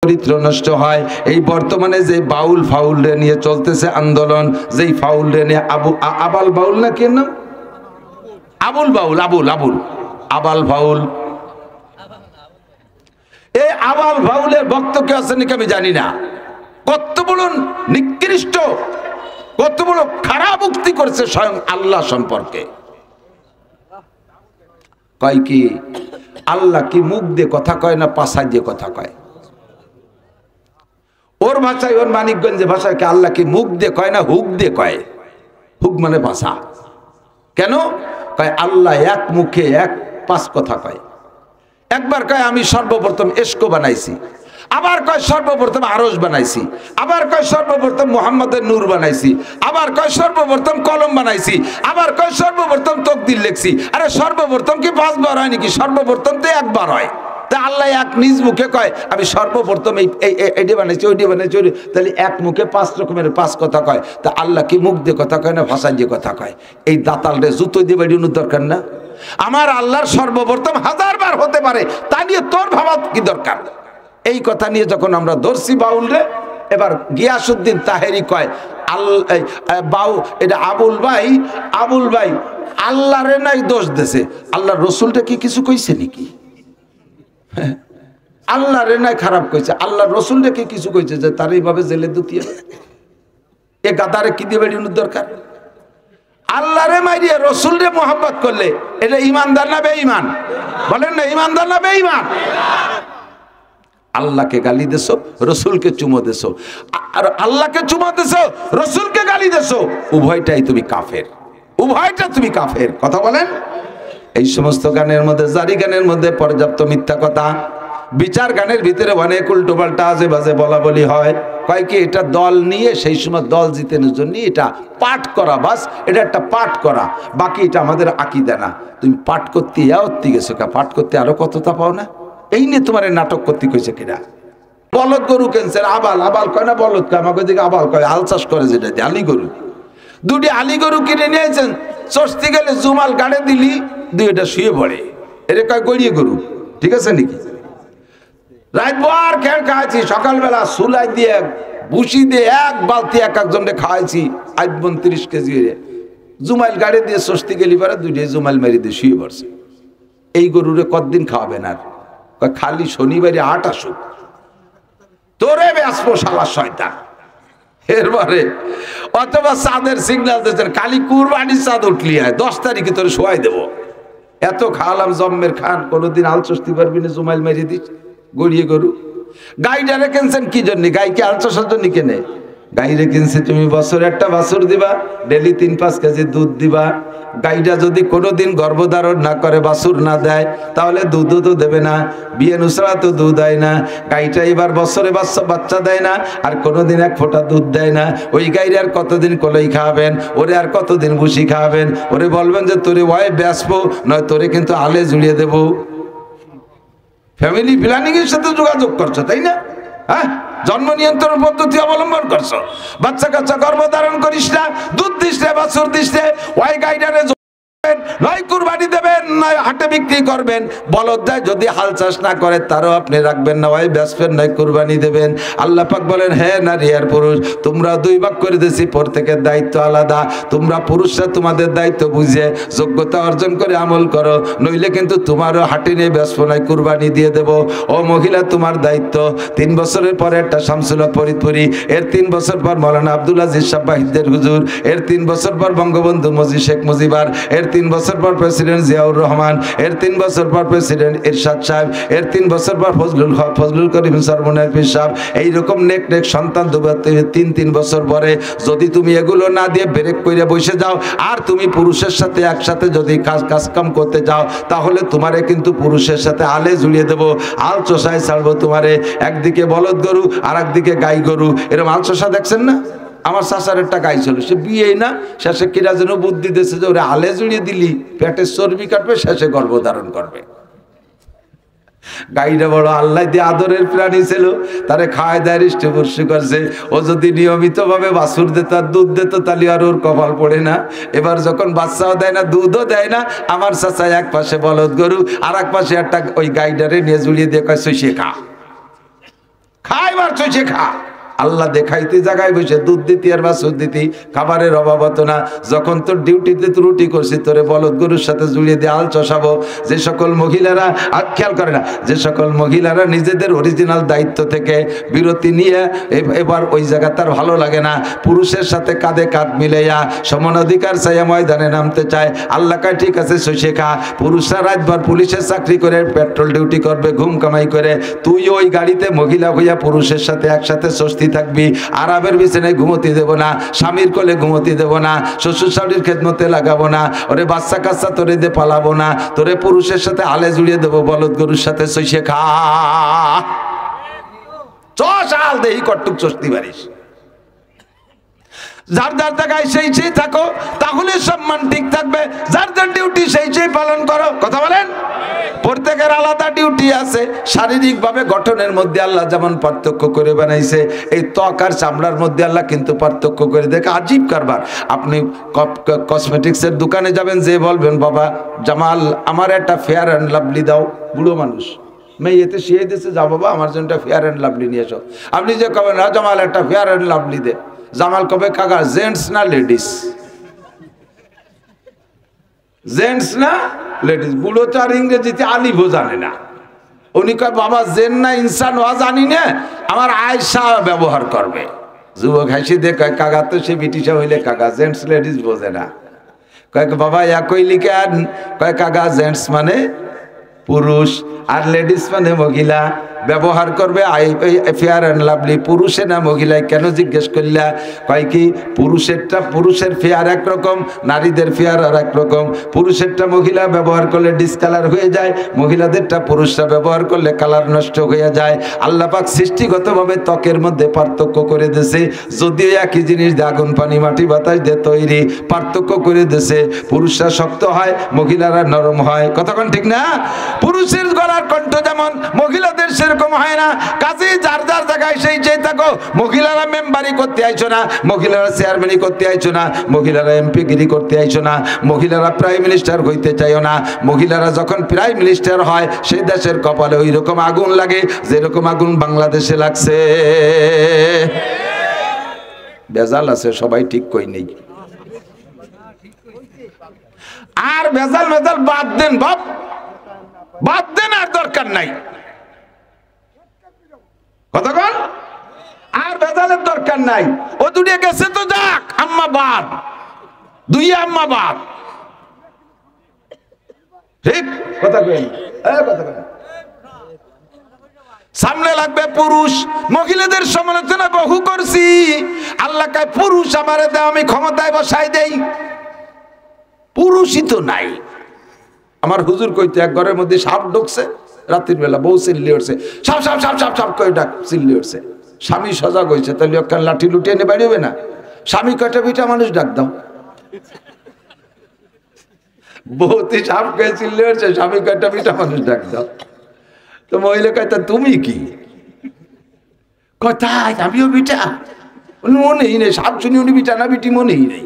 চরিত্র নষ্ট হয়। এই বর্তমানে যে বাউল ফাউল নিয়ে চলতেছে আন্দোলন, যেই ফাউল নিয়ে আবাল বাউল না কেন আবুল বাউল আবাল ফাউল, এই আবাল ফাউলের ভক্ত কে আছে নাকি আমি জানি না। কত বড় নিকৃষ্ট, কত বড় খারাপ উক্তি করছে স্বয়ং আল্লাহ সম্পর্কে। কয় কি আল্লাহ কি মুখ দিয়ে কথা কয় না পাশা দিয়ে কথা কয়? ওর ভাষায়, ওর মানিকগঞ্জে ভাষায় কি আল্লাহ কি মুখ দিয়ে কয় না হুক দিয়ে কয়? হুক মানে ভাষা। কেন কয় আল্লাহ এক মুখে এক পাঁচ কথা কয়। একবার কয় আমি সর্বপ্রথম এসকো বানাইছি, আবার কয় সর্বপ্রথম আরশ বানাইছি, আবার কয় সর্বপ্রথম মুহাম্মদের নূর বানাইছি, আবার কয় সর্বপ্রথম কলম বানাইছি, আবার কয় সর্বপ্রথম তকদির লিখছি। আরে সর্বপ্রথম কি পাঁচবার হয় নাকি? সর্বপ্রথম তো একবার হয়। তা আল্লাহ এক নিজ মুখে কয় আমি সর্বপ্রথম এইটা বানাইছি ওইটা বানাইছি, তাহলে এক মুখে পাঁচ রকমের পাঁচ কথা কয়। তা আল্লাহ কি মুখ দিয়ে কথা কয় না ভাষা দিয়ে কথা কয়? এই দাতালরে জুতো দিয়ে বেরিয়ে দরকার না? আমার আল্লাহর সর্বপ্রথম হাজারবার হতে পারে, তা নিয়ে তোর ভাবা কি দরকার? এই কথা নিয়ে যখন আমরা ধরছি বাউল রে, এবার গিয়াসউদ্দিন তাহেরি কয় বাউ এটা আবুল ভাই আল্লাহরে নাই দোষ দেছে, আল্লাহর রসুলটা কি কিছু কইছে নাকি? আল্লাহ রে নাই খারাপ কইছে, আল্লাহ রসুল রে কি কিছু কইছে যে তার এইভাবে জেলে দুতিয়ে? এ গাদারে কি দিয়ে বেরিয়ে দরকার? আল্লাহ রে মাইরিয়ে রসুল রে মোহাব্বত করলে এটা ইমানদার না বেঈমান? বলেন না, ইমানদার না বেঈমান? আল্লাহকে গালি দেছো, রসুলকে চুমো দেছো, আর আল্লাহকে চুমো দেছো, রসুলকে গালি দেছো, উভয়টাই তুমি কাফের, উভয়টা তুমি কাফের। কথা বলেন। এই সমস্ত গানের মধ্যে, জারি গানের মধ্যে পর্যাপ্ত মিথ্যা কথা, বিচার গানের ভিতরে অনেক উল্টো পাল্টা আজে বাজে বলা বলি হয়। কয় কি এটা দল নিয়ে সেই সময় দল জিতানোর জন্য এটা পাঠ করা, বাস এটা একটা পাঠ করা, বাকি এটা আমাদের আকীদা না। তুমি পাঠ করতে গেছো কা? পাঠ করতে আরো কতটা পাও না? এই নিয়ে তোমার নাটক করতে কইছে কিনা? বলদ গরু কেনছেন, আবাল কয় না বলদ কয়, আমাকে দিকে আবাল কয়, হাল চাষ করে যেটা আলি গরু। দুটি আলি গরু কিনে নিয়েছেন, চষতে গেলে জুমাল গাড়ে দিলি দুইটা শুয়ে পড়ে, এটা কয় গড়িয়ে গরু। ঠিক আছে নাকি? রাত ভর খেয়ে খাওয়াইছি, সকালবেলা সুলাই দিয়ে ভুসি দিয়ে এক বালতি এক একজনকে খাওয়াইছি, 30 কেজি জুমাইল গাড়ি দিয়ে চষতে গেলি পরে দুইটা জুমাইল মারি দিয়ে শুয়ে পড়ছে। এই গরুরে কতদিন খাওয়াবেন? আর খালি শনিবারে 8 আসুক তোরে বেসবো শালা শয়তান। এরপরে অথবা চাঁদের সিগন্যাল দিয়েছেন, কালি কুরবানির চাঁদ উঠলি হয় 10 তারিখে তোরে শোয়াই দেবো। এত খাওয়ালাম জম্মের খান, কোনোদিন আল চষতে পারবি না, জুমাইল মেরে দিস গড়িয়ে গরু। গাইডারে কিনছেন কি জন্য? গাইকে আল চষার জন্য কেনে? গাইরে কিনছে তুমি বছরে একটা বাছুর দিবা, ডেলি 3-5 কেজি দুধ দিবা। গাইটা যদি কোনোদিন গর্ভধারণ না করে, বাছুর না দেয়, তাহলে দুধও তো দেবে না, বিয়ে নুসরা তো দুধ দেয় না। গাইটা এবার বছরে বাচ্চা দেয় না, আর কোনোদিন এক ফোঁটা দুধ দেয় না। ওই গাইরে আর কতদিন কলই খাওয়াবেন? ওরে আর কতদিন ভুসি খাওয়াবেন? ওরে বলবেন যে তোরে ওয়াই বেসবো, নয় তোরে কিন্তু আলে জুড়িয়ে দেবো। ফ্যামিলি প্ল্যানিং এর সাথে যোগাযোগ করছো, তাই না? হ্যাঁ, জন্ম নিয়ন্ত্রণ পদ্ধতি অবলম্বন করছো। বাচ্চা কাচ্চা গর্ভধারণ করিস না, দুধ দিস না, বাছুর দিস না, ওই গাইডারে নয় কুরবানি দেবেন, নয় হাটে বিক্রি করবেন। বলদ দেয় যদি হাল চাষ না করে তারও আপনি রাখবেন না, ওই বেচবেন নয় কুরবানি দেবেন। আল্লাহ পাক বলেন, হে নারী আর পুরুষ, তোমরা 2 ভাগ করে দিয়েছি, প্রত্যেকের দায়িত্ব আলাদা। তোমরা পুরুষরা তোমাদের দায়িত্ব বুঝে যোগ্যতা অর্জন করে আমল করো, নইলে কিন্তু তোমারও হাটে নিয়ে বেচবো নয় কুরবানি দিয়ে দেব। ও মহিলা, তোমার দায়িত্ব। 3 বছরের পরে একটা শামসুল হক ফরিদপুরি, এর 3 বছর পর মৌলানা আব্দুল আজিজ সাব্বাহিদের হুজুর, এর 3 বছর পর বঙ্গবন্ধু শেখ মুজিবার, এর 3 বছর পর প্রেসিডেন্ট জিয়াউর রহমান, এর 3 বছর পর প্রেসিডেন্ট এরশাদ সাহেব, এর 3 বছর পর ফজলুল করিম সরমনের পীর সাহেব। এইরকম নেক সন্তান 3 বছর পরে যদি তুমি এগুলো না দিয়ে ব্রেক করে বসে যাও, আর তুমি পুরুষের সাথে একসাথে যদি কাজকাম করতে যাও, তাহলে তোমারে কিন্তু পুরুষের সাথে আলে জুড়িয়ে দেবো, আল চষায় ছাড়বো তোমারে। একদিকে বলদ গরু আর একদিকে গাই গরু, এরকম আল চষা দেখছেন না? আমার চাচার একটা গাই ছিল, সে বিয়ে না, শেষে কিরা যেন বুদ্ধি দিয়েছে যে ওরে আলে জুড়িয়ে দিলি পেটের চর্বি কাটবে, শেষে গর্ভধারণ করবে। গাইটা বড় আল্লাহ দিয়ে আদরের প্রাণী ছিল, তারে খাওয়ায় দেয় হৃষ্টপুষ্টি করছে। ও যদি নিয়মিত ভাবে বাছুর দিত আর দুধ দিত, তাহলে আর ওর কপাল পড়ে না। এবার যখন বাচ্চাও দেয় না, দুধও দেয় না, আমার চাচা এক পাশে বলদ গরু আর এক পাশে একটা ওই গাইডারে নিয়ে জুড়িয়ে দিয়ে কয় সইষে খা। খাইবার চষে খা। আল্লাহ দেখাইতে জায়গায় বসে দুধ দিতি আর বাছুর দিতি, খাবারের অভাব হতো না। যখন তোর ডিউটিতে ত্রুটি করছি, তোরে বলদ গরুর সাথে জুড়িয়ে দিয়ে আল চষাবো। যে সকল মহিলারা খেয়াল করে না, যে সকল মহিলারা নিজেদের অরিজিনাল দায়িত্ব থেকে বিরতি নিয়ে এবার ওই জায়গা তার ভালো লাগে না, পুরুষের সাথে কাঁধে কাঁধ মিলাইয়া সমান অধিকার চাইয়া ময়দানে নামতে চায়, আল্লাহ কয় ঠিক আছে সইষে খা। পুরুষরা রাতভর পুলিশের চাকরি করে পেট্রোল ডিউটি করবে, ঘুম কামাই করে, তুই ওই গাড়িতে মহিলা হইয়া পুরুষের সাথে একসাথে স্বস্তি থাকবি। আরামের বিছানায় ঘুমোতে দেব না, স্বামীর কোলে ঘুমোতে দেব না, শ্বশুর শাশুড়ির খেদমতে লাগাবো না, ওরে বাচ্চা কাচ্চা তোরে দিয়ে পালাবো না, তোরে পুরুষের সাথে আলে জুড়িয়ে দেবো বলদ গরুর সাথে সইষে খা। চাল দেহি কটুক চস্তি পারিস। যার যার জায়গায় সেই সেই থাকো, তাহলে সম্মান ঠিক থাকবে। যার যার ডিউটি সেই সেই পালন করো। কথা বলেন? প্রত্যেকের আলাদা ডিউটি আছে। শারীরিকভাবে গঠনের মধ্যে আল্লাহ যেমন পার্থক্য করে বানাইছে, এই ত্বক আর চামড়ার মধ্যে আল্লাহ কিন্তু পার্থক্য করে দেখে। আজীব কারবার। আপনি কসমেটিক্সের দোকানে যাবেন, যে বলবেন বাবা জামাল আমার একটা ফেয়ার অ্যান্ড লাভলি দাও, বুড়ো মানুষ মেয়ে এতে শিয়ে দিয়েছে, যা বাবা আমার জন্য একটা ফেয়ার অ্যান্ড লাভলি নিয়ে এসো। আপনি যে কবেন না জামাল একটা ফেয়ার অ্যান্ড লাভলি দে, জামাল কবে কাকা জেন্টস না লেডিস? জেন্টস না লেডিস? বুড়ো তো আর ইংরেজিতে আলিফও জানে না। উনি কয় বাবা জেন না ইনসান ওয়া জানি না, আমার আয়সা ব্যবহার করবে। যুবক হাসি দে কয় কাকা তো সে ব্রিটিশা হইলে কাকা জেন্টস লেডিস বোঝে না। কয় বাবা একই লিখে আন। কয় কাকা জেন্টস মানে পুরুষ আর লেডিস মানে মহিলা, ব্যবহার করবে ফেয়ার অ্যান্ড লাভলি। পুরুষে না মহিলায় কেন জিজ্ঞেস করলা? কয় কি পুরুষেরটা, পুরুষের ফেয়ার একরকম, নারীদের ফেয়ার আর একরকম। পুরুষেরটা মহিলা ব্যবহার করলে ডিসকালার হয়ে যায়, মহিলাদেরটা পুরুষরা ব্যবহার করলে কালার নষ্ট হয়ে যায়। আল্লাহ পাক সৃষ্টিগতভাবে ত্বকের মধ্যে পার্থক্য করে দিয়েছে। যদিও একই জিনিস দিয়ে আগুন পানি মাটি বাতাস দিয়ে তৈরি, পার্থক্য করে দিয়েছে। পুরুষরা শক্ত হয়, মহিলারা নরম হয়। কতক্ষণ ঠিক না? পুরুষের গলার কণ্ঠ যেমন, মহিলাদের সেরকম হয় না। কাজেই যার যার জায়গায় সেই সেই থাকো। মহিলারা মেম্বারি করতে আইছো না, মহিলারা চেয়ারম্যানি করতে আইছো না, মহিলারা এমপি গিরি করতে আইছো না, মহিলারা প্রাইম মিনিস্টার হইতে চাইও না। মহিলারা যখন প্রাইম মিনিস্টার হয়, সেই দেশের কপালে ওই রকম আগুন লাগে যেরকম আগুন বাংলাদেশে লাগছে। বেজাল আছে, সবাই ঠিক কই নেই। আর ভেজাল ভেজাল বাদ দেন বাপ, বাদ দেন, আর দরকার নাই। কতক্ষণ? আর ভেজালের দরকার নাই। ও দুটো গেছে তো যাক, আম্মা বাদ, দুই আম্মা বাদ। ঠিক কথা কই? কথা কই। সামনে লাগবে পুরুষ। মহিলাদের সমালোচনা বহু করছি, আল্লাহ কয় পুরুষ আমারে দাও, আমি ক্ষমতায় বসাই দেই। পুরুষই তো নাই। আমার হুজুর কইতে এক ঘরের মধ্যে সাপ ঢুকছে, রাত্রির বেলা বউ চিল্লি উঠছে, সাপ সাপ সাপ সাপ সাপ করে ডাক চিল্লি উঠছে। স্বামী সজাগ হয়েছে, তাহলে ওখানে লাঠি লুটিয়ে এনে বাড়ি হবে না? স্বামী কয়টা বিটা মানুষ ডাক দাও। বউতি সাপ কে চিল্লি উঠছে, স্বামী কয়টা বিটা মানুষ ডাক দাও। তো মহিলা কয় তা তুমি কি? কোথায়? আমিও বিটা। মনেই নেই, সাপ শুনি উনি বিটা না বিটি মনেই নেই।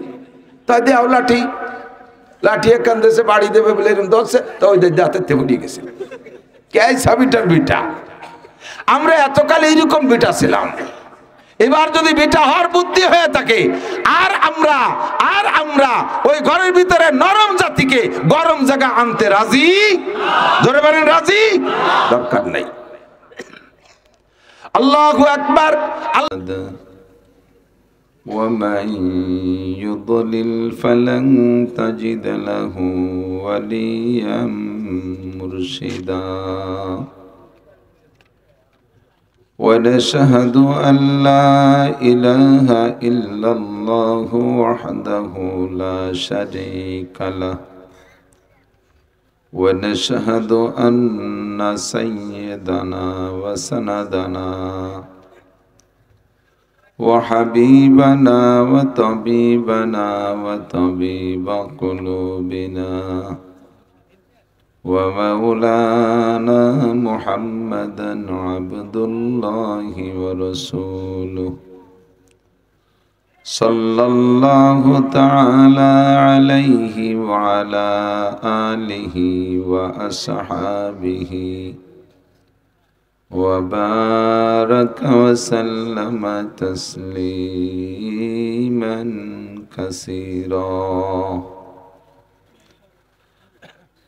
তাই দেও লাঠি, লাঠি এখান দেশে বাড়ি দেবে বলে এরকম ধরছে, তো ওই দাঁতের থেকে উঠে গেছে। কে সাবিটার বিটা? আমরা এতকাল এইরকম বিটা ছিলাম। এবার যদি বিটা হওয়ার বুদ্ধি হয়ে থাকে, আর আমরা ওই ঘরের ভিতরে নরম জাতিকে গরম জায়গা আনতে রাজি? ধরে বলেন রাজি? দরকার নাই। আল্লাহু আকবার। ومن يضلل فلن تجد له وليا مرشدا ونشهد أن لا إله إلا الله وحده لا شريك له ونشهد أن سيدنا وسندنا وحبيبنا وطبيبنا وطبيب قلوبنا ومولانا محمدا عبد الله ورسوله صلى الله تعالى عليه وعلى آله وأصحابه وبارك وسلم تسليما كثيرا.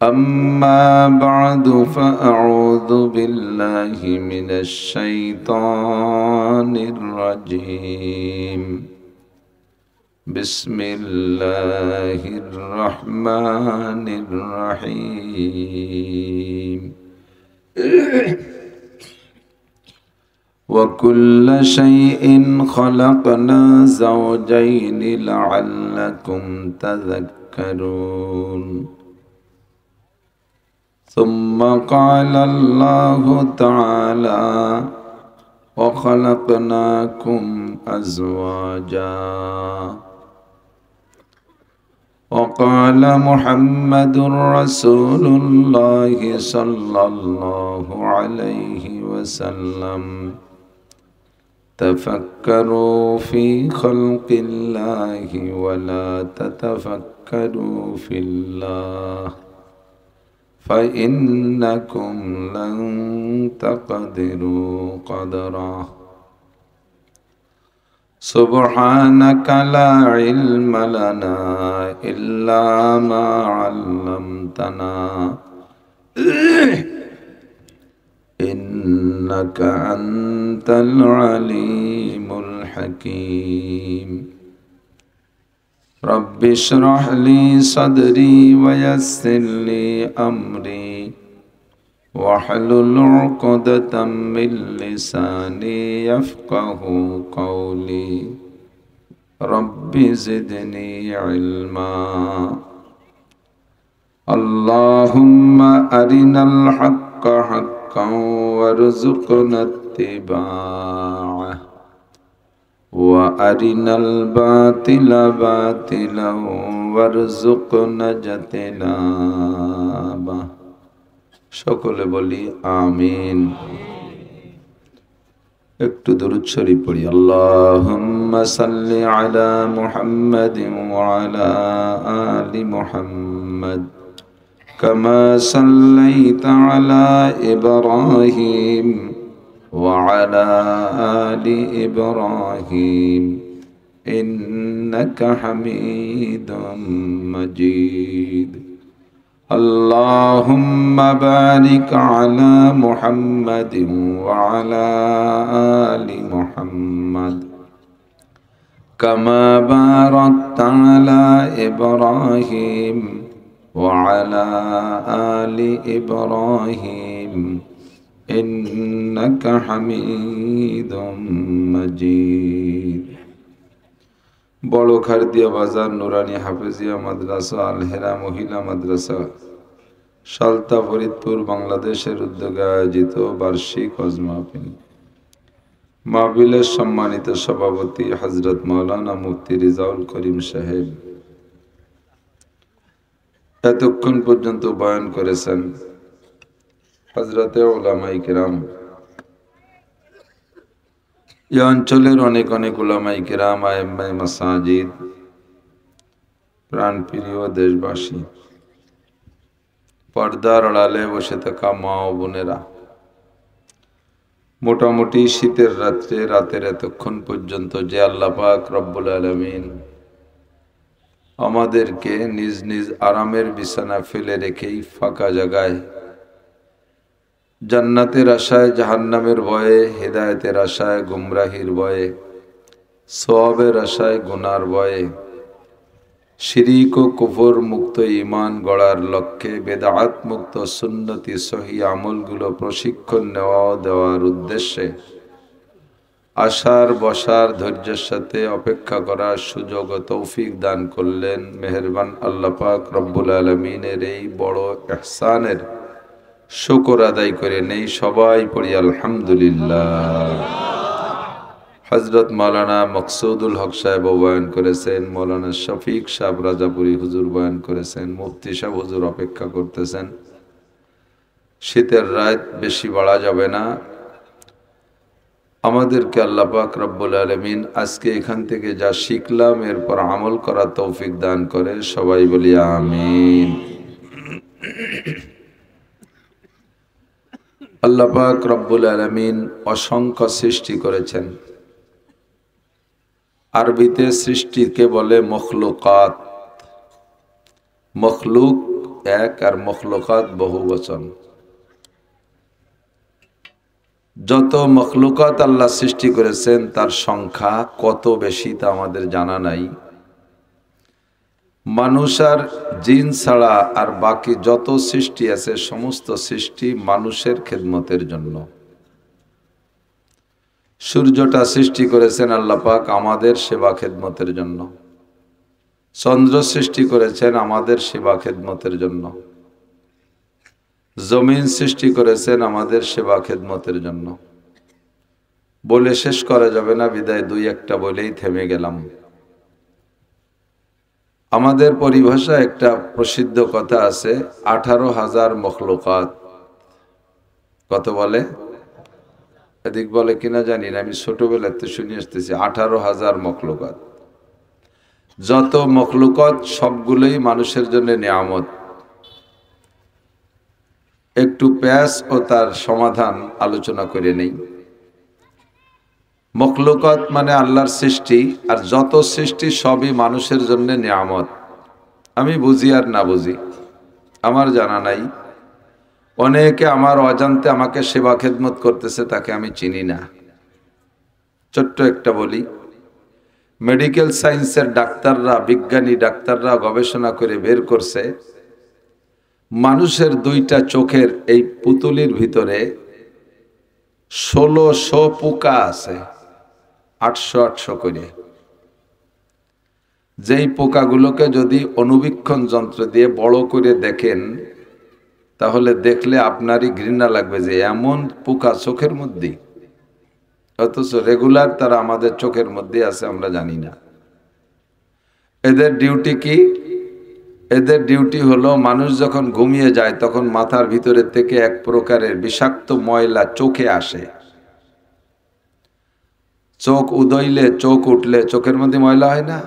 أما بعد فأعوذ بالله من الشيطان الرجيم. بسم الله الرحمن الرحيم. وكل شيء خلقنا زوجين لعلكم تذكرون. ثم قال الله تعالى وخلقناكم أزواجا. وقال محمد رسول الله صلى الله عليه وسلم تفكروا في خلق الله ولا تتفكروا في الله فإنكم لن تقدروا قدره. سبحانك لا علم لنا إلا ما علمتنا إنك أنت العليم الحكيم. رب اشرح لي صدري ويسر لي أمري واحلل عقدة من لساني يفقه قولي. رب زدني علما. اللهم أرنا الحق حقا وارزقنا اتباعه وأرنا الباطل باطلا وارزقنا اجتنابه। সকলে বলি আমিন। একটু দরুদ শরীফ পড়ি। আল্লাহুম্মা সাল্লি আলা মুহাম্মাদিন ওয়া আলা আলি মুহাম্মাদ কামা সাল্লাইতা আলা ইব্রাহিম ওয়া আলা আলি ইব্রাহিম ইন্নাকা হামিদুম মাজিদ। اللهم بارك على محمد وعلى آل محمد كما باركت على إبراهيم وعلى آل إبراهيم إنك حميد مجيد। বড় খারদিয়া বাজার নুরানি হাফেজিয়া মাদ্রাসা আল হেরা মহিলা মাদ্রাসা সালতা ফরিদপুর বাংলাদেশের উদ্যোগে আয়োজিত বার্ষিক হজ মাহফিল। মাহফিলের সম্মানিত সভাপতি হযরত মাওলানা মুফতি রিজাউল করিম সাহেব এতক্ষণ পর্যন্ত বয়ান করেছেন হযরতে উলামায়ে কিরাম। এই অঞ্চলের অনেক অনেক উলামায়ে কিরাম, আইম্মায়ে মাসাজিদ, প্রাণপ্রিয় দেশবাসী, পর্দার আড়ালে বসে থাকা মা ও বোনেরা, মোটামুটি শীতের রাত্রে রাতের এতক্ষণ পর্যন্ত যে আল্লাহ পাক রব্বুল আলামিন আমাদেরকে নিজ নিজ আরামের বিছানা ফেলে রেখেই ফাঁকা জায়গায় জান্নাতের আশায় জাহান্নামের ভয়ে, হেদায়েতের আশায় গুমরাহির ভয়ে, সওয়াবের আশায় গুনার ভয়ে, শিরিক ও কুফর মুক্ত ঈমান গড়ার লক্ষ্যে বেদাত মুক্ত সুন্নতি সহি আমলগুলো প্রশিক্ষণ নেওয়া ও দেওয়ার উদ্দেশ্যে আশার বসার ধৈর্যের সাথে অপেক্ষা করার সুযোগ ও তৌফিক দান করলেন মেহেরবান আল্লাহ পাক রব্বুল আলামিনের এই বড় ইহসানের শুকর আদায় করে নেই সবাই পড়ি আলহামদুলিল্লাহ। হযরত মাওলানা মকসুদুল হক সাহেব বয়ান করেছেন, মাওলানা শফিক সাহেব রাজাপুরী হুজুর বয়ান করেছেন, মুফতি সাহেব হুজুর অপেক্ষা করতেছেন। শীতের রাত বেশি বাড়া যাবে না। আমাদেরকে আল্লাহ পাক রব্বুল আলামিন আজকে এখান থেকে যা শিখলাম এরপর আমল করার তৌফিক দান করে সবাই বলি আমিন। আল্লাহ পাক রব্বুল আলামিন অসংখ্য সৃষ্টি করেছেন। আরবিতে সৃষ্টিকে বলে মখলুকাত। মখলুক এক আর মখলুকাত বহু বচন। যত মখলুকাত আল্লাহ সৃষ্টি করেছেন তার সংখ্যা কত বেশি তা আমাদের জানা নাই। মানুষ আর জিন ছাড়া আর বাকি যত সৃষ্টি আছে সমস্ত সৃষ্টি মানুষের খেদমতের জন্য। সূর্যটা সৃষ্টি করেছেন আল্লাহ পাক আমাদের সেবা খেদমতের জন্য। চন্দ্র সৃষ্টি করেছেন আমাদের সেবা খেদমতের জন্য। জমিন সৃষ্টি করেছেন আমাদের সেবা খেদমতের জন্য। বলে শেষ করা যাবে না, বিদায় দুই একটা বলেই থেমে গেলাম। আমাদের পরিভাষা একটা প্রসিদ্ধ কথা আছে, 18,000 মখলুকাত। কত বলে? এদিক বলে কিনা জানি না, আমি ছোটবেলাতে শুনে আসতেছি 18,000 মখলুকাত। যত মখলুকাত সবগুলোই মানুষের জন্য নিয়ামত। একটু প্যাস ও তার সমাধান আলোচনা করে নেই। মখলুকাত মানে আল্লাহর সৃষ্টি, আর যত সৃষ্টি সবই মানুষের জন্য নিয়ামত। আমি বুঝি আর না বুঝি আমার জানা নাই। অনেকে আমার অজান্তে আমাকে সেবা খেদমত করতেছে, তাকে আমি চিনি না। ছোট্ট একটা বলি, মেডিকেল সায়েন্সের ডাক্তাররা, বিজ্ঞানী ডাক্তাররা গবেষণা করে বের করছে মানুষের দুইটা চোখের এই পুতুলির ভিতরে 1600 পোকা আছে, 800 করে। যেই পোকাগুলোকে যদি অনুবীক্ষণ যন্ত্র দিয়ে বড় করে দেখেন তাহলে দেখলে আপনারই ঘৃণা লাগবে যে এমন পোকা চোখের মধ্যে, অথচ রেগুলার তারা আমাদের চোখের মধ্যে আছে, আমরা জানি না। এদের ডিউটি কি? এদের ডিউটি হলো মানুষ যখন ঘুমিয়ে যায় তখন মাথার ভিতরে থেকে এক প্রকারের বিষাক্ত ময়লা চোখে আসে। চোখ উদইলে, চোখ উঠলে চোখের মধ্যে ময়লা হয় না?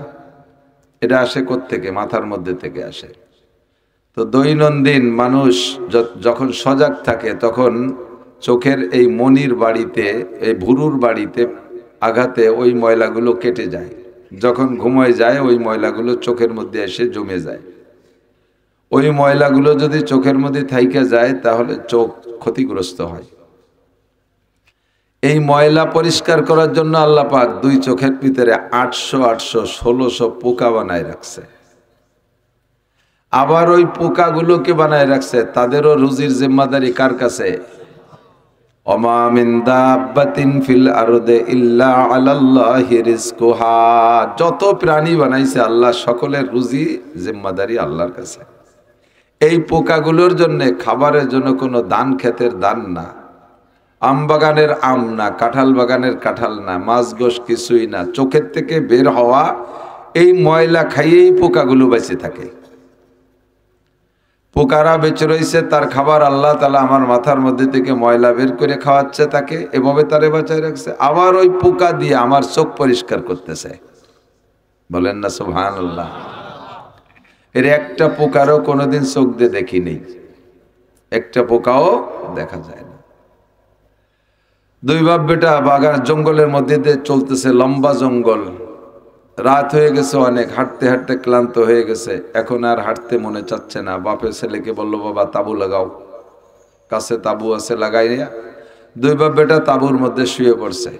এটা আসে কোত্থেকে? মাথার মধ্যে থেকে আসে। তো দৈনন্দিন মানুষ যখন সজাগ থাকে তখন চোখের এই মনির বাড়িতে, এই ভুরুর বাড়িতে আঘাতে ওই ময়লাগুলো কেটে যায়। যখন ঘুমায় যায় ওই ময়লাগুলো চোখের মধ্যে এসে জমে যায়। ওই ময়লাগুলো যদি চোখের মধ্যে থাইকে যায় তাহলে চোখ ক্ষতিগ্রস্ত হয়। এই ময়লা পরিষ্কার করার জন্য আল্লাহ পাক দুই চোখের ভিতরে 800 পোকা বানায় রাখছে। আবার ওই পোকাগুলোকে বানায় রাখছে, তাদেরও রুজির জিম্মাদারি কার কাছে? ওমা মিন দাব্বাতিন ফিল আরদে ইল্লা আলাল্লাহি রিজকুহা। যত প্রাণী বানাইছে আল্লাহ, সকলের রুজি জিম্মাদারি আল্লাহর কাছে। এই পোকাগুলোর জন্য খাবারের জন্য কোনো দান ক্ষেতের দান না, আম বাগানের আম না, কাঁঠাল বাগানের কাঁঠাল না, মাছ গোশ কিছুই না। চোখের থেকে বের হওয়া এই ময়লা খাইয়েই পোকাগুলো বেঁচে থাকে। পোকারা বেঁচে রয়েছে, তার খাবার আল্লাহ তাআলা আমার মাথার মধ্যে থেকে ময়লা বের করে খাওয়াচ্ছে তাকে, এভাবে তারে বাঁচায় রাখছে। আবার ওই পোকা দিয়ে আমার চোখ পরিষ্কার করতেছে। বলেন না সুবহানাল্লাহ। এর একটা পোকারও কোনোদিন চোখ দিয়ে দেখি নেই, একটা পোকাও দেখা যায় না। দুই বাপ বেটা বাগান জঙ্গলের মধ্যে দিয়ে চলতেছে, লম্বা জঙ্গল। রাত হয়ে গেছে অনেক, হাঁটতে হাঁটতে ক্লান্ত হয়ে গেছে, এখন আর হাঁটতে মনে চাচ্ছে না। বাপের ছেলেকে বলল, বাবা তাবু লাগাও। কাছে তাবু আছে, লাগাই না। দুই বাপ বেটা তাবুর মধ্যে শুয়ে পড়ছে।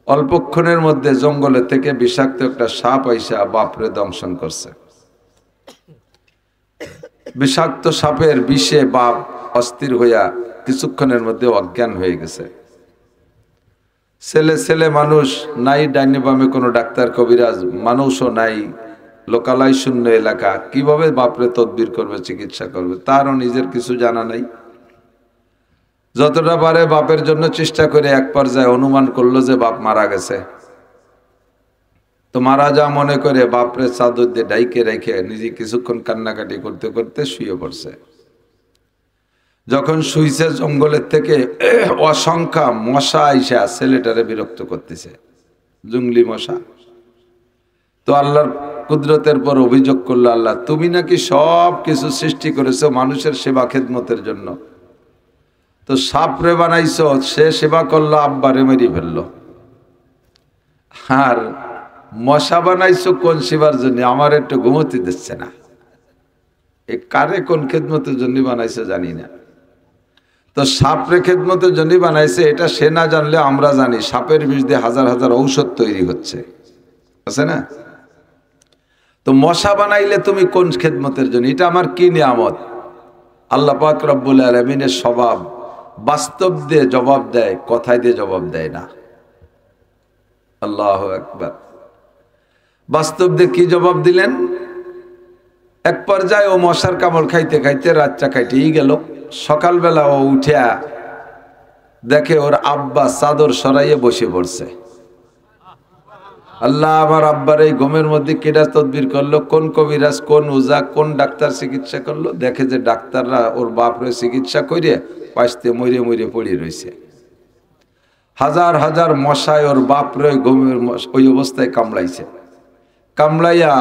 অল্পক্ষণের মধ্যে জঙ্গলের থেকে বিষাক্ত একটা সাপ আইসা বাপরে দংশন করছে। বিষাক্ত সাপের বিষে বাপ অস্থির হইয়া কিছুক্ষণের মধ্যে অজ্ঞান হয়ে গেছে। ছেলে ছেলে মানুষ নাই, ডাইনে বামে কোনো ডাক্তার কবিরাজ মানুষও নাই, লোকালয় শূন্য এলাকা, কিভাবে বাপরে তদবির করবে, চিকিৎসা করবে, তারও নিজের কিছু জানা নাই। যতটা পারে বাপের জন্য চেষ্টা করে এক পর্যায়ে অনুমান করলো যে বাপ মারা গেছে। তো মারা যা মনে করে বাপরে চাদর দিয়ে ডাইকে রেখে নিজে কিছুক্ষণ কান্নাকাটি করতে করতে শুয়ে পড়ছে। যখন শুইছে জঙ্গলের থেকে অসংখ্য মশা আইসা ছেলেটারে বিরক্ত করতেছে, জঙ্গলি মশা। তো আল্লাহর কুদরতের পর অভিযোগ করলো, আল্লাহ তুমি নাকি সব কিছু সৃষ্টি করেছো মানুষের সেবা খেদমতের জন্য, তো সাপরে বানাইছ, সে সেবা করলো, আব্বারে মেরে ফেললো। আর মশা বানাইছো কোন সেবার জন্য? আমার একটু ঘুমোতে দিচ্ছে না। এই কারে কোন খেদমতের জন্য বানাইছে জানি না। তো সাপরে খেদমতের জন্য বানাইছে, এটা সে না জানলে আমরা জানি। সাপের বিষ দিয়ে হাজার হাজার ঔষধ তৈরি হচ্ছে, আছে না? তো মশা বানাইলে তুমি কোন খেদমতের জন্য? এটা আমার কি নিয়ামত? আল্লাহ পাক রব্বুল আলামিনের স্বভাব বাস্তব দিয়ে জবাব দেয়, কথায় দিয়ে জবাব দেয় না। আল্লাহু আকবার। বাস্তব দিয়ে কি জবাব দিলেন? এক পর্যায়ে ও মশার কামড় খাইতে খাইতে রাতটা কাটিয়েই গেল। সকালবেলা ও উঠিয়া দেখে ওর আব্বা চাদর সরাইয়ে বসে পড়ছে। আল্লাহ, আমার আব্বার এই ঘুমের মধ্যে কেডা তদবির করলো? কোন কবিরাজ, কোন ওজা, কোন ডাক্তার চিকিৎসা করলো? দেখে যে ডাক্তাররা ওর বাপরে চিকিৎসা করে পাশতে মরে মরে পড়ে রয়েছে। হাজার হাজার মশায় ওর বাপরে ঘুমের ওই অবস্থায় কামড়াইছে। কামড়াইয়া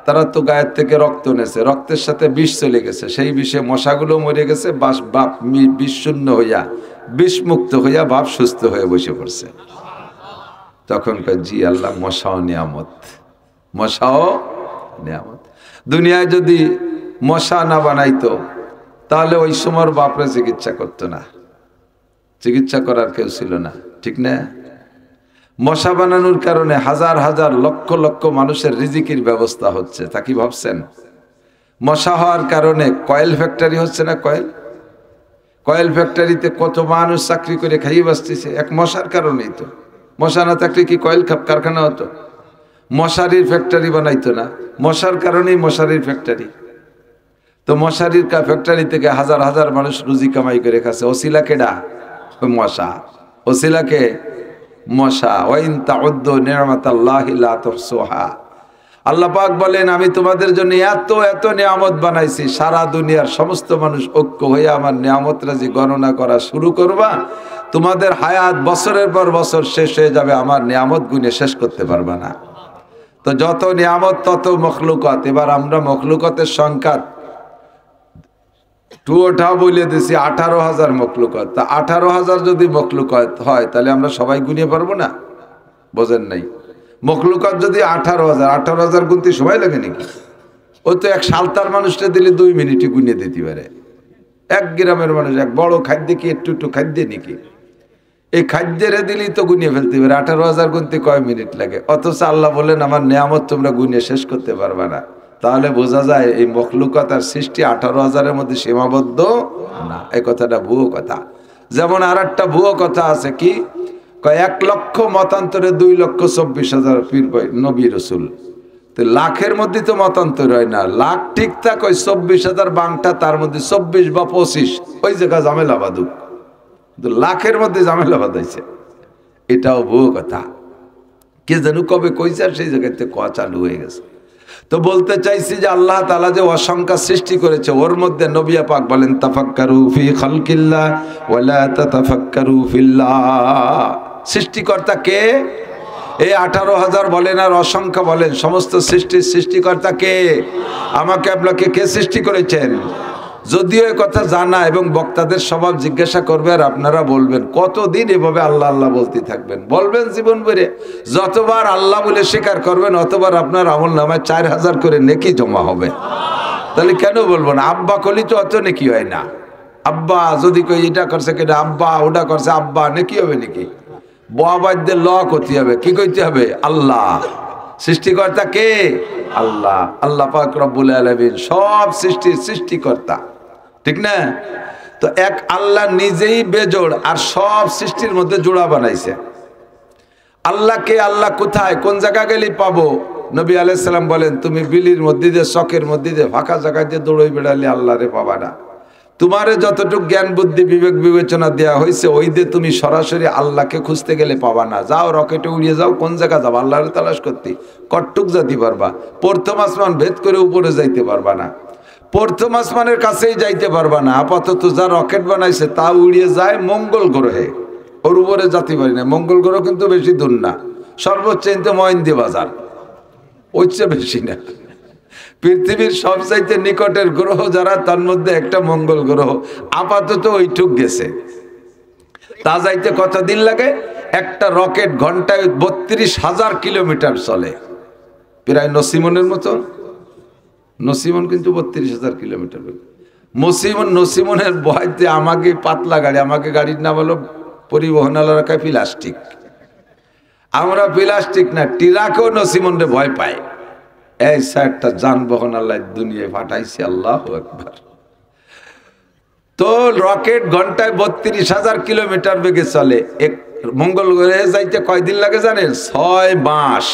তারা তো গায়ের থেকে রক্ত নেছে, রক্তের সাথে বিষ চলে গেছে। সেই বিষে মশাগুলো মরে গেছে। বাপ বিষ শূন্য হইয়া, বিষমুক্ত হইয়া বাপ সুস্থ হয়ে বসে পড়ছে। তখন জি আল্লাহ, মশাও নিয়ামত, মশাও নিয়ামত। দুনিয়ায় যদি মশা না বানাইতো তাহলে ওই সময় বাপরে চিকিৎসা করতো না, চিকিৎসা করার কেউ ছিল না, ঠিক না? মশা বানানোর কারণে হাজার হাজার লক্ষ লক্ষ মানুষের রিজিকের ব্যবস্থা হচ্ছে, তা কি ভাবছেন? মশা হওয়ার কারণে কয়েল ফ্যাক্টরি হচ্ছে না? কয়েল ফ্যাক্টরিতে কত মানুষ চাকরি করে খাইয়ে বাঁচতেছে, এক মশার কারণেই তো। মশা না থাকলে কি কয়েল কারখানা হতো? মশারির ফ্যাক্টরি বানাইতো না, মশার কারণেই মশারির ফ্যাক্টরি। তো মশারির ফ্যাক্টরি থেকে হাজার হাজার মানুষ রুজি কামাই করে খাচ্ছে। ওসিলা কেডা? মশা। ওসিলাকে মশা। ওয়াইন তাউদ্দু নি'মাতাল্লাহি লা তুহসুহা। আল্লাহ পাক বলেন, আমি তোমাদের জন্য এত এত নিয়ামত বানাইছি, সারা দুনিয়ার সমস্ত মানুষ ঐক্য হয়ে আমার নিয়ামত রাজি গণনা করা শুরু করবা, তোমাদের হায়াত বছরের পর বছর শেষ হয়ে যাবে, আমার নিয়ামত গুণে শেষ করতে পারবা না। তো যত নিয়ামত তত মখলুকাত। এবার আমরা মখলুকাতের সংখ্যা টুয়োটা বলে দিছি 18,000 মখলুকাত। তা 18,000 যদি মখলুকাত হয় তাহলে আমরা সবাই গুনিয়ে পারবো না? বোঝেন নাই? মখলুকাত যদি 18,000 গুনতে সময় লাগে নাকি? ও তো এক সালতার মানুষটা দিলে 2 মিনিটে গুনিয়ে দিতে পারে। এক গ্রামের মানুষ, এক বড় খাদ্য কি একটু একটু খাদ্য নাকি? এই খাদ্যের দিলেই তো গুনিয়ে ফেলতে পারে। 18,000 গুনতে কয় মিনিট লাগে? অথচ আল্লাহ বলেন, আমার নিয়ামত তোমরা গুনিয়ে শেষ করতে পারবা না। তাহলে বোঝা যায় এই মখলুকাত আর সৃষ্টি 18,000-এর মধ্যে সীমাবদ্ধ না। এই কথাটা ভুয়ো কথা। যেমন আর একটা ভুয়ো কথা আছে, কি? 1 লক্ষ মতান্তরে 2,24,000 পীর নবী রসুল। তো লাখের মধ্যে তো মতান্তর হয় না। লাখ ঠিক থাক, ওই 24,000 বাংটা, তার মধ্যে 24 বা 25 ওই জায়গা ঝামেলা বাদুক, কিন্তু লাখের মধ্যে ঝামেলা বাঁধাইছে। এটাও ভুয়ো কথা। কে যেন কবে কইছে, আর সেই জায়গাতে কোয়া চালু হয়ে গেছে। তো বলতে চাইছি যে আল্লাহ তাআলা যে অসংখ্য সৃষ্টি করেছে, ওর মধ্যে নবী পাক বলেন, তাফাক্কারু ফি খালকিল্লাহ ওয়া লা তাতাফাক্কারু ফিল্লাহ। সৃষ্টিকর্তা কে? এই 18,000 বলেন আর অসংখ্য বলেন, সমস্ত সৃষ্টির সৃষ্টিকর্তা কে? আমাকে আপনাকে কে সৃষ্টি করেছেন? যদিও এই কথা জানা এবং বক্তাদের স্বভাব জিজ্ঞাসা করবে আর আপনারা বলবেন, কতদিন এভাবে আল্লাহ আল্লাহ বলতে থাকবেন? বলবেন জীবন ভরে। যতবার আল্লাহ বলে স্বীকার করবেন অতবার আপনার আমল নামায় 4,000 করে নেকি জমা হবে। তাহলে কেন বলবো না? আব্বা কলি তো অত নেকি হয় না। আব্বা যদি কই এটা করছে কেটে, আব্বা ওটা করছে, আব্বা নেকি হবে নাকি? বাবাদের ল করতে হবে, কি করতে হবে? আল্লাহ। সৃষ্টিকর্তা কে? আল্লাহ। আল্লাহ পাক রব্বুল আলামিন সব সৃষ্টির সৃষ্টিকর্তা, ঠিক না? তো এক আল্লাহ নিজেই বেজোড় আর সব সৃষ্টির মধ্যে জোড়া বানাইছে। আল্লাহকে আল্লাহ কোথায়, কোন জায়গা গেলে পাবো? নবী আলাইহিস সালাম বলেন, তুমি বিলির মধ্যে দিয়ে, চকের মধ্যে দিয়ে, ফাঁকা জায়গায় দিয়ে দৌড়ই বেড়ালে আল্লাহরে পাবা না। তোমারে যতটুকু জ্ঞান বুদ্ধি বিবেক বিবেচনা দেওয়া হয়েছে ওই দিয়ে তুমি সরাসরি আল্লাহকে খুঁজতে গেলে পাবা না। যাও রকেটে উড়িয়ে যাও, কোন জায়গা যাও? আল্লাহরে তালাশ করতে কটটুক যেতে পারবা? প্রথম আসমান ভেদ করে উপরে যাইতে পারবা না, প্রথম আসমানের কাছেই যাইতে পারবা না। আপাতত যা রকেট বানাইছে তা উড়িয়ে যায় মঙ্গল গ্রহে, ওর উপরে যেতে পারি না। মঙ্গল গ্রহ কিন্তু বেশি দূর না, সর্বোচ্চ মহেন্দ্র বাজার, ওর চেয়ে বেশি না। পৃথিবীর সবচাইতে নিকটের গ্রহ যারা, তার মধ্যে একটা মঙ্গল গ্রহ, আপাতত ওইটুক গেছে। তা যাইতে কতদিন লাগে? একটা রকেট ঘন্টায় ৩২,০০০ কিলোমিটার চলে, প্রায় নসিমনের মতো। নসিমন কিন্তু ৩২,০০০ কিলোমিটার। নসিমনের ভয়তে আমাকে পাতলা গাড়ি, আমাকে গাড়ির নাম হলো পরিবহন রাখায় প্লাস্টিক। আমরা প্লাস্টিক না, টিরাকেও নসিমনরে ভয় পায়। এই একটা যানবাহন আল্লাহ দুনিয়ায় পাঠাইছে, আল্লাহু আকবার। তো রকেট ঘন্টায় ৩২,০০০ কিলোমিটার বেগে চলে। মঙ্গল গ্রহে যাইতে কয়দিন লাগে জানেন? ৬ মাস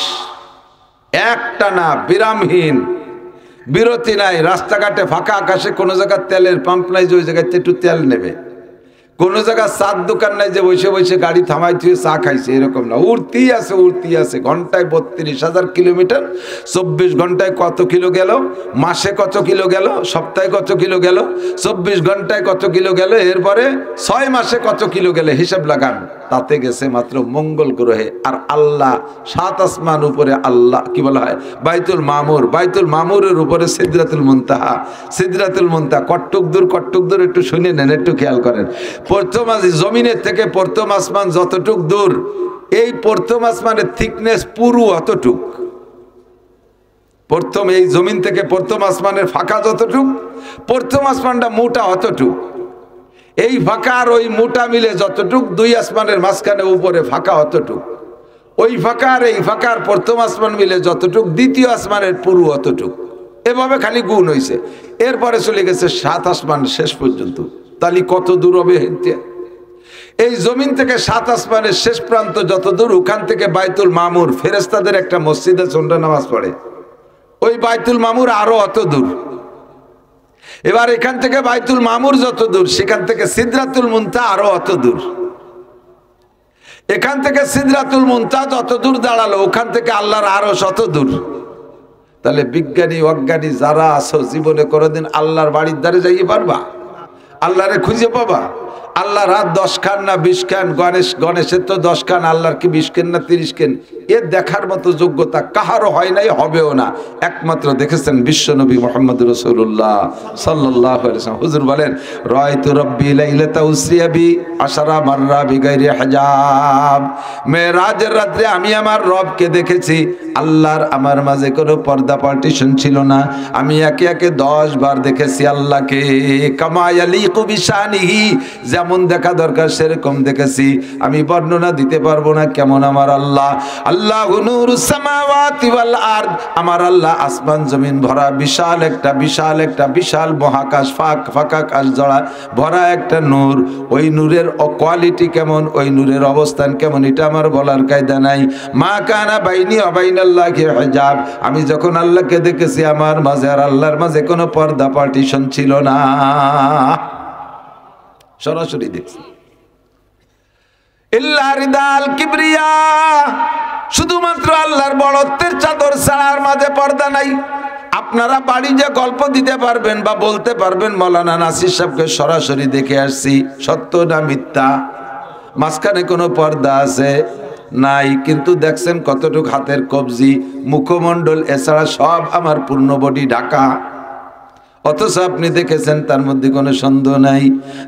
একটানা বিরামহীন, বিরতি নাই। রাস্তাঘাটে ফাঁকা, আকাশে কোনো জায়গায় তেলের পাম্প নাই যে ওই জায়গায় একটু তেল নেবে, কোনো জায়গায় চার দোকান নাই যে বসে বসে গাড়ি থামাই থুয়ে চা খাইছে, এরকম না। উড়তেই আছে ঘন্টায় ৩২,০০০ কিলোমিটার। ২৪ ঘন্টায় কত কিলো গেল, মাসে কত কিলো গেল, সপ্তাহে কত কিলো গেল, ২৪ ঘন্টায় কত কিলো গেল, এরপরে ৬ মাসে কত কিলো গেলে হিসাব লাগান। তাতে গেছে মাত্র মঙ্গল গ্রহে। আর আল্লাহ ৭ আসমান উপরে, আল্লাহ কি বলা হয়, বাইতুল মামুর, বাইতুল মামুরের উপরে সিদরাতুল মুনতাহা। সিদরাতুল মুনতাহা কট্টুক দূর, একটু শুনে নেন, একটু খেয়াল করেন। প্রথম জমিনের থেকে প্রথম আসমান যতটুক দূর, এই প্রথম আসমানের থিকনেস পুরো অতটুক। প্রথম এই জমিন থেকে প্রথম আসমানের ফাঁকা যতটুক, প্রথম আসমানটা মোটা অতটুক। এই ফাঁকা আর ওই মোটা মিলে যতটুক, দুই আসমানের মাঝখানে উপরে ফাঁকা অতটুক। ওই ফাঁকা আর এই ফাঁকার প্রথম আসমান মিলে যতটুক, দ্বিতীয় আসমানের পুরো অতটুক। এভাবে খালি গুণ হয়েছে। এরপরে চলে গেছে ৭ আসমান শেষ পর্যন্ত। তাহলে কত দূর হবে? এই জমিন থেকে ৭ আসমানের শেষ প্রান্ত যত দূর, ওখান থেকে বাইতুল মামুর, ফেরেশতাদের একটা মসজিদে সন্ধ্যা নামাজ পড়ে, ওই বাইতুল মামুর আরো অত দূর। এবার এখান থেকে বাইতুল মামুর যত দূর, সেখান থেকে সিদরাতুল মুনতাহা আরো অত দূর। এখান থেকে সিদরাতুল মুনতাহা যত দূর দাঁড়ালো, ওখান থেকে আল্লাহর আরশ অত দূর। তাহলে বিজ্ঞানী অজ্ঞানী যারা আছো, জীবনে কোনোদিন আল্লাহর বাড়ির দ্বারে যাইয়ে পারবা? আল্লাহরে খুঁজে পাবা? আল্লাহ রাত 10 খান না 20 খান, গণেশের তো 10 খান, আল্লাহর কি 20 খান না 30 খান? এর দেখার মতো যোগ্যতা কাহারও হয় নাই, হবেও না। একমাত্র দেখেছেন বিশ্বনবী মুহাম্মদ রাসূলুল্লাহ সাল্লাল্লাহু আলাইহি ওয়াসাল্লাম। হুজুর বলেন, রাআইতু রাব্বি লাইলাতা উসরিয়া বি আশারা মাররা বিগাইরি হিজাব। মেরাজের রাতে আমি আমার রবকে দেখেছি। আল্লাহর আমার মাঝে কোনো পর্দা পার্টিশন ছিল না। আমি একে একে 10 বার দেখেছি আল্লাহকে। কামা ইয়ালিকু বিশানিহি, যেমন দেখা দরকার সেরকম দেখেছি। আমি বর্ণনা দিতে পারবো না কেমন আমার আল্লাহ। আল্লাহু নূরুস সামাওয়াতি ওয়াল আরদ, আমার আল্লাহ আসমান জমিন ভরা বিশাল একটা মহাকাশ, ফাঁকা আকাশ জড়া ভরা একটা নূর। ওই নূরের কোয়ালিটি কেমন, ওই নূরের অবস্থান কেমন, এটা আমার বলার কায়দা নাই। মা কানা বাইনি ওয়া বাইনাল্লাহি হিজাব, আমি যখন আল্লাহকে দেখেছি, আমার মাঝে আর আল্লাহর মাঝে কোনো পর্দা পার্টিশন ছিল না, সরাসরি দেখছি। ইল্লা রিদাল কিবরিয়া, শুধুমাত্র আল্লাহর বড়ত্বের চাদর ছাড়ার মাঝে পর্দা নাই। আপনারা বাড়ি যে গল্প দিতে পারবেন বা বলতে পারবেন, মাওলানা নাসির সাহেবকে সরাসরি দেখে আসছি, সত্য না মিথ্যা? মাঝখানে কোনো পর্দা আছে? নাই। কিন্তু দেখছেন কতটুক হাতের কবজি, মুখমণ্ডল, এছাড়া সব আমার পূর্ণ বডি ঢাকা। অথচ আপনি দেখেছেন, তার মধ্যে কোনো সন্দেহ নাই।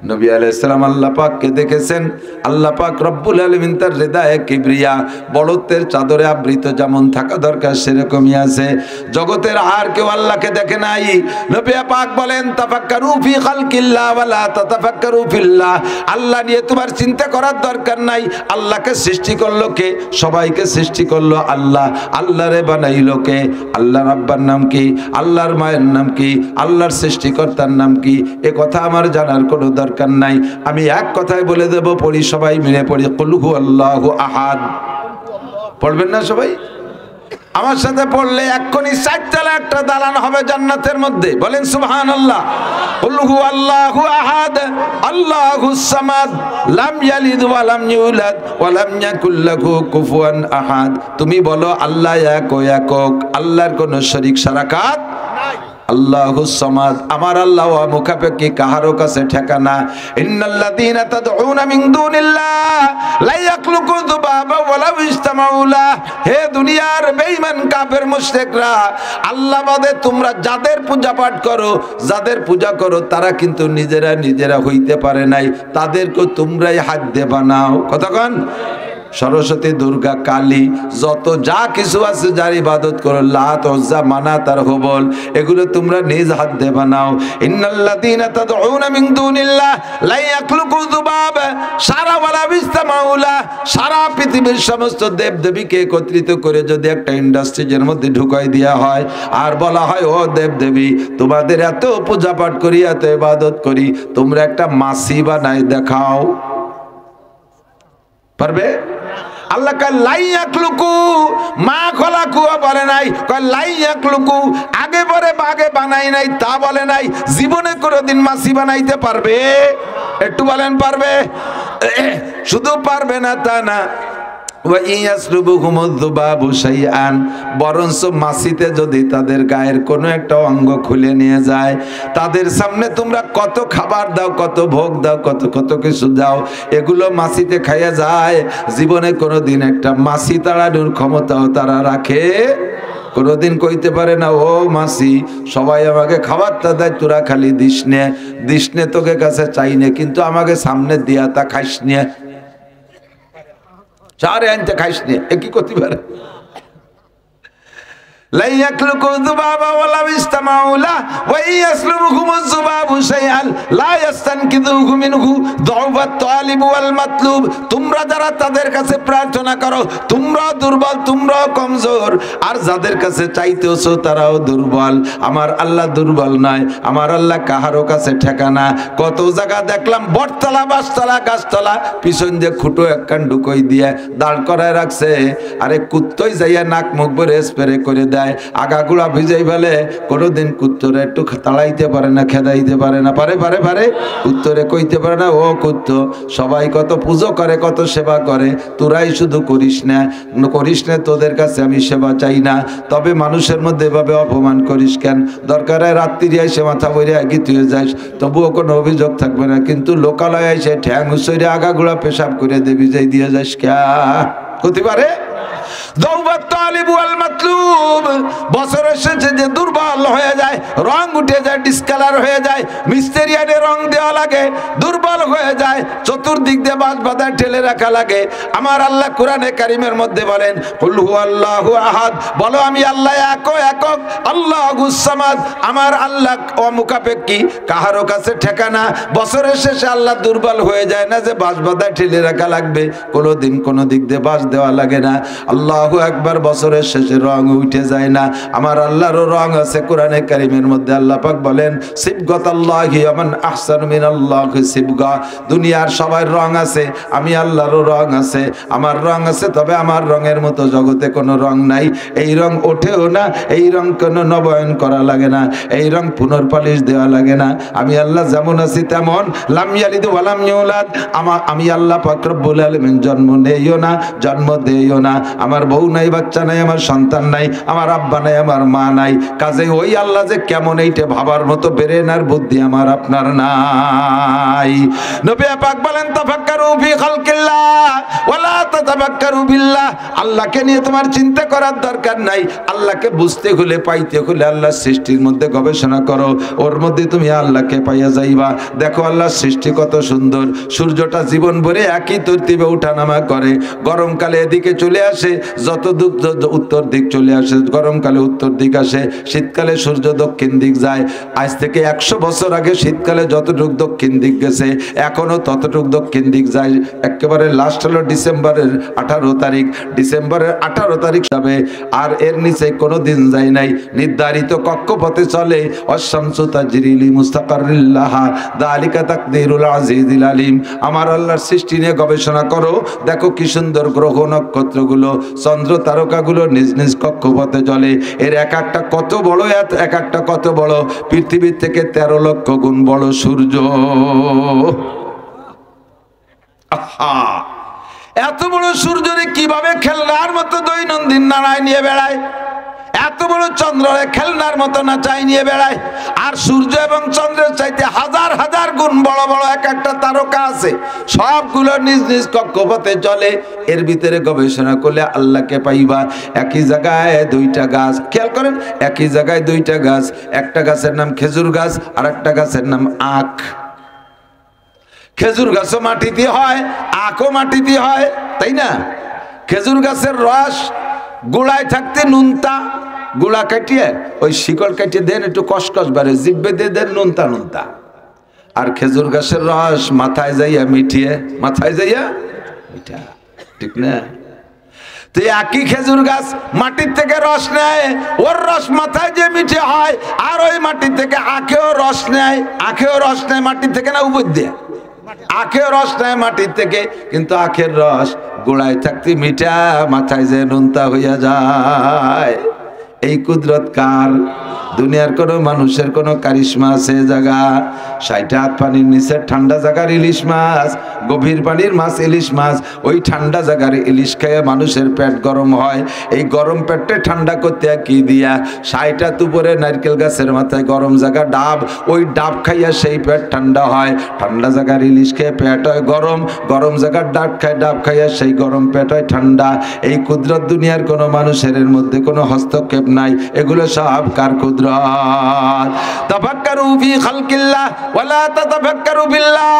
নবী আলাইহিস সালাম আল্লাহ পাককে দেখেছেন। আল্লাহ পাক রব্বুল আলামিন তার হৃদয়ে কিবরিয়া, বড়ত্বের চাদরে আবৃত যেমন থাকা দরকার সেরকমই আছে। জগতের আর কেউ আল্লাহকে দেখে নাই। নবী পাক বলেন, তাফাক্কারু ফি খালকিল্লাহ ওয়া লা তাতাফাক্কারু ফিল্লাহ, আল্লাহ নিয়ে তোমার চিন্তা করার দরকার নাই। আল্লাহকে সৃষ্টি করলো কে? সবাইকে সৃষ্টি করলো আল্লাহ। আল্লাহরে বানাইলো কে? আল্লাহর আব্বার নাম কি? আল্লাহর মায়ের নাম কি? আল্লাহর সৃষ্টিকর্তার নাম কি? এ কথা আমার জানার কোনো দরকার নাই। আমি এক কথায় বলে দেব, পড়ি, সবাই মিলে পড়ি, কুল হু আল্লাহু আহাদ। পড়বেন না সবাই? আমার সাথে পড়লে এক্ষুনি 4 তলা একটা দালান হবে জান্নাতের মধ্যে। বলেন সুবহানাল্লাহ। কুল হু আল্লাহু আহাদ আল্লাহুস সামাদ লাম ইয়ালিদ ওয়া লাম ইউলাদ ওয়া লাম ইয়াকুল লাহু কুফুয়ান আহাদ। তুমি বলো, আল্লাহ এক ও একক, আল্লাহর কোনো শরীক শারাকাত নাই। আল্লাহুস সামাদ, আমার আল্লাহ মুখাপেক্ষী, কাহারো কাছে ঠেকানা। ইন্নাল্লাযীনা তাদউনা মিন দুনিল্লাহ লা ইয়াখলুকু যুবাবা ওয়া লাউ ইজতামাউ লাহু হে দুনিয়ার বেঈমান কাফের মুশরিকরা, আল্লাহ বাদে তোমরা যাদের পূজা পাঠ করো, যাদের পূজা করো, তারা কিন্তু নিজেরা হইতে পারে নাই, তাদেরকে তোমরাই হাত দিয়ে বানাও। কতক্ষণ? সরস্বতী, দুর্গা, কালী, যত যা কিছু আছে যার ইবাদত করো, লাত, উজ্জা, মানাত আর হুবল, এগুলো তোমরা নিজ হাত দিয়ে বানাও। ইন্নাল্লাযীনা তাদউনা মিন দুনিল্লাহ লা ইয়াখলুকু যুবাবা সারা ওয়ালা বিসমাউলা। সারা পৃথিবীর সমস্ত দেবদেবীকে একত্রিত করে যদি একটা ইন্ডাস্ট্রিজের মধ্যে ঢুকাই দেওয়া হয় আর বলা হয়, ও দেবদেবী, তোমাদের এত পূজা পাঠ করি, এত ইবাদত করি, তোমরা একটা মাছি বানাই দেখাও, পারবে? আল্লাহ কয় লাই ইয়াখলুকু মা খলাকু বলে নাই, কয় লাই ইয়াখলুকু আগে পরে আগে বানাই নাই তা বলে নাই। জীবনে কোনোদিন মাছি বানাইতে পারবে? একটু বলেন পারবে? শুধু পারবে না তা না, বরঞ্চ মাছিতে যদি তাদের গায়ের কোনো একটা অঙ্গ খুলে নিয়ে যায়, তাদের সামনে তোমরা কত খাবার দাও, কত ভোগ দাও, কত কিছু দাও, এগুলো মাছিতে খাইয়া যায়। জীবনে কোনোদিন একটা মাছি তাড়ানোর ক্ষমতাও তারা রাখে কোনোদিন কইতে পারে না, ও মাছি, সবাই আমাকে খাবারটা দেয়, তোরা খালি দিস নে, তোকে কাছে চাই নে, কিন্তু আমাকে সামনে দিয়া তা খাইস নিয়ে, চারে আনতে খাইস নিয়ে, এ কি করতে পারে? لا يخلق ذبابا ولا يستمع له وإن يسلبهم الذباب شيئا لا يستنقذوه منه ضعف الطالب والمطلوب। তোমরা যারা তাদের কাছে প্রার্থনা করো, তোমরা দুর্বল, তোমরা কমজোর, আর যাদের কাছে চাইতেছো তারাও দুর্বল। আমার আল্লাহ দুর্বল নয়, আমার আল্লাহ কাহারও কাছে ঠেকানা। কত জায়গা দেখলাম বটতলা, বাসতলা, গাছতলা, পিছন দিয়ে খুঁটো একখান ঢুকই দিয়ে দাঁড় করায় রাখছে, আরে কুত্তই যাইয়া নাক মুখ ভরে স্প্রে করে দেয়, আগাগুলা ভিজাই ফেলে। কোনোদিন কুত্তরে একটু তাড়াইতে পারে না, খেদাইতে পারে না, পারে কুত্তরে কইতে পারে না, ও কুত্ত, সবাই কত পুজো করে, কত সেবা করে, তোরাই শুধু করিস না, তোদের কাছে আমি সেবা চাই না। তবে মানুষের মধ্যে এভাবে অপমান করিস কেন? দরকার হয় রাত্রি এসে মাথা বইরে একই তুই যাস, তবুও কোনো অভিযোগ থাকবে না, কিন্তু লোকালয়ে এসে ঠ্যাং উসরে আগাগুলা পেশাব করে দেবি যাই দিয়ে যাস ক্যা হতে পারে? বছরের শেষে যে দুর্বল হয়ে যায়, রং উঠে যায়, ডিসকালার হয়ে যায়, মিস্টেরিয়ানে রং দেওয়া লাগে, দুর্বল হয়ে যায়, চতুর্দিক দিয়ে বাঁশ বাঁধা ঠেলে রাখা লাগে। আমার আল্লাহ কোরআনে কারিমের মধ্যে বলেন, কুল হুয়াল্লাহু আহাদ, বলো আমি আল্লাহ একক, আল্লাহুস সামাদ, আমার আল্লাহ অমুখাপেক্ষী, কাহারও কাছে ঠিকানা। বছরের শেষে আল্লাহ দুর্বল হয়ে যায় না যে বাঁশ বাঁধা ঠেলে রাখা লাগবে, কোনোদিন কোনো দিক দিয়ে বাঁশ দেওয়া লাগে না। আল্লাহু আকবার, বছরের শেষে রং উঠে যায় না। আমার আল্লাহরও রং আছে। কোরআনে কারিমের মধ্যে আল্লাহ পাক বলেন, সিবগাতাল্লাহি ওয়া মান আহসানু মিনাল্লাহি সিবগা, দুনিয়ার সবার রং আছে, আমি আল্লাহরও রং আছে, আমার রং আছে, তবে আমার রঙের মতো জগতে কোনো রং নাই। এই রং ওঠেও না, এই রং কোনো নবায়ন করা লাগে না, এই রং পুনর্পালিশ দেওয়া লাগে না। আমি আল্লাহ যেমন আছি তেমন, লাম ইয়ালিদ ওয়া লাম ইউলাদ, আমি আল্লাহ পাক রব্বুল আলামিন জন্ম নেইও না, জন্ম দেইও না, আমার বউ নাই, বাচ্চা নাই, আমার সন্তান নাই, আমার আব্বা নাই, আমার মা নাই। কাজে ওই আল্লাহ যে কেমন, এইটা ভাবার মতো ব্রেন আর বুদ্ধি আমার আপনার নাই। নবী পাক বলেন, তাফাক্কারু ফি খালকিল্লাহ ওয়ালা তাতাফাক্কারু বিল্লাহ, আল্লাহকে নিয়ে তোমার চিন্তা করার দরকার নাই, আল্লাহকে বুঝতে হলে, পাইতে হলে আল্লাহর সৃষ্টির মধ্যে গবেষণা করো, ওর মধ্যে তুমি আল্লাহকে পাইয়া যাইবা। দেখো আল্লাহর সৃষ্টি কত সুন্দর, সূর্যটা জীবন ভরে একই তরতিবে উঠানামা করে, গরমকালে এদিকে চলে আসে, যত উত্তর দিক চলে আসে, গরমকালে উত্তর দিক আসে, শীতকালে সূর্য দক্ষিণ দিক যায়। আজ থেকে 100 বছর আগে শীতকালে যতটুক দক্ষিণ দিক গেছে, এখনো ততটুক দক্ষিণ দিক যায়। একেবারে লাস্ট হলো ডিসেম্বরের 18 তারিখ, ডিসেম্বরের 18 তারিখ যাবে, আর এর নিচে কোনো দিন যায় নাই। নির্ধারিত কক্ষপথে চলে, অশামসু তাজরি লিমুস্তাকাররিল লাহা যালিকা তাকদীরুল আজিজিল আলিম। আমার আল্লাহর সৃষ্টি নিয়ে গবেষণা করো, দেখো কি সুন্দর গ্রহ নক্ষত্রগুলো, চন্দ্র তারকাগুলো নিজ নিজ কক্ষপথে চলে। এর এক একটা কত বড়, এক একটা কত বড়, পৃথিবীর থেকে 13 লক্ষ গুণ বড় সূর্য। আহা, এত বড় সূর্যরে কিভাবে খেলনার মতো দৈনন্দিন নাড়ায় নিয়ে বেড়ায়? এত বড় চন্দ্ররে খেলনার মতো নাচাই নিয়ে বেড়ায়। আর সূর্য এবং চন্দ্রের চাইতে হাজার হাজার গুণ বড় বড় এক একটা তারকা আছে, সবগুলো নিজ নিজ কক্ষপথে চলে। এর ভিতরে গবেষণা করলে আল্লাহকে পাইবা। একই জায়গায় দুইটা গাছ, খেয়াল করেন, একই জায়গায় দুইটা গাছ, একটা গাছের নাম খেজুর গাছ আর একটা গাছের নাম আখ। খেজুর গাছও মাটিতে হয়, আখও মাটিতে হয়, তাই না? খেজুর গাছের রস গোড়ায় থাকতে নুনতা, গোড়া কাটিয়ে ওই শিকড় কাটিয়ে দেন, একটু কসকস বাড়ে, জিব্বে দিয়ে দেন নুনতা নুনতা। আর খেজুর গাছের রস মাথায় যাইয়া মিঠিয়ে, মাথায় যাইয়া মিঠা, ঠিক না? তো একই খেজুর গাছ মাটির থেকে রস নেয়, ওর রস মাথায় যে মিঠে হয়। আর ওই মাটির থেকে আখেও রস নেয়, আখেও রস নেয় মাটির থেকে, না উপর দিয়ে আখেও রস নেয় মাটির থেকে, কিন্তু আখের রস গোড়ায় থাকতে মিঠা, মাথায় যে নুনতা হইয়া যায়। এই কুদরত কার? দুনিয়ার কোনো মানুষের কোনো কারিশমা আছে? জায়গা ৬০ হাত পানির নিচে ঠান্ডা জায়গার ইলিশ মাছ, গভীর পানির মাছ ইলিশ মাছ, ওই ঠান্ডা জায়গার ইলিশ খেয়ে মানুষের পেট গরম হয়। এই গরম পেটে ঠান্ডা করতে কি দিয়া? ৬০ হাত উপরে নারকেল গাছের মাথায় গরম জায়গা ডাব, ওই ডাব খাইয়া সেই পেট ঠান্ডা হয়। ঠান্ডা জায়গার ইলিশ খেয়ে পেট হয় গরম, গরম জায়গার ডাব খাইয়া সেই গরম পেট হয় ঠান্ডা। এই কুদরত দুনিয়ার কোনো মানুষের এর মধ্যে কোনো হস্তক্ষেপ নাই, এগুলো সব কার কুদরত? তাফাক্কারু ফি খালকিল্লাহ ওয়ালা তাতাফাক্কারু বিল্লাহ।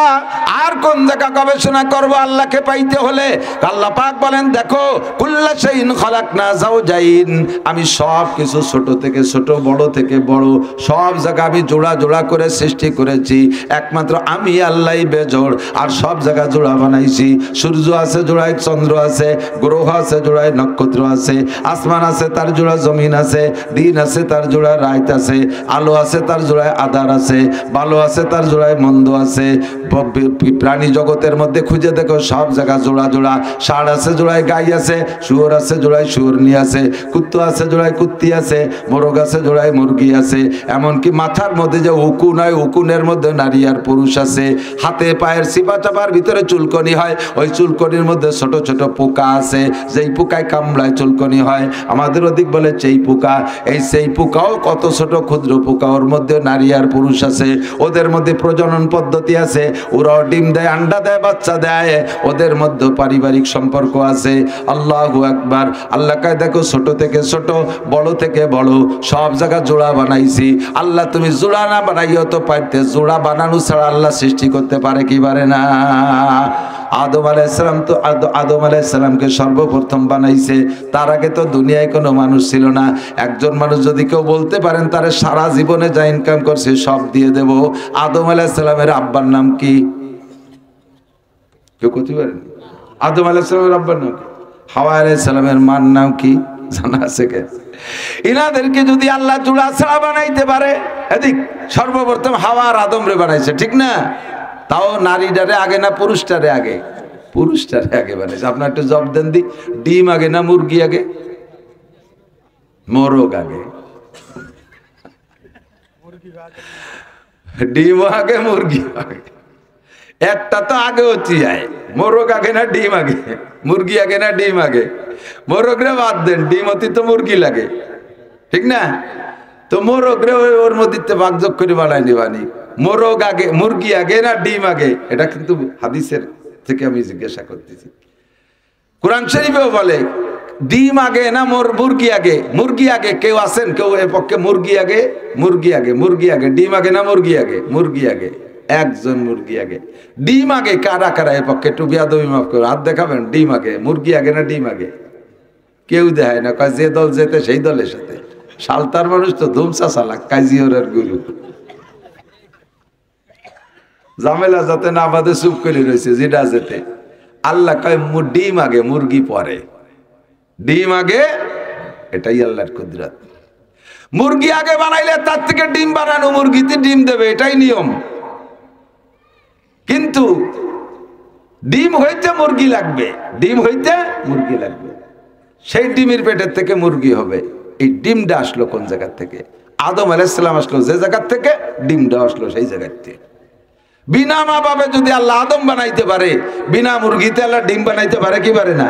আর কোন জায়গা গবেষণা করব আল্লাহকে পাইতে হলে? আল্লাহ পাক বলেন, দেখো কুল্লা শাইইন খালাকনা যাওজাইন, আমি সব কিছু ছোট থেকে ছোট, বড় থেকে বড়, সব জায়গা আমি জোড়া জোড়া করে সৃষ্টি করেছি। একমাত্র আমি আল্লাহই বেজোড়, আর সব জায়গা জোড়া বানাইছি। সূর্য আছে জোড়ায়, চন্দ্র আছে, গ্রহ আছে জোড়ায়, নক্ষত্র আছে, আসমান আছে তার জোড়া, জমিন আছে, দিন আছে তার জোড়ায়, রাত আছে, আলো আছে তার জোড়ায়, আধার আছে, ভালো আছে তার জোড়ায়, মন্দ আছে। প্রাণী জগতের মধ্যে খুঁজে দেখো, সব জায়গা জোড়া জোড়া। ষাঁড় আছে জোড়ায়, গাই আছে, শুয়োর আছে জোড়ায়, শুয়োরনি আছে, কুত্তো আছে জোড়ায়, কুত্তি আছে, মোরগ আছে জোড়ায়, মুরগি আছে। এমনকি মাথার মধ্যে যে উকুন হয়, উকুনের মধ্যে নারী আর পুরুষ আছে। হাতে পায়ের সিপা চাপার ভিতরে চুলকনি হয়, ওই চুলকনির মধ্যে ছোট ছোট পোকা আছে, যেই পোকায় কামড়ায় চুলকনি হয়। আমাদের ওদিক বলে চেই পোকা। এই সেই পোকাও কত ছোট ক্ষুদ্র পোকা, ওর মধ্যে নারী আর পুরুষ আছে। ওদের মধ্যে প্রজনন পদ্ধতি আছে, ওরাও ডিম দেয়, আন্ডা দেয়, বাচ্চা দেয়, ওদের মধ্যে পারিবারিক সম্পর্ক আছে। আল্লাহু আকবার। আল্লাহ কয়, দেখো ছোট থেকে ছোট, বড় থেকে বড়, সব জায়গা জোড়া বানাইছি। আল্লাহ তুমি জোড়া না বানাইও তো পারতে, জোড়া বানানো ছাড়া আল্লাহ সৃষ্টি করতে পারে কি পারে না? আদম আলাইহিস সালাম তো আদম আলাইহিস সালামকে সর্বপ্রথম বানাইছে, তার আগে তো দুনিয়ায় কোনো মানুষ ছিল না। একজন মানুষ যদি কেউ বলতে পারেন তারে সারা জীবনে যা ইনকাম করছে সব দিয়ে দেব, আদম আলাইহিস সালামের আব্বার নাম কি? কেউ করতে পারেন? আদম আলাইহিস সালামের আব্বার নাম কি? হাওয়া আলাইহিস সালামের মার নাম কি জানা আছে কে? ইনাদেরকে যদি আল্লাহ জোড়া ছাড়া বানাইতে পারে, এদিক সর্বপ্রথম হাওয়া আর আদম রে বানাইছে, ঠিক না? তাও নারীটারে আগে না পুরুষটারে আগে? পুরুষটারে আগে বানাইছে। আপনার একটু জব দেন দি, ডিম আগে না মুরগি আগে? মোরগ আগে। ডিম আগে মুরগি আগে? একটা তো আগে হচ্ছে যায়, মোরগ আগে না ডিম আগে? মুরগি আগে না ডিম আগে? মোরগ রে বাদ দেন, ডিম অতি তো মুরগি লাগে, ঠিক না? তো মোরগ রে ওর মধ্যে ভাগযোগ করে বানাই নিবানি। মোরগ আগে, মুরগি আগে না ডিম আগে? এটা কিন্তু হাদিসের থেকে আমি জিজ্ঞাসা করতেছি। কোরআন শরীফেও বলে ডিম আগে না মুরগি আগে? মুরগি আগে। কেউ আছেন কেউ এ পক্ষে মুরগি আগে? মুরগি আগে, মুরগি আগে। ডিম আগে না মুরগি আগে? মুরগি আগে। একজন মুরগি আগে। ডিম আগে কারা কারা এ পক্ষে? একটু বিয়াদবি মাফ করো, হাত দেখাবেন। ডিম আগে, মুরগি আগে না ডিম আগে? কেউ দেখায় না, কয় যে দল যেতে সেই দলের সাথে। সালতার মানুষ তো ধুমসা চালাক, কাজিওরের গুরু। ঝামেলা যাতে না বাদে চুপ করে রয়েছে, যেটা যেতে। আল্লাহ কয় ডিম আগে মুরগি পরে, ডিম আগে। এটাই আল্লাহর কুদরত। মুরগি আগে বানাইলে তার থেকে ডিম বানানো, মুরগিতে ডিম দেবে, এটাই নিয়ম। কিন্তু ডিম হইতে মুরগি লাগবে, ডিম হইতে মুরগি লাগবে। সেই ডিমের পেটের থেকে মুরগি হবে। এই ডিমটা আসলো কোন জায়গা থেকে? আদম আলাইহিস সালাম আসলো যে জায়গা থেকে, ডিমটা আসলো সেই জায়গা থেকে। বিনা মা বাবা যদি আল্লাহ আদম বানাইতে পারে, বিনা মুরগিতে আল্লাহ ডিম বানাইতে পারে কি পারে না?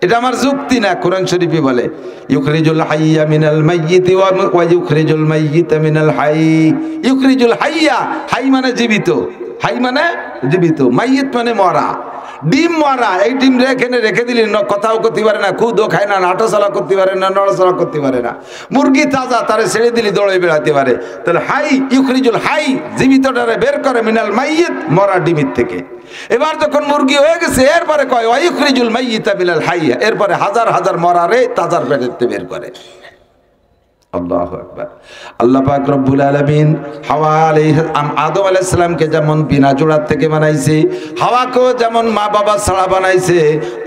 এটা আমার যুক্তি না, কোরআন শরীফে বলে ইউখরিজুল হাইয়া মিনাল মাইয়িতি ওয়া ইউখরিজুল মাইয়িতা মিনাল হাই। ইউখরিজুল হাইয়া, হাই মানে জীবিত, হাই মানে জীবিত, মাইয়িত মানে মরা। ডিম মরা, এই ডিম এখানে রেখে দিলি কথাও করতে পারে না, খুদও খায় না, নাটাচলা করতে পারে না, নড়াচলা করতে পারে না। মুরগি তাজা, তারে ছেড়ে দিলি দৌড়ে বেড়াতে পারে। তাহলে হাই, ইউখরিজুল হাই, জীবিতটারে বের করে মিনাল মাইয়িত, মরা ডিমের থেকে। এবার যখন মুরগি হয়ে গেছে এরপরে কয় ওয়া ইউখরিজুল মাইয়িতা মিনাল হাইয়া, এরপরে হাজার হাজার মরারে তাজার পেটেতে বের করে। আল্লাহু আকবার। আল্লাহ পাক রব্বুল আলামিন হাওয়া আলাইহিস আদম আলাইহিস সালামকে যেমন বিনা জোড়ার থেকে বানাইছে, হাওয়াকেও যেমন মা বাবা ছাড়া বানাইছে,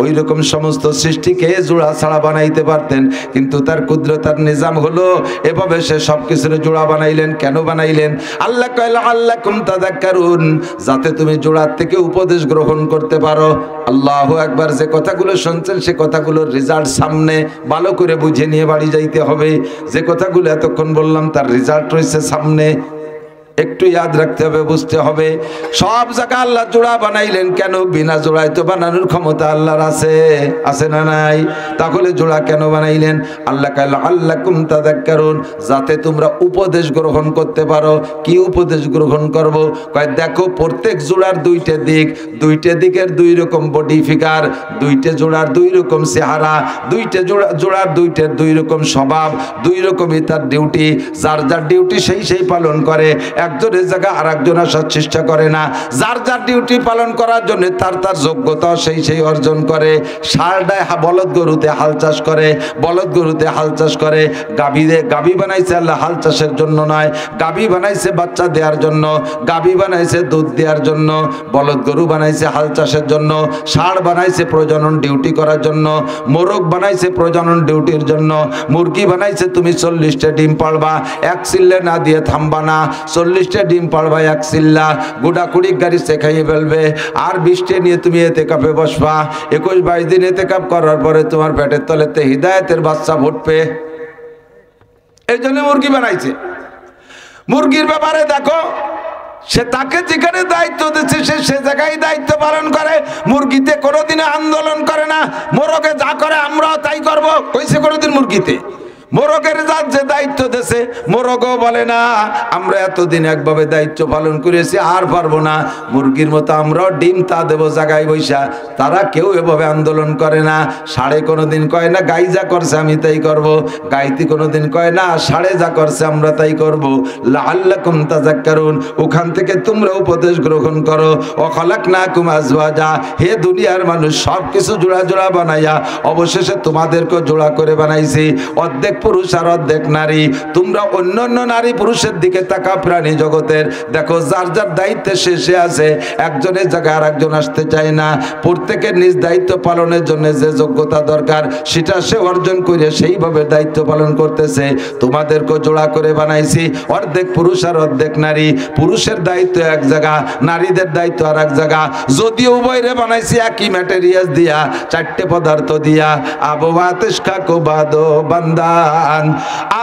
ওই রকম সমস্ত সৃষ্টিকে জোড়া ছাড়া বানাইতে পারতেন, কিন্তু তার কুদরতার নিজাম হলো এভাবে সে সবকিছুর জোড়া বানাইলেন। কেন বানাইলেন? আল্লাহ কইলা আল্লাকুম তাযাক্কারুন, যাতে তুমি জোড়ার থেকে উপদেশ গ্রহণ করতে পারো। আল্লাহু আকবার। যে কথাগুলো শুনছেন সে কথাগুলোর রেজাল্ট সামনে, ভালো করে বুঝে নিয়ে বাড়ি যাইতে হবে। যে কথাগুলো এতক্ষণ বললাম তার রেজাল্ট রয়েছে সামনে, একটু ইয়াদ রাখতে হবে, বুঝতে হবে। সব জায়গা আল্লাহ জোড়া বানাইলেন কেন? বিনা জোড়ায় তো বানানোর ক্ষমতা আল্লাহর আছে, আছে না নাই? তাহলে জোড়া কেন বানাইলেন? আল্লাহ কইলা আল্লাকুম তাযাক্কারুন, যাতে তোমরা উপদেশ গ্রহণ করতে পারো। কি উপদেশ গ্রহণ করব? কয় দেখো প্রত্যেক জোড়ার দুইটা দিক, দুইটা দিকের দুই রকম বডি ফিগার, দুইটা জোড়ার দুই রকম চেহারা, দুইটা জোড়ার দুইটার দুই রকম স্বভাব, দুই রকমই তার ডিউটি। যার যার ডিউটি সেই সেই পালন করে, একজনের জায়গা আর একজন আসার চেষ্টা করে না। যার যার ডিউটি পালন করার জন্য তার তার যোগ্যতা সেই সেই অর্জন করে। ষাঁড়টায় বলদ গরুতে হাল চাষ করে, বলদ গরুতে হাল চাষ করে। গাভী বানাইছে আল্লাহ হাল চাষের জন্য নয়, গাভী বানাইছে বাচ্চা দেওয়ার জন্য, গাভী বানাইছে দুধ দেওয়ার জন্য, বলদ গরু বানাইছে হাল চাষের জন্য, ষাঁড় বানাইছে প্রজনন ডিউটি করার জন্য, মোরগ বানাইছে প্রজনন ডিউটির জন্য, মুরগি বানাইছে তুমি 40টা ডিম পাড়বা, এক চিল্লে না দিয়ে থামবা না, 40টা ডিম পাড়বা এক চিল্লা, গোটা কুড়ি গাড়ি শেখাইয়ে ফেলবে। আর 20টা নিয়ে তুমি এতেকাপে বসবা। 21-22 দিন এতেকাপ করার পরে তোমার পেটের তলেতে হিদায়াতের বাচ্চা ফুটবে। এই জন্য মুরগি বানাইছে। মুরগির ব্যাপারে দেখো, সে তাকে যেখানে দায়িত্ব দিচ্ছে সে জায়গায় দায়িত্ব পালন করে। মুরগিতে কোনোদিনও আন্দোলন করে না। মোরগে যা করে আমরাও তাই করবো কইছে কোনোদিন মুরগিতে? মোরগের যার যে দায়িত্ব দেশে, মোরগও বলে না আমরা এতদিন একভাবে দায়িত্ব পালন করেছি আর পারবো না। মুরগির মতো আমরাও ডিম তা দেবো জায়গায় বৈশা। তারা কেউ এভাবে আন্দোলন করে না। ষাঁড়ে কোনোদিন কয় না গাই যা করছে আমি তাই করব, গাইতি কোনোদিন কয় না ষাঁড়ে যা করছে আমরা তাই করব। লাআল্লাকুম তাযাক্কারুন, ওখান থেকে তোমরা উপদেশ গ্রহণ করো। ও খালাকনাকুম আজওয়াজা, হে দুনিয়ার মানুষ সব কিছু জোড়া জোড়া বানাইয়া অবশেষে তোমাদেরকে জোড়া করে বানাইছি। অর্ধেক পুরুষ আর অর্ধেক নারী। তোমরা অন্যান্য নারী পুরুষের দিকে তাকা প্রাণী জগতের, দেখো যার যার দায়িত্বে শেষে আছে। একজনের জায়গায় আর একজন আসতে চায় না। প্রত্যেকের নিজ দায়িত্ব পালনের জন্য যে যোগ্যতা দরকার সেটা সে অর্জন করে সেইভাবে দায়িত্ব পালন করতেছে। তোমাদেরকে জোড়া করে বানাইছি, অর্ধেক পুরুষ আর অর্ধেক নারী। পুরুষের দায়িত্ব এক জায়গা, নারীদের দায়িত্ব আর এক জায়গা। যদিও উভয়রে বানাইছি একই ম্যাটেরিয়াল দিয়া, 4টে পদার্থ দিয়া। আবু আতিশ খাকো বাদো বান্দা,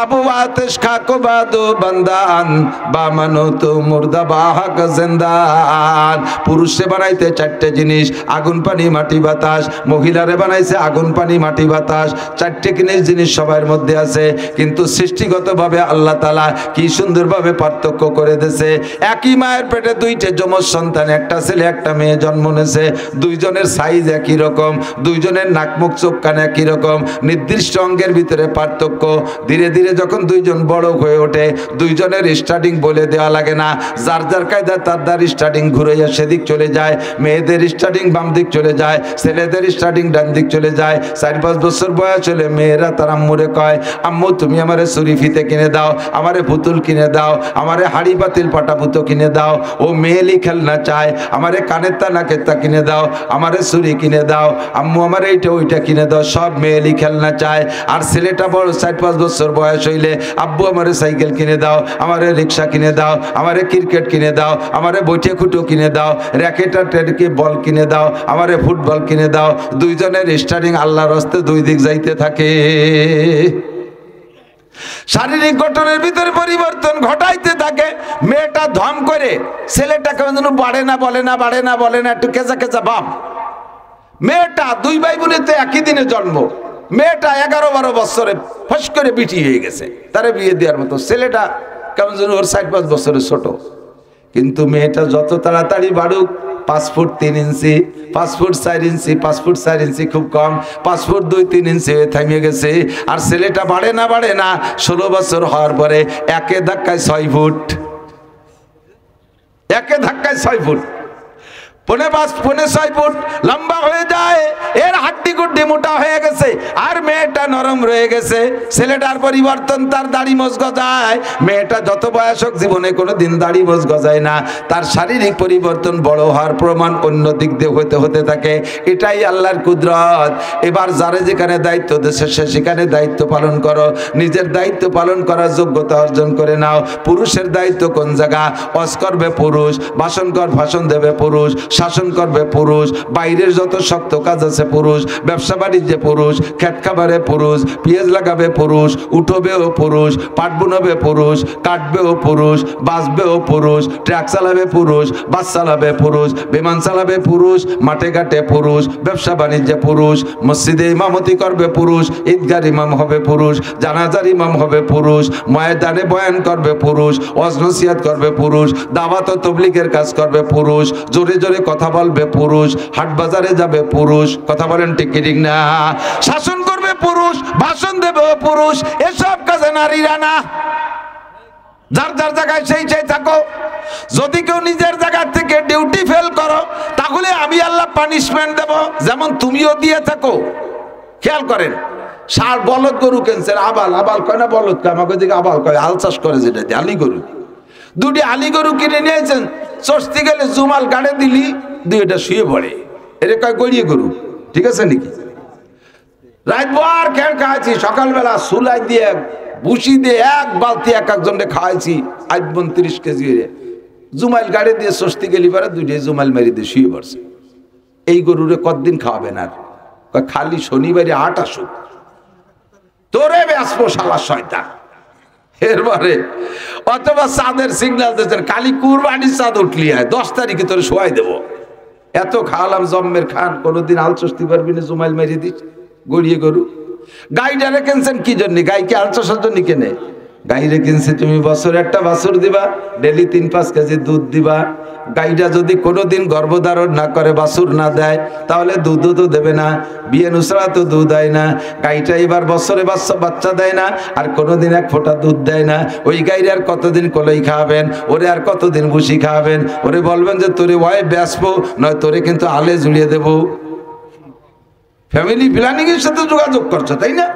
আবু আতিশ খাকো বাদো বান্দান, বামানো তো মুর্দা বাহাক জিন্দান। পুরুষে বানাইতে 4টে জিনিস, আগুন পানি মাটি বাতাস। মহিলারে বানাইছে আগুন পানি মাটি বাতাস। 4টে জিনিস সবার মধ্যে আছে, কিন্তু সৃষ্টিগতভাবে আল্লাহ তাআলা কি সুন্দরভাবে পার্থক্য করে দিয়েছে। একই মায়ের পেটে 2টে যমজ সন্তান, একটা ছেলে একটা মেয়ে জন্ম নিয়েছে। দুইজনের সাইজ একই রকম, দুইজনের নাক মুখ চোখ কান একই রকম, নির্দিষ্ট অঙ্গের ভিতরে পার্থক্য। ধীরে ধীরে যখন দুইজন বড় হয়ে ওঠে, দুইজনের স্টার্টিং বলে দেওয়া লাগে না। যার যার কায়দা তার দ্বার স্টার্টিং ঘুরাইয়া সেদিক চলে যায়। মেয়েদের স্টার্টিং বাম দিক চলে যায়, ছেলেদের স্টার্টিং ডান দিক চলে যায়। 4-5 বছর বয়স হলে মেয়েরা তার আম্মুরে কয়, আম্মু তুমি আমারে ছুরি ফিতে কিনে দাও, আমারে পুতুল কিনে দাও, আমারে হাড়ি পাতিল পাটা পুতো কিনে দাও। ও মেয়েলি খেলনা চায়, আমারে কানের তা নাকের তা কিনে দাও, আমারে ছুরি কিনে দাও, আম্মু আমার এইটা ওইটা কিনে দাও। সব মেয়েলি খেলনা চায়। আর ছেলেটা বড় 4-5 বছর বয়স হইলে, আব্বু আমারে সাইকেল কিনে দাও, আমারে রিক্সা কিনে দাও, আমারে ক্রিকেট কিনে দাও, আমারে বইটে খুঁটো কিনে দাও, র্যাকেট আর টেডকে বল কিনে দাও, আমারে ফুটবল কিনে দাও। দুইজনের স্টার্টিং আল্লাহর হস্তে দুই দিক যাইতে থাকে। শারীরিক গঠনের ভিতরে পরিবর্তন ঘটাইতে থাকে। মেয়েটা ধম করে, ছেলেটা কেমন যেন বাড়ে না বলে না, বাড়ে না বলে না, একটু কেঁচা কেঁচা ভাব। মেয়েটা দুই ভাই বোনের তো একই দিনে জন্ম, মেয়েটা 11-12 বছরে ফস করে বিটি হয়ে গেছে, তারে বিয়ে দেওয়ার মতো। ছেলেটা কেমন যেন ওর 4-5 বছরের ছোট। কিন্তু মেয়েটা যত তাড়াতাড়ি বাড়ুক, 5 ফুট 3 ইঞ্চি, 5 ফুট 4 ইঞ্চি, 5 ফুট 4 ইঞ্চি খুব কম, 5 ফুট 2-3 ইঞ্চি থামিয়ে গেছে। আর ছেলেটা বাড়ে না 16 বছর হওয়ার পরে একে ধাক্কায় 6 ফুট, একে ধাক্কায় 6 ফুট, 5.5-6 ফুট লম্বা হয়ে যায়। এর হাড্ডি গুড্ডি মোটা হয়ে গেছে, আর মেয়েটা নরম রয়ে গেছে। ছেলেটার পরিবর্তন, তার দাড়ি মোজ গজায়। মেয়েটা যত বয়স হোক জীবনে কোনোদিন দাড়ি মোজ গজায় না। তার শারীরিক পরিবর্তন বড় হওয়ার প্রমাণ অন্য দিক দিয়ে হতে থাকে। এটাই আল্লাহর কুদরত। এবার যারে যেখানে দায়িত্ব দেশে সে সেখানে দায়িত্ব পালন করো। নিজের দায়িত্ব পালন করার যোগ্যতা অর্জন করে নাও। পুরুষের দায়িত্ব কোন জায়গা? ওয়াজ করবে পুরুষ, ভাষণ দেবে পুরুষ, শাসন করবে পুরুষ, বাইরের যত শক্ত কাজ আছে পুরুষ, ব্যবসা বাণিজ্যে পুরুষ, খেত খাবারে পুরুষ, পেঁয়াজ লাগাবে পুরুষ, উঠবেও পুরুষ, পাট বুনবে পুরুষ, কাটবেও পুরুষ, বাঁচবেও পুরুষ, ট্রাক চালাবে পুরুষ, বাস চালাবে পুরুষ, বিমান চালাবে পুরুষ, মাঠে ঘাটে পুরুষ, ব্যবসা বাণিজ্যে পুরুষ, মসজিদে ইমামতি করবে পুরুষ, ঈদগার ইমাম হবে পুরুষ, জানাজার ইমাম হবে পুরুষ, ময়দানে বয়ান করবে পুরুষ, ওয়াজ নসিহত করবে পুরুষ, দাওয়াত ও তাবলীগের কাজ করবে পুরুষ, জোরে জোরে কথা বলবে পুরুষ, হাট বাজারে যাবে পুরুষ। কথা বলেন ঠিক ঠিক না? শাসন করবে পুরুষ, ভাষণ দেবে পুরুষ। এসব কাজে নারীরা না। যার যার জায়গায় সেই থাকো। যদি কেউ নিজের জায়গা থেকে ডিউটি ফেল করো, তাহলে আমি আল্লাহ পানিশমেন্ট দেব, যেমন তুমিও দিয়ে থাকো। খেয়াল করেন, ষাঁড় বলদ গরু কেনছেন, আবাল কয় না, বলদ কয়, আমাকে দিকে আবাল কয়, হাল চাষ করে যেটা আলি গরু। দুটি আলি গরু কিনে নিয়েছেন, চষতে গেলে জুমাল গাড়ে দিলি, দুইটা শুয়ে পড়ে, এটা কয় গড়িয়ে গরু। ঠিক আছে নাকি? রাত ভর খেল খাওয়াইছি, সকালবেলা সুলাই দিয়ে ভুসি দিয়ে 1 বালতি একজনকে খাওয়াইছি, 30 কেজি। জুমাইল গাড়ি দিয়ে চষতে গেলি পরে দুইটা জুমাইল মারি দিয়ে শুয়ে পড়ছে। এই গরুরে কতদিন খাওয়াবেন? আর খালি শনিবারে 8 আসুক, তোরে বেসবো শালা শয়তান। এরপরে অথবা চাঁদের সিগন্যাল দিচ্ছেন, কালি কুরবানির চাঁদ উঠলি হয়, 10 তারিখে তোরে শোয়াই দেবো। এত খাওয়ালাম জম্মের খান, কোনোদিন আল চষতে পারবি না, জুমাইল মেরে দিস গড়িয়ে গরু। গাইডারে কিনছেন কি জন্য? গাইকে আল চষার জন্য কেনে? গাইরে কিনছে তুমি বছরে একটা বাছুর দিবা, ডেলি 3-5 কেজি দুধ দিবা। গাইটা যদি কোনোদিন গর্ভধারণ না করে, বাছুর না দেয়, তাহলে দুধও তো দেবে না, বিয়ে নুসরা তো দুধ দেয় না। গাইটা এবার বছরে বাচ্চা দেয় না, আর কোনোদিন 1 ফোঁটা দুধ দেয় না। ওই গাইরে আর কতদিন কলই খাওয়াবেন? ওরে আর কতদিন ভুসি খাওয়াবেন? ওরে বলবেন যে তোরে ওয়াই বেসবো, নয় তোরে কিন্তু আলে ঝুলিয়ে দেবো। ফ্যামিলি প্ল্যানিং এর সাথে যোগাযোগ করছো, তাই না?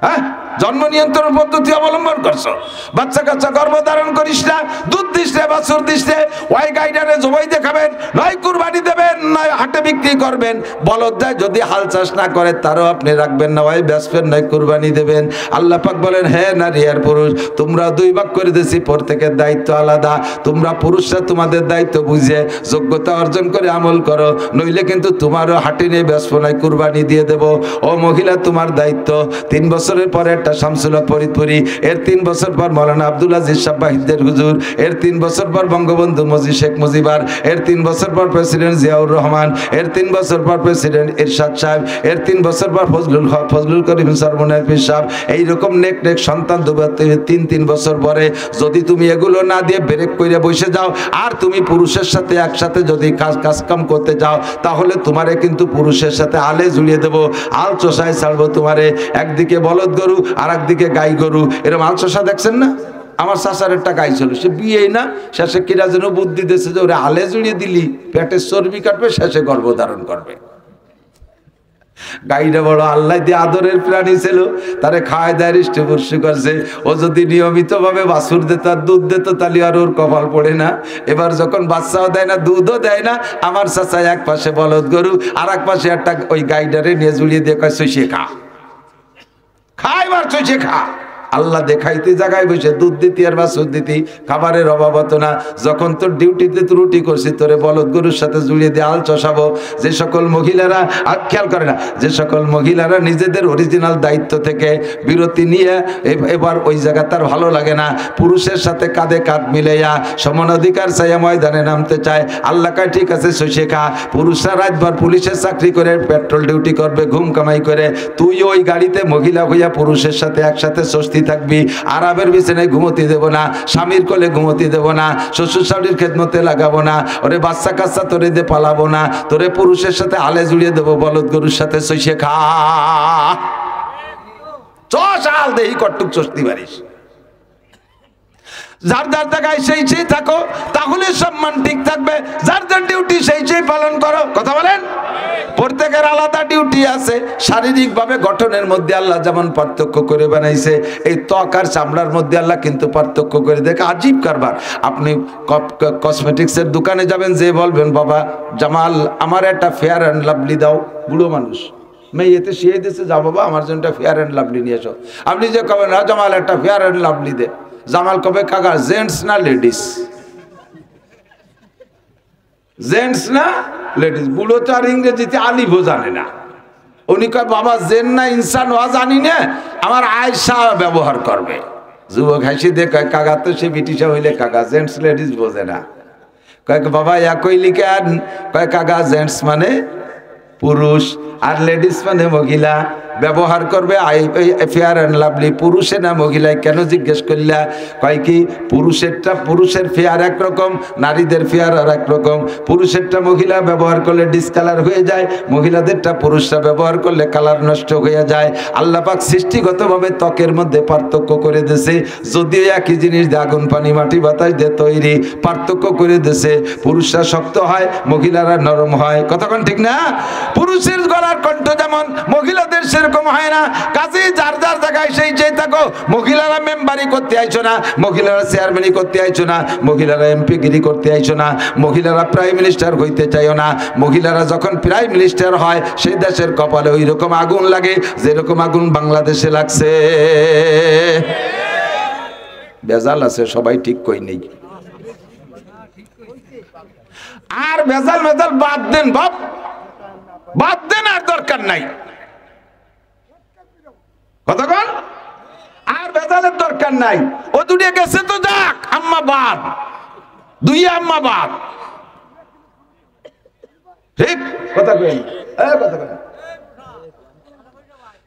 হ্যাঁ, জন্ম নিয়ন্ত্রণ পদ্ধতি অবলম্বন করছো। বাচ্চা কাচ্চা গর্ভধারণ করিস না, দুধ দিস না, বাছুর দিস না, ওই গাইডারে জবাই দেখাবেন, নয় কুরবানি দেবেন, নয় হাটে বিক্রি করবেন। বলদ দেয় যদি হাল চাষ না করে, তারও আপনি রাখবেন না, ওই বেচবেন, নয় কুরবানি দেবেন। আল্লাহ পাক বলেন, হে নারী আর পুরুষ, তোমরা 2 ভাগ করে দিয়েছি, প্রত্যেকের দায়িত্ব আলাদা। তোমরা পুরুষরা তোমাদের দায়িত্ব বুঝে যোগ্যতা অর্জন করে আমল করো, নইলে কিন্তু তোমারও হাটে নিয়ে বেচবো, নয় কুরবানি দিয়ে দেবো। ও মহিলা, তোমার দায়িত্ব 3 বছরের পরে একটা শামসুল হক ফরিদপুরি, এর 3 বছর পর মৌলানা আব্দুল আজিজ সাহেবের হুজুর, এর 3 বছর পর বঙ্গবন্ধু শেখ মুজিবার, এর 3 বছর পর প্রেসিডেন্ট জিয়াউর রহমান, এর 3 বছর পর প্রেসিডেন্ট এরশাদ সাহেব, এর 3 বছর পর ফজলুল করিম সরমনের পীর সাহেব। এইরকম নেক সন্তান 3 বছর পরে যদি তুমি এগুলো না দিয়ে ব্রেক করে বসে যাও, আর তুমি পুরুষের সাথে একসাথে যদি কাজকাম করতে যাও, তাহলে তোমারে কিন্তু পুরুষের সাথে আলে ঝুলিয়ে দেবো, আল চষায় ছাড়বো তোমারে। একদিকে বলদ গরু, আর একদিকে গাই গরু। এরকম আল চষা দেখছেন না? আমার চাচার একটা গাই ছিল, সে বিয়ে না, শেষে কিরা যেন বুদ্ধি দিয়েছে যে ওরে আলে জুড়িয়ে দিলি পেটের চর্বি কাটবে, শেষে গর্ভধারণ করবে। গাইটা বড় আল্লাহ দিয়ে আদরের প্রাণী ছিল, তারে খাওয়ায় দেয়, হৃষ্টপুষ্টি করছে। ও যদি নিয়মিত ভাবে বাছুর দিত আর দুধ দিত, তাহলে আর ওর কপাল পড়ে না। এবার যখন বাচ্চাও দেয় না, দুধও দেয় না, আমার চাচা এক পাশে বলদ গরু, আর এক পাশে একটা ওই গাইডারে নিয়ে জুড়িয়ে দিয়ে কয় চষিয়ে খা, এবার চষিয়ে খা। আল্লাহ দেখাইতে জায়গায় বসে দুধ দিতি আর বাছুর দিতি, খাবারের অভাব হতো না। যখন তোর ডিউটিতে ত্রুটি করছি তোরে বলদ গরুর সাথে জুড়িয়ে দিয়ে আল চষাবো। যে সকল মহিলারা খেয়াল করে না, যে সকল মহিলারা নিজেদের অরিজিনাল দায়িত্ব থেকে বিরতি নিয়ে এবার ওই জায়গা তার ভালো লাগে না, পুরুষের সাথে কাঁধে কাঁধ মিলাইয়া সমান অধিকার চাইয়া ময়দানে নামতে চায়, আল্লাহ কয় ঠিক আছে সইষে খা। পুরুষরা রাতভর পুলিশের চাকরি করে পেট্রোল ডিউটি করবে, ঘুম কামাই করে, তুই ওই গাড়িতে মহিলা হইয়া পুরুষের সাথে একসাথে স্বস্তি থাকবি। আরামের বিছানায় ঘুমোতে দেবো না, স্বামীর কোলে ঘুমোতে দেবো না, শ্বশুর শাশুড়ির খেদমতে লাগাবো না, ওরে বাচ্চা কাচ্চা তোরে দিয়ে পালাবো না, তোরে পুরুষের সাথে আলে জুড়িয়ে দেবো বলদ গরুর সাথে সইষে খা। চাল দেহি কটুক স্বস্তি পারিস। যার যার জায়গায় সেই সেই থাকো, তাহলে সম্মান ঠিক থাকবে। যার যার ডিউটি সেই সেই পালন করো। কথা বলেন, প্রত্যেকের আলাদা ডিউটি আছে। শারীরিকভাবে গঠনের মধ্যে আল্লাহ যেমন পার্থক্য করে বানাইছে, এই ত্বক আর চামড়ার মধ্যে আল্লাহ কিন্তু পার্থক্য করে দেখে আজীব কারবার। আপনি কসমেটিক্সের দোকানে যাবেন, যে বলবেন বাবা জামাল আমার একটা ফেয়ার অ্যান্ড লাভলি দাও, বুড়ো মানুষ মেয়ে এতে শিয়ে দিয়েছে, যা বাবা আমার জন্য একটা ফেয়ার অ্যান্ড লাভলি নিয়ে এসো। আপনি যে কবেন না জামাল একটা ফেয়ার অ্যান্ড লাভলি দে, জামাল কবে কাকা জেন্টস না লেডিস, জেন্টস না লেডিস। বুড়ো তো আর ইংরেজিতে আলিফও জানে না, উনি কয় বাবা জেন না ইনসান ওয়া জানি না, আমার আয়সা ব্যবহার করবে। যুবক হাসি দিয়ে কয় কাকা তো সে ব্রিটিশা হইলে কাকা, জেন্টস লেডিস বোঝে না। কয় বাবা একই লিখে আর, কয় কাকা জেন্টস মানে পুরুষ আর লেডিস মানে মহিলা, ব্যবহার করবে ফেয়ার অ্যান্ড লাভলি। পুরুষে না মহিলায় কেন জিজ্ঞেস করলা? কয় কি পুরুষেরটা, পুরুষের ফেয়ার একরকম, নারীদের ফেয়ার আর একরকম। পুরুষেরটা মহিলা ব্যবহার করলে ডিসকালার হয়ে যায়, মহিলাদেরটা পুরুষরা ব্যবহার করলে কালার নষ্ট হয়ে যায়। আল্লাহ পাক সৃষ্টিগতভাবে ত্বকের মধ্যে পার্থক্য করে দিয়েছে, যদিও একই জিনিস দিয়ে আগুন পানি মাটি বাতাস দিয়ে তৈরি, পার্থক্য করে দিয়েছে। পুরুষরা শক্ত হয়, মহিলারা নরম হয়। কতক্ষণ ঠিক না? পুরুষের গলার কণ্ঠ যেমন, মহিলাদের সেরকম হয় না। কাজে যার যার জায়গায় সেই সেই থাকো। মহিলারা মেম্বারি করতে আইছো না, মহিলারা চেয়ারম্যানি করতে আইছো না, মহিলারা এমপি গিরি করতে আইছো না, মহিলারা প্রাইম মিনিস্টার হইতে চাইও না। মহিলারা যখন প্রাইম মিনিস্টার হয় সেই দেশের কপালে ওই রকম আগুন লাগে যেরকম আগুন বাংলাদেশে লাগছে। বেজাল আছে, সবাই ঠিক কই নেই। আর ভেজাল ভেজাল বাদ দেন বাপ, বাদ দেন, আর দরকার নাই। কতক্ষণ? আর ভেজালের দরকার নাই। ও দুটো গেছে তো যাক, আম্মা বাদ, দুই আম্মা বাদ। ঠিক কথা কই, কথা কই।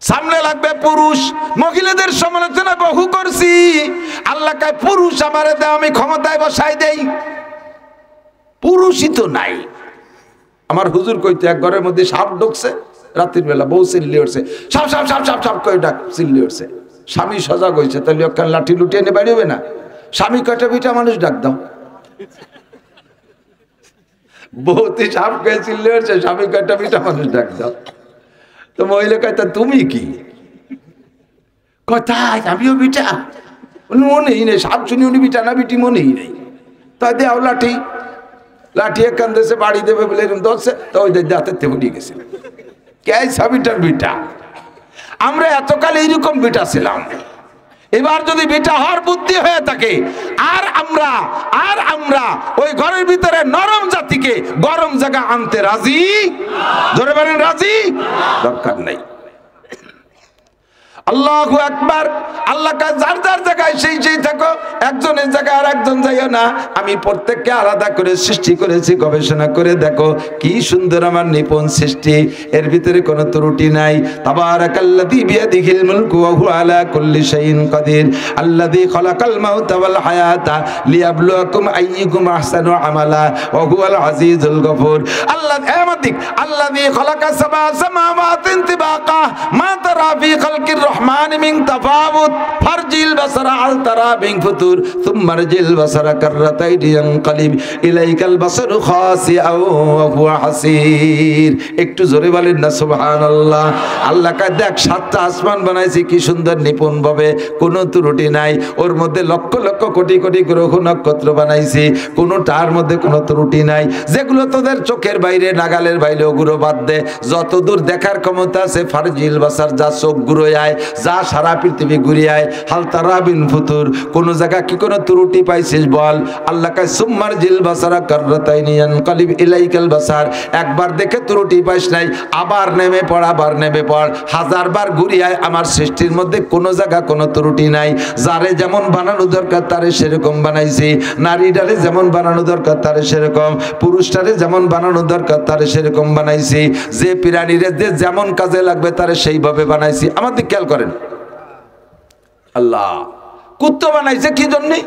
সামনে লাগবে পুরুষ। মহিলাদের সমালোচনা বহু করছি, আল্লাহ কয় পুরুষ আমারে দাও, আমি ক্ষমতায় বসাই দেই। পুরুষই তো নাই। আমার হুজুর কইতে এক ঘরের মধ্যে সাপ ঢুকছে রাত্রির বেলা, বউ চিল্লি উঠছে, সাপ সাপ সাপ সাপ সাপ করে ডাক চিল্লি উঠছে। স্বামী সজাগ হয়েছে, তাহলে ওখানে লাঠি লুটিয়ে এনে বাড়ি হবে না? স্বামী কয়টা বিটা মানুষ ডাক দাও। বউ তুই সাপ কয়ে চিল্লি উঠছে, স্বামী কয়টা বিটা মানুষ ডাক দাও। তো মহিলা কয় তা তুমি কি? কোথায়? আমিও বিটা। মনেই নেই, সাপ শুনি উনি বিটা না বিটি মনেই নেই। তাই দেও লাঠি, লাঠি এখান দেশে বাড়ি দেবে বলে এরকম ধরছে, তো ওই দাঁতের থেকে উঠে গেছিল। কে সাবিটার বিটা? আমরা এতকাল এইরকম বিটা ছিলাম। এবার যদি বিটা হওয়ার বুদ্ধি হয়ে থাকে, আর আমরা ওই ঘরের ভিতরে নরম জাতিকে গরম জায়গা আনতে রাজি? ধরে বলেন রাজি? দরকার নাই। আল্লাহু আকবার। আল্লাহ যার যার জায়গায় সেই সেই থাকো, একজনের জায়গায় আর একজন যাইও না। আমি প্রত্যেককে আলাদা করে সৃষ্টি করেছি, গবেষণা করে দেখো কি সুন্দর আমার নিপুণ সৃষ্টি, এর ভিতরে কোনো ত্রুটি নাই। তাবারাকাল্লাযী বিয়াদিহিল মুলকু ওয়া হুয়া আলা কুল্লি শাইইন কাদির, আল্লাযী খালাকাল মাউতা ওয়াল হায়াতা লিয়াবলুয়াকুম আইয়ুকুম আহসানু আমালা ওয়া হুয়াল আজিজুল গফুর। আল্লাযী খালাকা সাবআ সামাওয়াতিন তিবাকা মা তারা ফি খালকির রহমান মিন তাফাউত ফারজিল বাসারা আল তারা বিন ফুতুর সুম্মা রজিল বাসারা কাররাতাইনি ইয়ানকালিব ইলাইকাল বাসারু খাসিআও ওয়া হুয়া হাসির। একটু জোরে বলেন না সুবহানাল্লাহ। আল্লাহ কা দেখ সাতটা আসমান বানাইছি কি সুন্দর নিপুণ ভাবে, কোনো ত্রুটি নাই। ওর মধ্যে লক্ষ লক্ষ কোটি কোটি গ্রহ নক্ষত্র বানাইছি, কোনোটার মধ্যে কোনো ত্রুটি নাই। যেগুলো তোদের চোখের বাইরে, নাগালের বাইরে, ওগুলো বাদ দে। যতদূর দেখার ক্ষমতা আছে ফারজিল বাসার, যা চোখ ঘুরে যায় যা সারা পৃথিবী ঘুরে আয়, হাল তারা বিন ফুতুর, কোন জায়গা কি কোনো ত্রুটি পাইছিস বল। আল্লাহ কয় সুম্মার জিল বাসারা কাররাতাইনি ইয়ানকালিব ইলাইকাল বাসার, একবার দেখে ত্রুটি পাইস নাই, আবার নেমে পড়, আবার নেমে পড়, হাজারবার ঘুরে আয়, আমার সৃষ্টির মধ্যে কোনো জায়গা কোনো ত্রুটি নাই। যারে যেমন বানানো দরকার তারে সেরকম বানাইছি, নারীটারে যেমন বানানো দরকার তারে সেরকম, পুরুষটারে যেমন বানানো দরকার তারে সেরকম বানাইছি, যে প্রাণীরে যে যেমন কাজে লাগবে তারে সেইভাবে বানাইছি। আমাদের খেয়াল করেন, আল্লাহ কুত্তা বানাইছে কি জন্যে?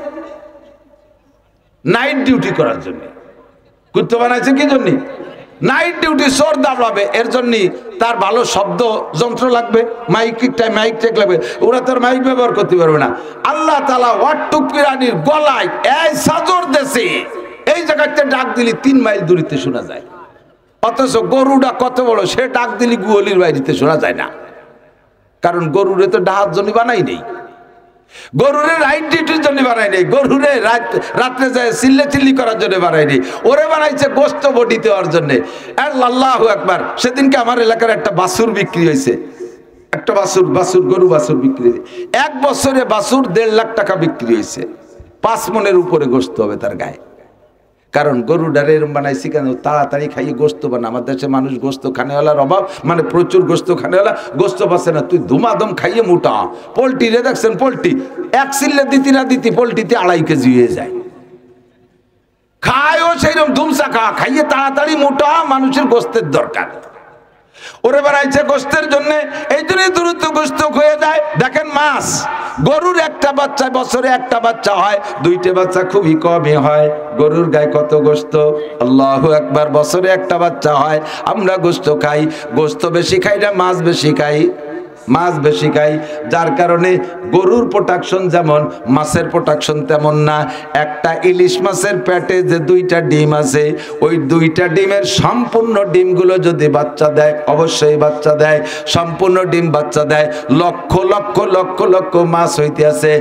নাইট ডিউটি করার জন্য। কুত্তা বানাইছে কি জন্যে? নাইট ডিউটি, চোর দাঁড়াবে, এর জন্য তার ভালো শব্দ যন্ত্র লাগবে, মাইক টেক লাগবে, ওরা তোর মাইক ব্যবহার করতে পারবে না। আল্লাহ তাআলা ওয়াট্টু প্রাণীর গলায় এই সাজর দেশে এই জায়গাতে ডাক দিলি 3 মাইল দূরিতে শোনা যায়, অথচ গরুটা কত বড়, সে ডাক দিলি গুয়ালির বাইরেতে শোনা যায় না। কারণ গরুরে তো ডাহার জন্য বানাই নেই, গরুরে রাইট ডিউটির জন্য বানাই নেই, গরুরে রাত্রে যায় চিল্লি করার জন্য বানাই নেই, ওরে বানাইছে গোস্ত বডি দেওয়ার জন্য। আল্লাহু আকবার। সেদিনকে আমার এলাকার একটা বাছুর বিক্রি হয়েছে, একটা বাছুর গরু বাছুর বিক্রি হয়েছে, 1 বছরে বাছুর 1.5 লাখ টাকা বিক্রি হয়েছে। 5 মণের উপরে গোস্ত হবে তার গায়ে। কারণ গরুটারে এরম বানাইছি কেন, তাড়াতাড়ি খাইয়ে গোস্ত বানা। আমার দেশে মানুষ গোস্ত খানেওয়ালার অভাব, মানে প্রচুর গোস্ত খানেওয়ালা, গোস্ত পাচ্ছে না, তুই ধুমাধম খাইয়ে মোটা। পোলট্রি রে দেখছেন, পোলট্রি 1 চিল্লে দিতি না দিতি পোলট্রিতে 2.5 কেজি হয়ে যায়। খায়ও সেইরকম ধুমসা খাইয়ে তাড়াতাড়ি মোটা, মানুষের গোস্তের দরকার। ওরে বানাইছে গোস্তের জন্য, এই জন্যই দ্রুত গোস্ত হয়ে যায়। দেখেন মাছ, গরুর একটা বাচ্চা বছরে একটা বাচ্চা হয়, 2টে বাচ্চা খুবই কমই হয়। গরুর গায়ে কত গোস্ত, আল্লাহু আকবার। বছরে একটা বাচ্চা হয়, আমরা গোস্ত খাই, গোস্ত বেশি খাই না মাছ বেশি খাই? মাছ বেশি খাই, যার কারণে গরুর প্রোডাকশন যেমন মাছের প্রোডাকশন তেমন না। একটা ইলিশ মাছের পেটে যে 2টা ডিম আছে, ওই 2টা ডিমের সম্পূর্ণ ডিমগুলো যদি বাচ্চা দেয়, অবশ্যই বাচ্চা দেয়, সম্পূর্ণ ডিম বাচ্চা দেয়। লক্ষ লক্ষ লক্ষ লক্ষ মাছ হইতে আছে,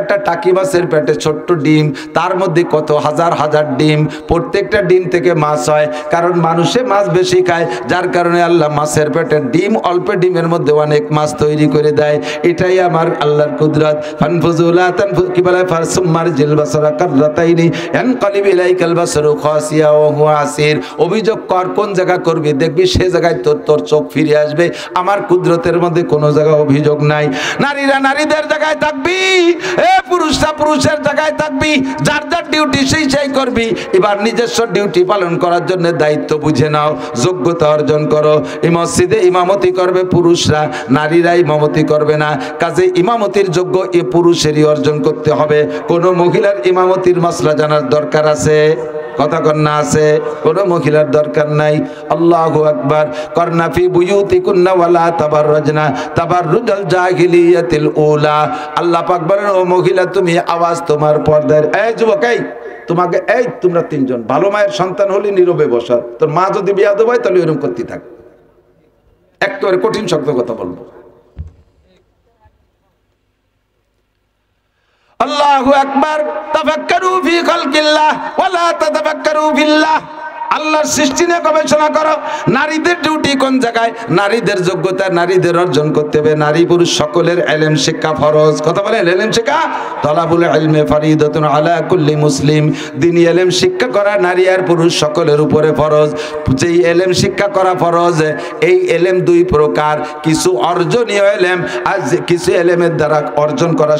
একটা টাকি মাছের পেটে ছোট্ট ডিম, তার মধ্যে কত হাজার হাজার ডিম, প্রত্যেকটা ডিম থেকে মাছ হয়। কারণ মানুষে মাছ বেশি খায়, যার কারণে আল্লাহ মাছের পেটে ডিম, অল্প ডিমের মধ্যে অনেক মাছ তৈরি করে দেয়। এটাই আমার আল্লাহর কুদরত। ফানফুজুলা তানফু কি বলে, ফারসুমার জিল বাসারা কাররাতাইনি ইয়ানকালিব ইলাইকাল বাসারু খাসিয়া ওয়া হুয়া আসির। অভিযোগ কর, কোন জায়গা করবি, দেখবি সে জায়গায় তোর চোখ ফিরে আসবে। আমার কুদরতের মধ্যে কোনো জায়গায় অভিযোগ নাই। নারীরা নারীদের জায়গায় থাকবি, পুরুষরা পুরুষের জায়গায় থাকবি, যার যার ডিউটি সেই করবি। এবার নিজস্ব ডিউটি পালন করার জন্য দায়িত্ব বুঝে নাও, যোগ্যতা অর্জন করো। এই মসজিদে ইমামতি করবে পুরুষরা, নারীরা ইমামতি করবে না। কাজে ইমামতির যোগ্য এ পুরুষেরই অর্জন করতে হবে। কোন মহিলার ইমামতির মাসলা জানার দরকার আছে? কথা কন্যা আছে? কোনো মহিলার দরকার নাই। আল্লাহু আকবার। করনা ফি বুয়ুতিকুন্না ওয়ালা তাবাররাজনা তাবাররুজাল জাহিলিয়াতিল উলা। আল্লাহ পাক বলেন, ও মহিলা তুমি আওয়াজ তোমার পর্দার। এই যুবক, এই তোমাকে, এই তোমরা 3 জন ভালো মায়ের সন্তান হলে নীরবে বসা। তোর মা যদি বিয়াদব হয় তাহলে এরকম করতে থাক। একেবারে কঠিন শক্ত কথা বলবো। আল্লাহু আকবার। তাফাক্কারু ফি খালকিল্লাহ ওয়ালা তাতাফাক্কারু ফিল্লাহ। আল্লাহর সৃষ্টি নিয়ে গবেষণা করো। নারীদের ডিউটি কোন জায়গায়, নারীদের যোগ্যতা নারীদের অর্জন করতে হবে। নারী পুরুষ সকলের ইলম শিক্ষা ফরজ। কথা বলেন, ইলম শিক্ষা তালাবুল ইলমি ফরিদাতুন আলা কুল্লি মুসলিম। দ্বীনি ইলম শিক্ষা করা নারী আর পুরুষ সকলের উপরে ফরজ। যেই ইলম শিক্ষা করা ফরজ, এই ইলম 2 প্রকার, কিছু অর্জনীয় ইলম, আর কিছু ইলমের দ্বারা অর্জন করা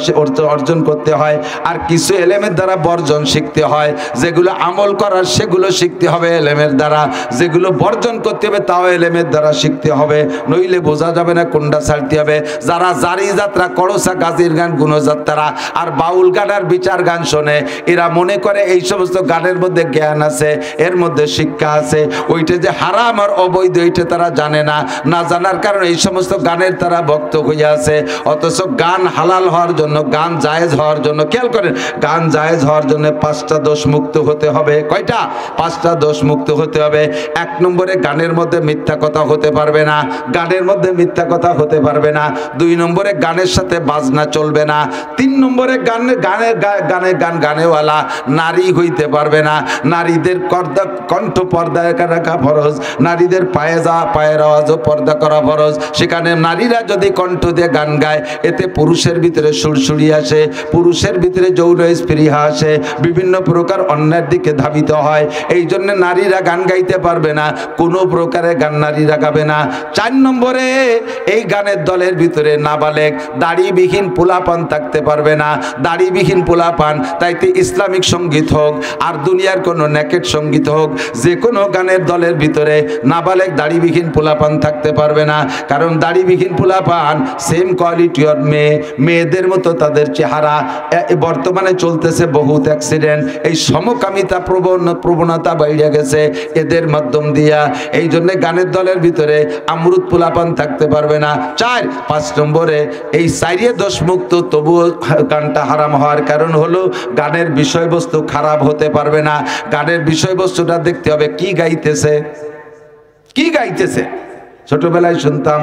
অর্জন করতে হয়, আর কিছু ইলমের দ্বারা বর্জন শিখতে হয়। যেগুলো আমল করার সেগুলো শিখতে হবে এলেমের দ্বারা, যেগুলো বর্জন করতে হবে তাও এলেমের দ্বারা শিখতে হবে, নইলে বোঝা যাবে না কোনটা ছাড়তে হবে। যারা জারি যাত্রা, করসা, গাজির গান, গুণযাত্রা আর বাউল গান আর বিচার গান শোনে, এরা মনে করে এই সমস্ত গানের মধ্যে জ্ঞান আছে, এর মধ্যে শিক্ষা আছে। ওইটা যে হারাম আর অবৈধ এইটা তারা জানে না। না জানার কারণে এই সমস্ত গানের তারা ভক্ত হয়ে আছে। অথচ গান হালাল হওয়ার জন্য, গান জায়েজ হওয়ার জন্য, খেয়াল করেন, গান জায়েজ হওয়ার জন্য 5টা দোষ মুক্ত হতে হবে। কয়টা? 5টা দোষ মুক্ত মুক্ত হতে হবে। 1 নম্বরে গানের মধ্যে মিথ্যা কথা হতে পারবে না, গানের মধ্যে মিথ্যা কথা হতে পারবে না। 2 নম্বরে গানের সাথে বাজনা চলবে না। 3 নম্বরে গানেওয়ালা নারী হইতে পারবে না। নারীদের কণ্ঠ পর্দায় রাখা ফরজ, নারীদের পায়ের আওয়াজও পর্দা করা ফরজ। সেখানে নারীরা যদি কণ্ঠ দিয়ে গান গায়, এতে পুরুষের ভিতরে সুরসুরি আসে, পুরুষের ভিতরে যৌন স্পৃহা আসে, বিভিন্ন প্রকার অন্যের দিকে ধাবিত হয়। এই জন্য নারীরা গান গাইতে পারবে না, কোনো প্রকারে গান নারীরা গাবে না। 4 নম্বরে এই গানের দলের ভিতরে নাবালেগ দাড়িবিহীন পোলাপান থাকতে পারবে না। দাড়িবিহীন পোলাপান তাইতে ইসলামিক সঙ্গীত হোক আর দুনিয়ার কোনো নেকেট সঙ্গীত হোক, যে কোনো গানের দলের ভিতরে নাবালেগ দাড়িবিহীন পোলাপান থাকতে পারবে না। কারণ দাড়িবিহীন পোলাপান সেম কোয়ালিটির মেয়েদের মতো তাদের চেহারা। বর্তমানে চলতেছে বহুত অ্যাক্সিডেন্ট, এই সমকামিতা প্রবণতা বেড়ে গেছে এদের মাধ্যম দিয়া। এই জন্য গানের দলের ভিতরে আমরুদ পোলাপান থাকতে পারবে না। 5 নম্বরে এই 4 দোষ মুক্ত, তবুও গানটা হারাম হওয়ার কারণ হলো গানের বিষয়বস্তু খারাপ হতে পারবে না। গানের বিষয়বস্তুটা দেখতে হবে কি গাইতেছে, কি গাইতেছে। ছোটবেলায় শুনতাম,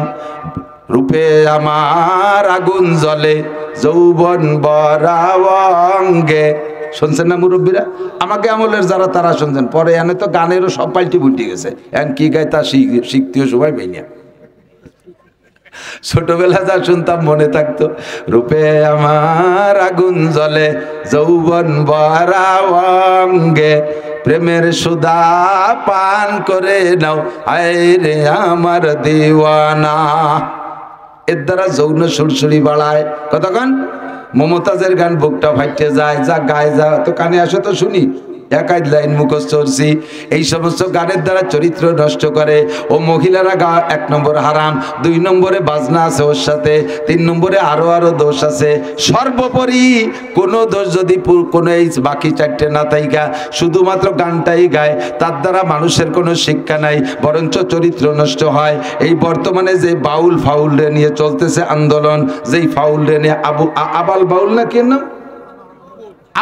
রূপে আমার আগুন জ্বলে যৌবন ভরা অঙ্গে। শুনছেন না মুরব্বীরা? আমাকে আমলের যারা তারা শুনছেন, পরে এনে তো গানেরও সব পাল্টি বুল্টি গেছে। এখন কি গায় তা শিখতেও সময় পাইনি। ছোটবেলা যা শুনতাম মনে থাকতো, রূপে আমার আগুন জ্বলে যৌবন ভরা অঙ্গে, প্রেমের সুধা পান করে নাও হায় রে আমার দিওয়ানা। এর দ্বারা যৌন সুরসুরি বাড়ায়। কতক্ষণ মমতাজের গান বুকটা ফাইটে যায়, যা গায়ে যা তো কানে আসে তো শুনি, 1 লাইন মুখস্থ করছি। এই সমস্ত গানের দ্বারা চরিত্র নষ্ট করে। ও মহিলারা গা 1 নম্বর হারাম, 2 নম্বরে বাজনা আছে ওর সাথে, 3 নম্বরে আরো দোষ আছে। সর্বোপরি কোনো দোষ যদি কোনো এই বাকি 4টে না থাইকা শুধুমাত্র গানটাই গায়, তার দ্বারা মানুষের কোনো শিক্ষা নাই, বরঞ্চ চরিত্র নষ্ট হয়। এই বর্তমানে যে বাউল ফাউলরে নিয়ে চলতেছে আন্দোলন, যেই ফাউলরে নিয়ে আবাল বাউল না কেন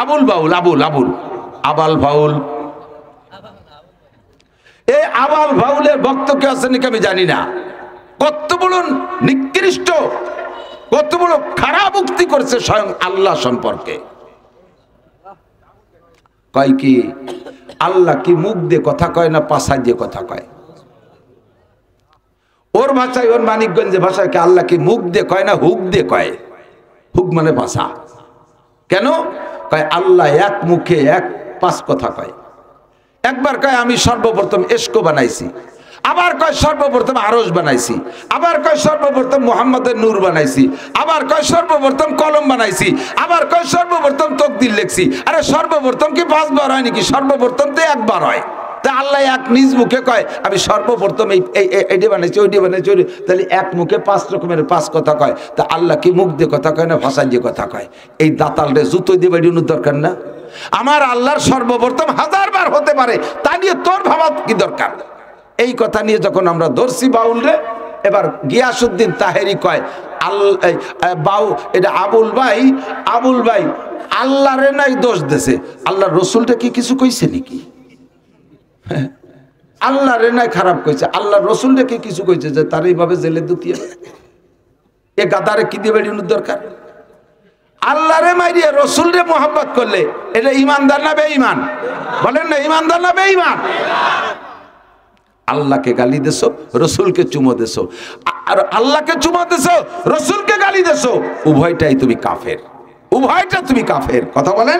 আবুল বাউল আবাল ফাউল, এই আবাল ফাউলের ভক্ত কে আছে নাকি আমি জানি না। কত বড় নিকৃষ্ট, কত বড় খারাপ উক্তি করছে স্বয়ং আল্লাহ সম্পর্কে। কয় কি আল্লাহ কি মুখ দিয়ে কথা কয় না পাশা দিয়ে কথা কয়? ওর ভাষায়, ওর মানিকগঞ্জের ভাষায় কি আল্লাহ কি মুখ দিয়ে কয় না হুক দিয়ে কয়? হুক মানে ভাষা। কেন কয় আল্লাহ এক মুখে 5 কথা কয়। একবার কয় আমি সর্বপ্রথম এশক বানাইছি, আবার কয় সর্বপ্রথম আরশ বানাইছি, আবার কয় সর্বপ্রথম মুহাম্মদের নূর বানাইছি, আবার কয় সর্বপ্রথম কলম বানাইছি, আবার কয় সর্বপ্রথম তকদির লিখছি। আরে সর্বপ্রথম কি 5 বার হয় নাকি? সর্বপ্রথম তো 1 বার হয়। তা আল্লাহ এক নিজ মুখে কয় আমি সর্বপ্রথম এইটা বানাইছি, ওইটা বানাইছি, তাহলে এক মুখে 5 রকমের 5 কথা কয়। তা আল্লাহ কি মুখ দিয়ে কথা কয় না ভাষা দিয়ে কথা কয়? এই দাতালরে জুতো দিয়ে বেরিয়ে দরকার না? আমার আল্লাহর সর্বপ্রথম 1000 বার হতে পারে, তা নিয়ে তোর ভাবা কি দরকার? এই কথা নিয়ে যখন আমরা দর্শি বাউল রে, এবার গিয়াসউদ্দিন তাহেরি কয় এটা আবুল ভাই আল্লাহরে নাই দোষ দেছে, আল্লাহর রসুলটা কি কিছু কইছে নাকি? আল্লাহ রে নাই খারাপ কইছে, আল্লাহ রসুলটা কি কিছু কইছে যে তার এইভাবে জেলে দুতিয়ে? এ গাদারে কি দিয়ে বেরিয়ে দরকার? আল্লাহ রে মাইরিয়া রসুল রে মোহাব্বত করলে এটা ইমানদার না বেঈমান? বলেন না, ইমানদার না বেঈমান? আল্লাহকে গালি দেছো, রসুলকে চুমো দেছো, আর আল্লাহকে চুমো দেছো, রসুলকে গালি দেছো, উভয়টাই তুমি কাফের, উভয়টা তুমি কাফের। কথা বলেন।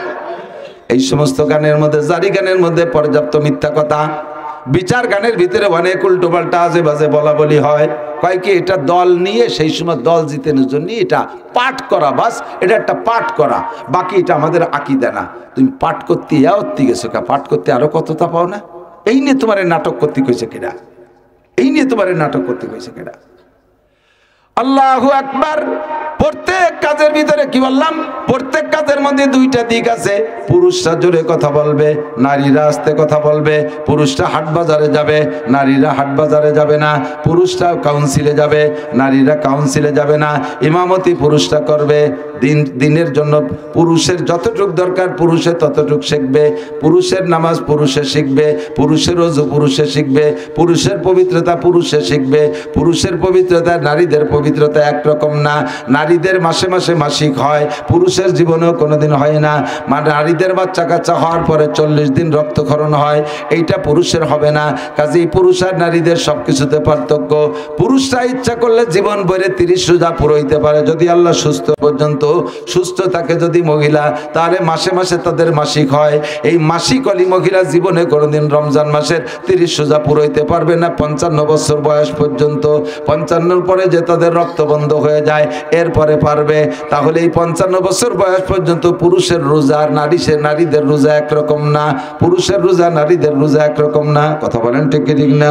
এই সমস্ত গানের মধ্যে, জারি গানের মধ্যে পর্যাপ্ত মিথ্যা কথা, বিচার গানের ভিতরে অনেক উল্টো পাল্টা আজে বাজে বলা বলি হয়। কয় কি এটা দল নিয়ে সেই সময় দল জিতানোর জন্য এটা পাঠ করা, বাস এটা একটা পাঠ করা, বাকি এটা আমাদের আকীদা না। তুমি পাঠ করতে গেছো, পাঠ করতে আরো কতটা পাও না? এই নিয়ে তোমার নাটক করতে কইছে কেডা? এই নিয়ে তোমার নাটক করতে কইছে কেডা? আল্লাহু আকবার। প্রত্যেক কাজের ভিতরে কি বললাম? প্রত্যেক কাজের মধ্যে 2টা দিক আছে। পুরুষরা জোরে কথা বলবে, নারীরা আস্তে কথা বলবে। পুরুষরা হাট বাজারে যাবে, নারীরা হাট বাজারে যাবে না। পুরুষরা কাউন্সিলে যাবে, নারীরা কাউন্সিলে যাবে না। ইমামতি পুরুষরা করবে, দিনের জন্য পুরুষের যতটুক দরকার পুরুষে ততটুক শিখবে, পুরুষের নামাজ পুরুষে শিখবে, পুরুষের ওযু পুরুষে শিখবে, পুরুষের পবিত্রতা পুরুষে শিখবে। পুরুষের পবিত্রতা নারীদের পবিত্রতা একরকম না। নারীদের মাসে মাসে মাসিক হয়, পুরুষের জীবনেও কোনোদিন হয় না। নারীদের বাচ্চা কাচ্চা হওয়ার পরে 40 দিন রক্তক্ষরণ হয়, এইটা পুরুষের হবে না। কাজেই পুরুষ আর নারীদের সব কিছুতে পার্থক্য। পুরুষরা ইচ্ছা করলে জীবন ভরে 30 রোজা পুরোইতে পারে, যদি আল্লাহ সুস্থ পর্যন্ত সুস্থ থাকে যদি মহিলা, তাহলে মাসে মাসে তাদের মাসিক হয়। এই মাসিক অলি মহিলা জীবনে কোনোদিন রমজান মাসের 30 রোজা পুরোইতে পারবে না 55 বছর বয়স পর্যন্ত। 55 পরে যে তাদের রক্ত বন্ধ হয়ে যায়, এরপরে পারবে। তাহলে এই 55 বছর বয়স পর্যন্ত পুরুষের রোজা আর নারীদের রোজা একরকম না। পুরুষের রোজা নারীদের রোজা একরকম না। কথা বলেন ঠিক ঠিক না?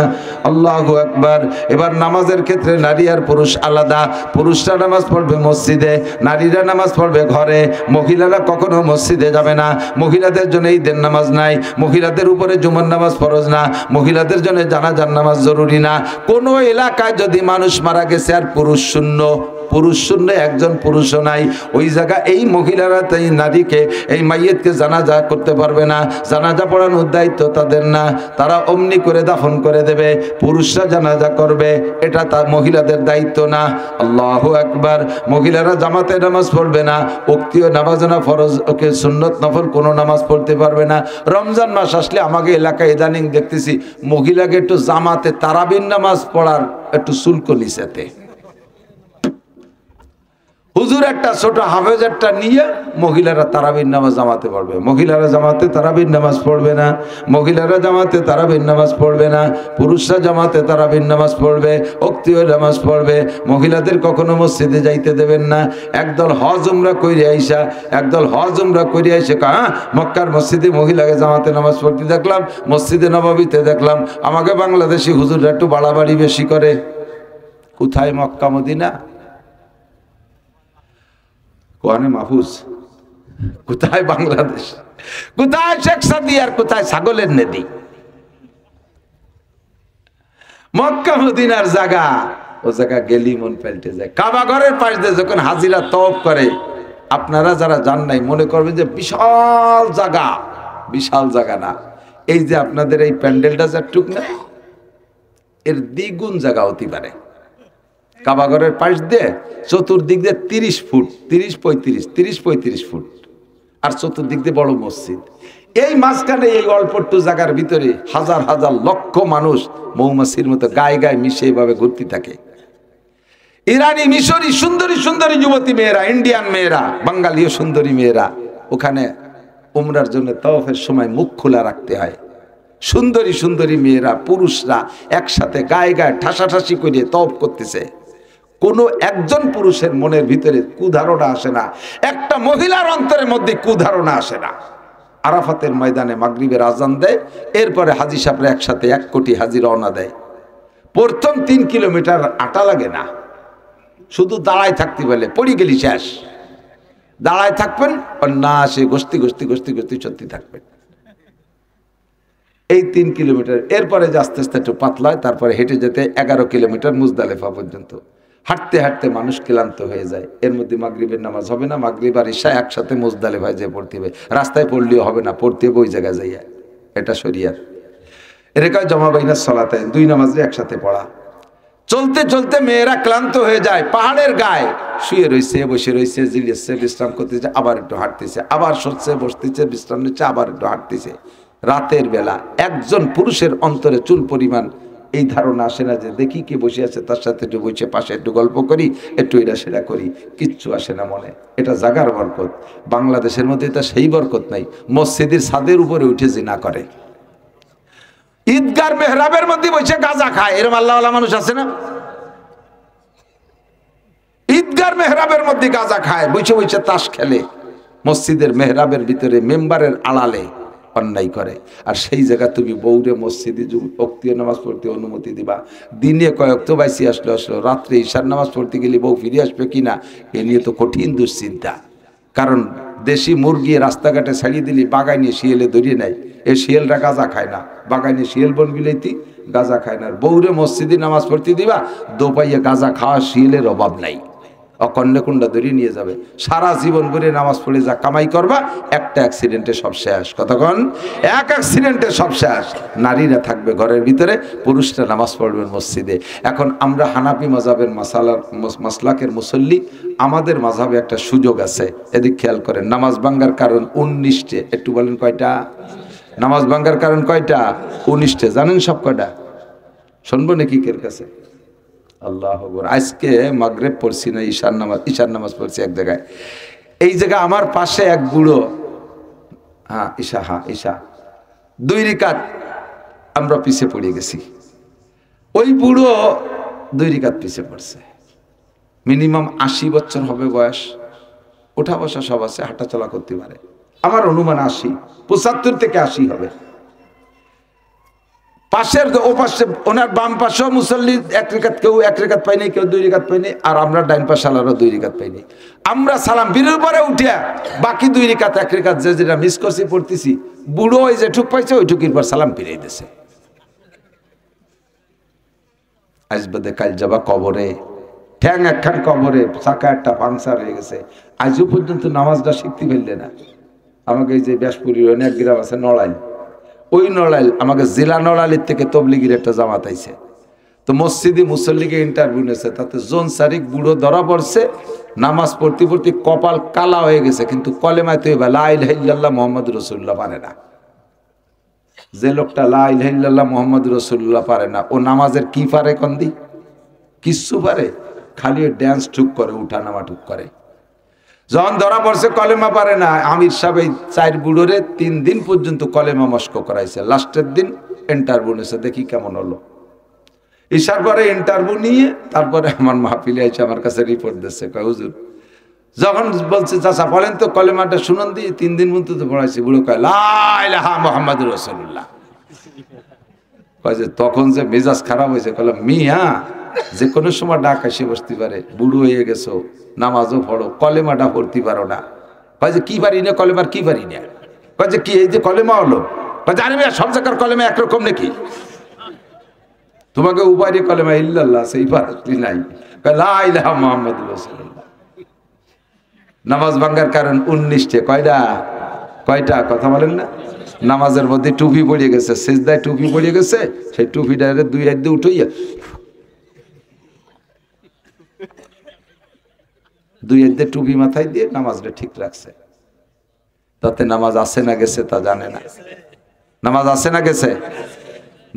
আল্লাহু আকবার। এবার নামাজের ক্ষেত্রে নারী আর পুরুষ আলাদা। পুরুষরা নামাজ পড়বে মসজিদে, নারীরা নামাজ পড়বে ঘরে। মহিলারা কখনো মসজিদে যাবে না। মহিলাদের জন্য ঈদের নামাজ নাই, মহিলাদের উপরে জুমার নামাজ ফরজ না, মহিলাদের জন্য জানাজার নামাজ জরুরি না। কোনো এলাকায় যদি মানুষ মারা গেছে আর পুরুষ শূন্য একজন পুরুষও নাই, ওই জায়গা এই মহিলারা তাই নারীকে এই মাইয়তকে জানাজা করতে পারবে না। জানাজা পড়ানোর দায়িত্ব তাদের না, তারা অমনি করে দাফন করে দেবে। পুরুষরা জানাজা করবে, এটা তার মহিলাদের দায়িত্ব না। আল্লাহু আকবার। মহিলারা জামাতে নামাজ পড়বে না, উক্তীয় নামাজ না, ফরজ ওকে সুন্নত নফল কোনো নামাজ পড়তে পারবে না। রমজান মাস আসলে আমাকে এলাকায় ইদানিং দেখতেছি মহিলাকে একটু জামাতে তারাবির নামাজ পড়ার একটু শুল্ক নিছেতে। হুজুর একটা ছোট হাফেজ একটা নিয়ে মহিলারা তারাবির নামাজ জামাতে পড়বে, মহিলারা জামাতে তারাবির নামাজ পড়বে না, মহিলারা জামাতে তারাবির নামাজ পড়বে না, পুরুষরা জামাতে তারাবির নামাজ পড়বে, উক্তীয় নামাজ পড়বে। মহিলাদের কখনো মসজিদে যাইতে দেবেন না। একদল হজ উমরা কইরে আইসা হ্যাঁ মক্কার মসজিদে মহিলাকে জামাতে নামাজ পড়তে দেখলাম, মসজিদে নববীতে দেখলাম। আমাকে বাংলাদেশি হুজুররা একটু বাড়াবাড়ি বেশি করে। কোথায় মক্কা মদিনা? কোরআনে মাহফুজ? কোথায় বাংলাদেশ? কোথায় শেখ সাদিয়ার? কোথায় ছাগলের নেদি? মক্কা মদিনার জায়গা, ও জায়গা গেলি মন পাল্টে যায়। কাবা ঘরের পাশ দিয়ে যখন হাজিরা তওয়াফ করে, আপনারা যারা জান নাই মনে করবেন যে বিশাল জায়গা। বিশাল জায়গা না, এই যে আপনাদের এই প্যান্ডেলটা যাটুক না, এর দ্বিগুণ জায়গা হতে পারে। কাবাঘরের পাশ দিয়ে চতুর্দিক দিয়ে 30 ফুট, 30-35 ফুট, আর চতুর্দিক দিয়ে বড় মসজিদ। এই মাঝখানে এই অল্প একটু জায়গার ভিতরে হাজার হাজার লক্ষ মানুষ মৌমাছির মতো গায়ে গায়ে মিশে এভাবে ঘুরতে থাকে। ইরানি, মিশরি সুন্দরী সুন্দরী যুবতী মেয়েরা, ইন্ডিয়ান মেয়েরা, বাঙালিও সুন্দরী মেয়েরা ওখানে উমরার জন্য তওয়াফের সময় মুখ খোলা রাখতে হয়। সুন্দরী সুন্দরী মেয়েরা, পুরুষরা একসাথে গায়ে গায়ে ঠাসাঠাসি করে তওয়াফ করতেছে। কোনো একজন পুরুষের মনের ভিতরে কুধারণা আসে না, একটা মহিলার অন্তরের মধ্যে কুধারণা আসে না। আরাফাতের ময়দানে মাগরিবের আজান দেয়, এরপরে হাজী সাহেবরা একসাথে 1 কোটি হাজী রওনা দেয়। প্রথম 3 কিলোমিটার আটা লাগে না, শুধু দাঁড়ায় থাকতে বলে, পড়ি গেলি শেষ। দাঁড়ায় থাকবেন আর না আসে গোষ্ঠী সত্যি থাকবেন। এই 3 কিলোমিটার, এরপরে যে আস্তে আস্তে একটু পাতলা হয়, তারপরে হেঁটে যেতে 11 কিলোমিটার মুজদালেফা পর্যন্ত। হাঁটতে হাঁটতে মানুষ ক্লান্ত হয়ে যায়। এর মধ্যে মাগরিবের নামাজ হবে না, মাগরিব আর ইশা একসাথে মুজদালেফায় যেয়ে পড়তে হবে। রাস্তায় পড়লেও হবে না, পড়তে হবে ওই জায়গায় যাইয়া। এটা শরিয়াত। এরকম জমা বাইনা সলাতে 2 নামাজে একসাথে পড়া। চলতে চলতে মেয়েরা ক্লান্ত হয়ে যায়, পাহাড়ের গায়ে শুয়ে রয়েছে, বসে রয়েছে, জিলিয়েছে, বিশ্রাম করতেছে, আবার একটু হাঁটতেছে, আবার সরছে, বসতেছে, বিশ্রাম নিচ্ছে, আবার একটু হাঁটতেছে। রাতের বেলা একজন পুরুষের অন্তরে চুল পরিমাণ এই ধারণা আসে না যে দেখি কে বসে আছে, তার সাথে একটু বসে পাশে একটু গল্প করি, একটু এরা সেরা করি, কিচ্ছু আসে না মনে। এটা জাগার বরকত। বাংলাদেশের মধ্যে এটা সেই বরকত নাই। মসজিদের ছাদের উপরে উঠে জিনা করে, ঈদগার মেহরাবের মধ্যে বসে গাঁজা খায়, এরকম আল্লাহওয়ালা মানুষ আছে না? ঈদগার মেহরাবের মধ্যে গাঁজা খায়, বসে বসে তাস খেলে, মসজিদের মেহরাবের ভিতরে মেম্বারের আড়ালে অন্যায় করে। আর সেই জায়গা তুমি বৌরে মসজিদে ওক্তীয় নামাজ পড়তে অনুমতি দিবা? দিনে কয়েকতো বাইসি আসলো, রাত্রে ঈশার নামাজ পড়তে গেলে বউ ফিরে আসবে কিনা, এ নিয়ে তো কঠিন দুশ্চিন্তা। কারণ দেশি মুরগি রাস্তাঘাটে ছাড়িয়ে দিলে বাগায় নিয়ে শিয়ালে ধরিয়ে নেয়। এ শিয়ালরা গাঁজা খায় না, বাগায় নিয়ে শিয়াল বন বিলাইতি গাঁজা খায় না। বৌরে মসজিদে নামাজ পড়তে দিবা, দোপাইয়ে গাঁজা খাওয়া শিয়ালের অভাব নাই। অকন্যা কুণ্ডা ধরে নিয়ে যাবে। সারা জীবন ভরে নামাজ পড়ে যা কামাই করবা, একটা অ্যাক্সিডেন্টে সব শেষ। কতক্ষণ? এক অ্যাক্সিডেন্টে সব শেষ। নারীরা থাকবে ঘরের ভিতরে, পুরুষরা নামাজ পড়বেন মসজিদে। এখন আমরা হানাফি মাযহাবের মাসলাকের মুসল্লি, আমাদের মাযহাবে একটা সুযোগ আছে, এদিক খেয়াল করেন। নামাজ ভাঙ্গার কারণ 19টে। একটু বলেন কয়টা? নামাজ ভাঙ্গার কারণ কয়টা? 19টে। জানেন সব কয়টা? শুনবো নাকি কের কাছে? আল্লাহ আকবার। আজকে মাগরিব পড়ছি না, ঈশার নামাজ পড়ছি এক জায়গায়। এই জায়গা আমার পাশে এক বুড়ো, ঈশা 2 রাকাত আমরা পিছে পড়ে গেছি। ওই বুড়ো 2 রাকাত পিছে পড়ছে। মিনিমাম 80 বছর হবে বয়স, ওঠা বসা সব আছে, হাঁটা চলা করতে পারে। আমার অনুমান 80, 75 থেকে 80 হবে। পাশের ও পাশে ওনার বাম পাশেও মুসল্লি 1 রাকাত, কেউ 1 রাকাত পাইনি, কেউ 2 রাকাত পাইনি, আর আমরা ডাইন পাশে আলারও 2 রাকাত পাইনি। আমরা সালাম বীরের পরে উঠিয়া বাকি 2 রাকাত 1 রাকাত যেটা মিস করছি পড়তেছি, বুড়ো ওই যে ঠুক পাইছে ওই ঠুকির পর সালাম ফিরিয়ে দিছে। আজ বাদে কাল যাবা কবরে, ঠ্যাং একখান কবরে, চাকা একটা পাংচার হয়ে গেছে। আজও পর্যন্ত নামাজটা শিখতে ফেললে না। আমাকে এই যে ব্যাসপুরীর অনেক গ্রাম আছে নড়াইল, ওই নড়াইল আমাকে জেলা নড়াইলের থেকে তবলিগির একটা জামাত আইছে। তো মসজিদে মুসল্লিকে ইন্টারভিউ নিয়েছে, তাতে জন সারিক বুড়ো ধরা পড়ছে। নামাজ পড়তে পড়তে কপাল কালা হয়ে গেছে, কিন্তু কলেমায় তো লা ইলাহা ইল্লাল্লাহ মুহাম্মাদুর রাসূলুল্লাহ পারে না। যে লোকটা লা ইলাহা ইল্লাল্লাহ মুহাম্মাদুর রাসূলুল্লাহ পারে না, ও নামাজের কি পারে? কন্দি কিচ্ছু পারে? খালি ড্যান্স ঠুক করে, উঠা নামা ঠুক করে। যখন ধরা পড়ছে কলেমা পারে না, আমির সাহেব এই 4 বুড়োরে 3 দিন পর্যন্ত কলেমা মস্ক করাইছে। লাস্টের দিন ইন্টারভিউ নিয়েছে, দেখি কেমন হলো। ঈশার পরে ইন্টারভিউ নিয়ে তারপরে আমার মাহফিলে এসে আমার কাছে রিপোর্ট দিচ্ছে, কয় হুজুর যখন বলছে চাচা বলেন তো কলেমাটা শুনুন দিয়ে, 3 দিন পর্যন্ত পড়াইছি। বুড়ো কয় লা ইলাহা মুহাম্মাদুর রাসূলুল্লাহ। কয় যে তখন যে মেজাজ খারাপ হয়েছে, কলাম মিয়া যে কোনো সময় ডাক এসে বসতে পারে, বুড়ো হয়ে গেছো, নামাজও পড়ো, কলেমাটা পড়তে পারো না। কয় যে কি পারি না, কলেমার কি পারি না? কয় যে কি এই যে কলেমা হলো? কয় জানি না সব জায়গার কলেমা একরকম নাকি? তোমাকে উপায় কলেমা ইল্লাল্লাহ সেই পারতি নাই। কয় লা ইলাহা মুহাম্মাদুর রাসূলুল্লাহ। নামাজ ভাঙ্গার কারণ 19টে। কয়টা কথা বলেন না? নামাজের মধ্যে টুপি পড়ে গেছে, সিজদায় টুপি পড়ে গেছে, সেই টুপিটা 2 হাত দিয়ে উঠাইয়া 2 হাত দিয়ে টুপি মাথায় দিয়ে নামাজটা ঠিক রাখছে। তাতে নামাজ আছে না গেছে তা জানে না। নামাজ আছে না গেছে?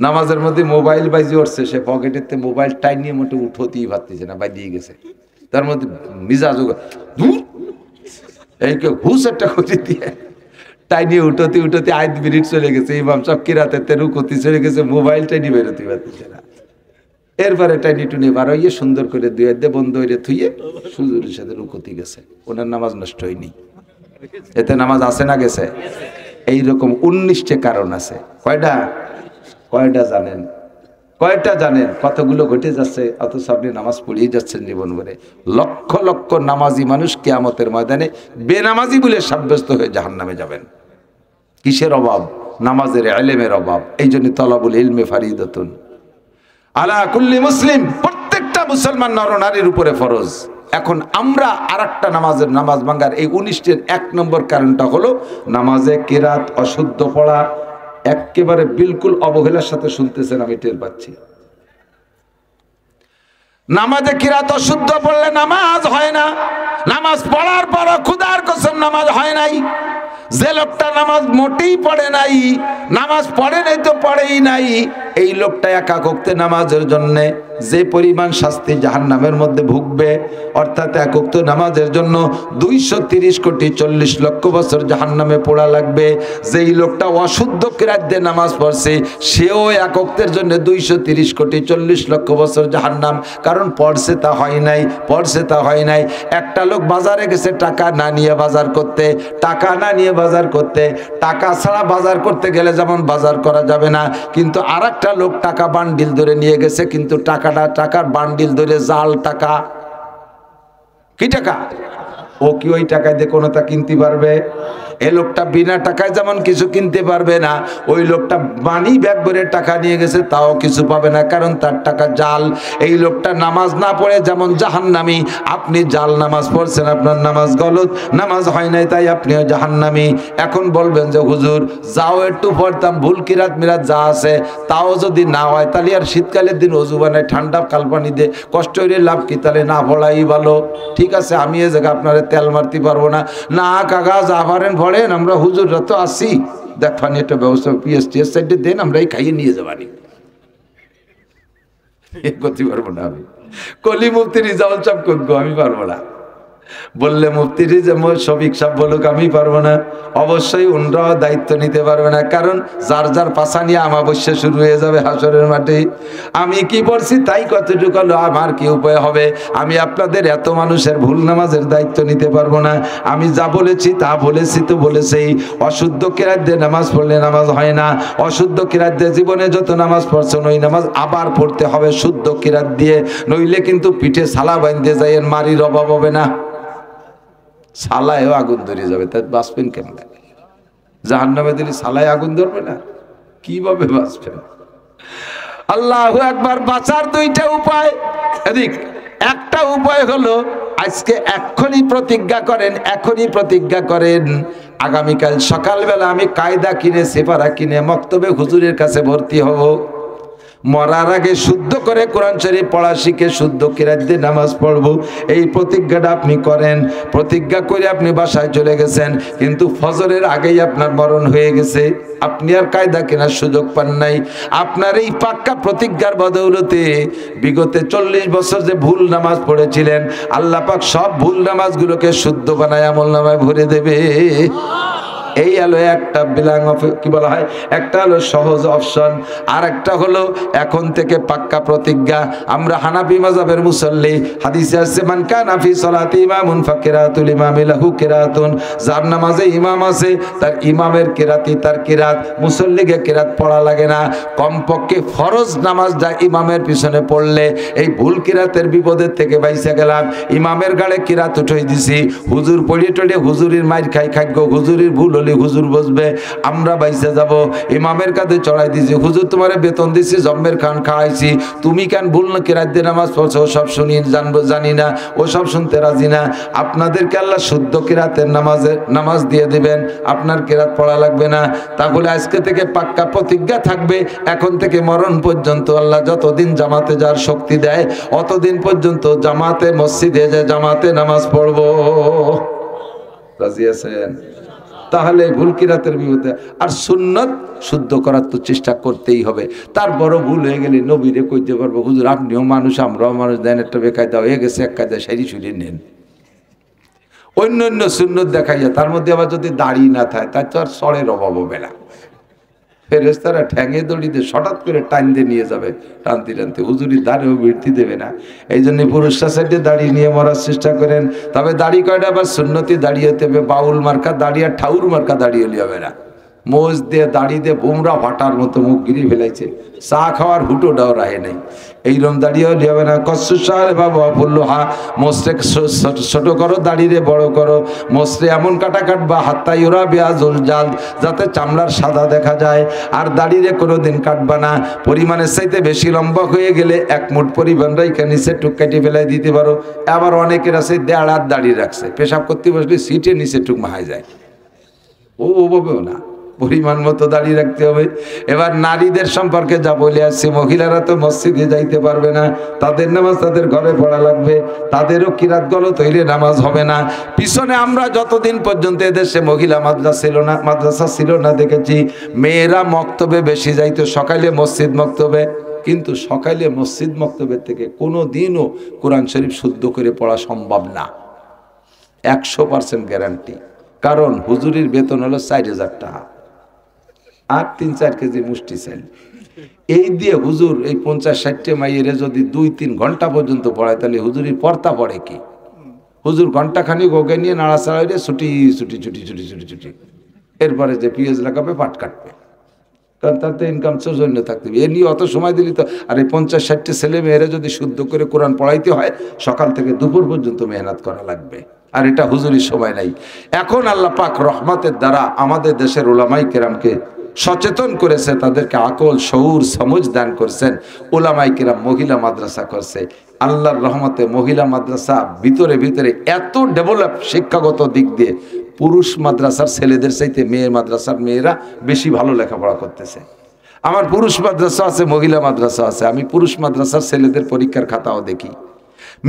নামাজের মধ্যে মোবাইল বাইজি উঠছে, সে পকেটেতে মোবাইল টাইনিয়ে মোটে উঠতেই পারতেছে না, বাইদিয়ে গেছে। তার মধ্যে মিজাজ এই কেউ হুস একটা খুঁজে দিয়ে টাইনিয়ে উঠতে 8 মিনিট চলে গেছে। ইমাম সব কিরাতে রুকুতি চলে গেছে, মোবাইল টাইনি বেরোতে পারতেছে না। এরপরে টাইনি টুনি বার হইয়ে সুন্দর করে 2 হাত দিয়ে বন্ধ হইলে থুইয়ে সুজুরের সাথে রুকুতি গেছে। ওনার নামাজ নষ্ট হয়নি। এতে নামাজ আছে না গেছে? এইরকম 19টে কারণ আছে। কয়টা জানেন? কতগুলো ঘটে যাচ্ছে, অথচ আপনি নামাজ পড়িয়ে যাচ্ছেন জীবন ভরে। লক্ষ লক্ষ নামাজি মানুষ কিয়ামতের ময়দানে বেনামাজি বলে সাব্যস্ত হয়ে জাহান্নামে যাবেন। কিসের অভাব? নামাজের ইলমের অভাব। এই জন্য তলাবুল ইলমে ফারিদাতুন আলা কুল্লি মুসলিম, প্রত্যেকটা মুসলমান নর নারীর উপরে ফরজ। এখন আমরা আরেকটা নামাজ ভাঙ্গার এই 19টের 1 নম্বর কারণটা হলো নামাজে কিরাত অশুদ্ধ পড়া। একেবারে বিলকুল অবহেলার সাথে শুনতেছেন, আমি টের পাচ্ছি। নামাজে কিরাত অশুদ্ধ পড়লে নামাজ হয় না। নামাজ পড়ার পর খুদার কসম নামাজ হয় নাই। যে লোকটা নামাজ মোটেই পড়ে নাই, নামাজ পড়ে নাই তো পড়েই নাই, এই লোকটা একা ওয়াক্তে নামাজের জন্যে যে পরিমাণ শাস্তি জাহান্নামের মধ্যে ভুগবে, অর্থাৎ এক ওয়াক্ত নামাজের জন্য 230 কোটি 40 লক্ষ বছর জাহান্নামে পোড়া লাগবে। যেই লোকটা অশুদ্ধ কিরাত দিয়ে নামাজ পড়ছে, সেও এক ওয়াক্তের জন্য 230 কোটি 40 লক্ষ বছর জাহান্নাম। কারণ পড়ছে তা হয় নাই। একটা লোক বাজারে গেছে টাকা না নিয়ে বাজার করতে, টাকা ছাড়া বাজার করতে গেলে যেমন বাজার করা যাবে না, কিন্তু আরেকটা লোক টাকা বান্ডিল ধরে নিয়ে গেছে, কিন্তু টাকার বান্ডিল ধরে জাল টাকা। কি টাকা? ও কি ওই টাকা দিয়ে কোনোটা কিনতে পারবে? এই লোকটা বিনা টাকায় যেমন কিছু কিনতে পারবে না, ওই লোকটা মানি ব্যাগ ভরে টাকা নিয়ে গেছে তাও কিছু পাবে না, কারণ তার টাকা জাল। এই লোকটা নামাজ না পড়ে যেমন জাহান্নামী, আপনি জাল নামাজ পড়ছেন, আপনার নামাজ গলত, নামাজ হয় নাই তাই আপনিও জাহান্নামী। এখন বলবেন যে হুজুর যাও একটু পড়তাম, ভুল কিরাত মিরাত যা আছে তাও যদি না হয় তাহলে আর শীতকালের দিন অজু বানায় ঠান্ডা কালপানি দিয়ে কষ্ট হইলে লাভ কি, তাহলে না পড়াই ভালো। ঠিক আছে, আমি এ জায়গায় আপনারা তেল মারতে পারবো না, না কাকা যা পারেন পড়েন, আমরা হুজুররা তো আসি, দেখবানি একটা ব্যবস্থা পিএসটিএস সাইডে দেন, আমরা এই খাইয়ে নিয়ে যাবানি। করতে পারবো না আমি, কলি মুফতি রিজাউল সাহেব করবো, আমি পারবো না। বললে মুফতি শফিক সাহেব বলুক, আমি পারবো না। অবশ্যই উনরাও দায়িত্ব নিতে পারবে না, কারণ যার যার পাশা নিয়ে আমাবস্যা শুরু হয়ে যাবে হাসরের মাঠে। আমি কি পড়ছি তাই কতটুকু হলো, আমার কি উপায় হবে? আমি আপনাদের এত মানুষের ভুল নামাজের দায়িত্ব নিতে পারবো না। আমি যা বলেছি তা বলেছি তো বলেছেই। অশুদ্ধ কিরাত দিয়ে নামাজ পড়লে নামাজ হয় না। অশুদ্ধ কিরাত দিয়ে জীবনে যত নামাজ পড়ছেন ওই নামাজ আবার পড়তে হবে শুদ্ধ কিরাত দিয়ে, নইলে কিন্তু পিঠে সালা বাঁধতে যাইয়েন, মারির অভাব হবে না। সালায়ও আগুন ধরে যাবে, তাই বাঁচবেন কেমন? জাহান্নামে দিলে সালায় আগুন ধরবে না, কিভাবে বাঁচবেন? আল্লাহু আকবার। বাঁচার দুইটা উপায়। এদিক একটা উপায় হলো আজকে এখনই প্রতিজ্ঞা করেন, এখনই প্রতিজ্ঞা করেন আগামীকাল সকালবেলা আমি কায়দা কিনে সেপারা কিনে মক্তবে হুজুরের কাছে ভর্তি হব। মরার আগে শুদ্ধ করে কোরআন শরীফ পড়া শিখে শুদ্ধ কিরাত দিয়ে নামাজ পড়বো, এই প্রতিজ্ঞাটা আপনি করেন। প্রতিজ্ঞা করে আপনি বাসায় চলে গেছেন, কিন্তু ফজরের আগেই আপনার মরণ হয়ে গেছে, আপনি আর কায়দা কেনার সুযোগ পান নাই। আপনার এই পাক্কা প্রতিজ্ঞার বদৌলতে বিগত 40 বছর যে ভুল নামাজ পড়েছিলেন, আল্লাহ পাক সব ভুল নামাজগুলোকে শুদ্ধ বানায় আমল নামায় ভরে দেবে। এই হলো একটা বিলাং কি বলা হয়, একটা হলো সহজ অপশন, আর একটা হলো এখন থেকে পাক্কা প্রতিজ্ঞা। আমরা হানাফি মাযহাবের মুসল্লি, হাদিসে আছে মান কানা ফি সালাতি ইমামুন ফাকিরাতুল ইমামি লাহু কিরাতুন, যার নামাজে ইমাম আছে তার ইমামের কিরাতি তার কিরাত, মুসল্লিকে কিরাত পড়া লাগে না। কমপক্ষে ফরজ নামাজ যা ইমামের পিছনে পড়লে এই ভুল কিরাতের বিপদের থেকে বাইসা গেলাম। ইমামের গাড়ে কিরাত উঠাই দিছি, হুজুর পড়িয়ে টড়িয়ে হুজুরির মাইর খাইগো, হুজুরির ভুল হুজুর বসবে, আমরা বাইসে যাব। ইমামের কাছে চড়াই দিছি, হুজুর তোমারে বেতন দিছি, জম্মের খান খাওয়াইছি, তুমি কেন ভুল না কিরাত দিয়ে নামাজ পড়ছো? ওসব শুনি জানবো জানি না, ওসব শুনতে রাজি না। আপনাদেরকে আল্লাহ শুদ্ধ কিরাতের নামাজ দিয়ে দিবেন, আপনার কিরাত পড়া লাগবে না। তাহলে আজকে থেকে পাক্কা প্রতিজ্ঞা থাকবে, এখন থেকে মরণ পর্যন্ত আল্লাহ যতদিন জামাতে যার শক্তি দেয় অতদিন পর্যন্ত জামাতে মসজিদে যে জামাতে নামাজ পড়বো। রাজি আছেন? তাহলে ভুল কিরাতের বিরুদ্ধে আর সুন্নত শুদ্ধ করার তো চেষ্টা করতেই হবে। তার বড় ভুল হয়ে গেলে নবীরে কইতে পারবো, হুজুর আপনিও মানুষ আমরাও মানুষ, দেন একটা বেকায়দা হয়ে গেছে, এক কায়দা সারি সুরি নেন। অন্য অন্য সুন্নত দেখাইয়া তার মধ্যে আবার যদি দাড়ি না থাকে তার তো আর সরের অভাব হবে না। ফেরেশতারা ঠ্যাঙে দড়িতে হঠাৎ করে টান দিয়ে নিয়ে যাবে, টানতে টানতে হুজুরি দাঁড়িয়েও বৃত্তি দেবে না। এই জন্য পুরুষরা সাইডে দাঁড়িয়ে নিয়ে মরার চেষ্টা করেন। তবে দাড়ি কয়টা আবার সুন্নতি দাঁড়িয়ে হবে, বাউল মার্কা দাঁড়িয়ে ঠাউর মার্কা দাঁড়িয়ে হবে না। মোজ দিয়ে দাড়ি দিয়ে বুমরা ফাটার মতো মুখ গিরি ফেলাইছে, চা খাওয়ার হুটোটাও রাহে নেই, এইরকম দাঁড়িয়েও লিয়াবে না। কসুসার বাবা বললো হা মোসরে ছোট করো, দাঁড়িয়ে বড় করো, মোসরে এমন কাটা কাটবা হাত্তাই ওরা বেয়াজুল জাল, যাতে চামড়ার সাদা দেখা যায়। আর দাঁড়িয়ে কোনো দিন কাটবা না, পরিমাণের চাইতে বেশি লম্বা হয়ে গেলে এক মুঠ পরিমাণ রাইখা নিচে টুক কাটি ফেলাই দিতে পারো। আবার অনেকের আছে দেড় হাত দাঁড়িয়ে রাখছে, পেশাব করতে বসলে সিটে নিচে টুক মাহাই যায়, ওভাবেও না, পরিমাণ মতো দাঁড়িয়ে রাখতে হবে। এবার নারীদের সম্পর্কে যা বলে আসছি, মহিলারা তো মসজিদে যাইতে পারবে না, তাদের নামাজ তাদের ঘরে পড়া লাগবে, তাদেরও কিরাত গলত হইলে নামাজ হবে না। পিছনে আমরা যতদিন পর্যন্ত এদেশে মহিলা মাদ্রাসা ছিল না দেখেছি, মেয়েরা মক্তবে বেশি যাইতো, সকালে মসজিদ মক্তবে, কিন্তু সকালে মসজিদ মক্তবের থেকে কোনো দিনও কোরআন শরীফ শুদ্ধ করে পড়া সম্ভব না, 100% গ্যারান্টি। কারণ হুজুরির বেতন হলো 4000 টাকা আর 3-4 কেজি মুষ্টি চাল, এই দিয়ে হুজুর এই 50-60 মাইয়েরে যদি 2-3 ঘন্টা পর্যন্ত পড়ায়, তাহলে হুজুরির পর্তা পড়ে কি? হুজুর ঘন্টাখানি গোগে নিয়ে নাড়াচাড়া হইলে ছুটি ছুটি ছুটি ছুটি ছুটি ছুটি, এরপরে যে পিএস লাগাবে পাট কাটবে, কারণ তাতে ইনকাম সোর্স অন্য থাকতে হবে। এ নিয়ে অত সময় দিলি তো, আর এই 50-60 ছেলে মেয়েরা যদি শুদ্ধ করে কোরআন পড়াইতে হয়, সকাল থেকে দুপুর পর্যন্ত মেহনত করা লাগবে। আর এটা হুজুরির সময় নাই। এখন আল্লাহ পাক রহমতের দ্বারা আমাদের দেশের উলামায়ে কেরামকে সচেতন করেছে, তাদেরকে আকল শউর সমঝ দান করছেন। উলামায়ে কেরাম মহিলা মাদ্রাসা করছে। আল্লাহর রহমতে মহিলা মাদ্রাসা ভিতরে ভিতরে এত ডেভেলপ শিক্ষাগত দিক দিয়ে, পুরুষ মাদ্রাসার ছেলেদের চাইতে মেয়ে মাদ্রাসার মেয়েরা বেশি ভালো লেখাপড়া করতেছে। আমার পুরুষ মাদ্রাসা আছে, মহিলা মাদ্রাসা আছে। আমি পুরুষ মাদ্রাসার ছেলেদের পরীক্ষার খাতাও দেখি,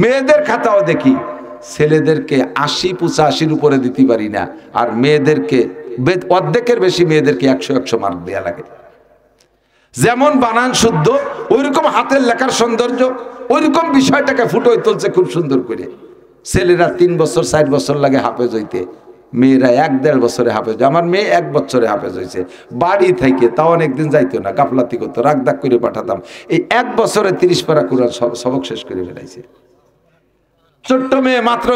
মেয়েদের খাতাও দেখি। ছেলেদেরকে 80-85 উপরে দিতে পারি না, আর মেয়েদেরকে অর্ধেকের বেশি মেয়েদেরকে 100 মার্ক দেওয়া লাগে। যেমন বানান শুদ্ধ, ওইরকম হাতের লেখার সৌন্দর্য, ওইরকম বিষয়টাকে ফুটোয় তুলছে খুব সুন্দর করে। ছেলেরা 3 বছর 4 বছর লাগে হাফেজ হইতে, মেয়েরা 1-1.5 বছরে হাফেজ। আমার মেয়ে 1 বছরে হাফেজ হয়েছে, বাড়ি থেকে। তাও অনেকদিন যাইতো না, গাফলাতি করতো, রাগদাগ করে পাঠাতাম। এই 1 বছরে 30 পারা কোরআন সবক শেষ করে ফেলাইছে। ছোট্ট মেয়ে, মাত্র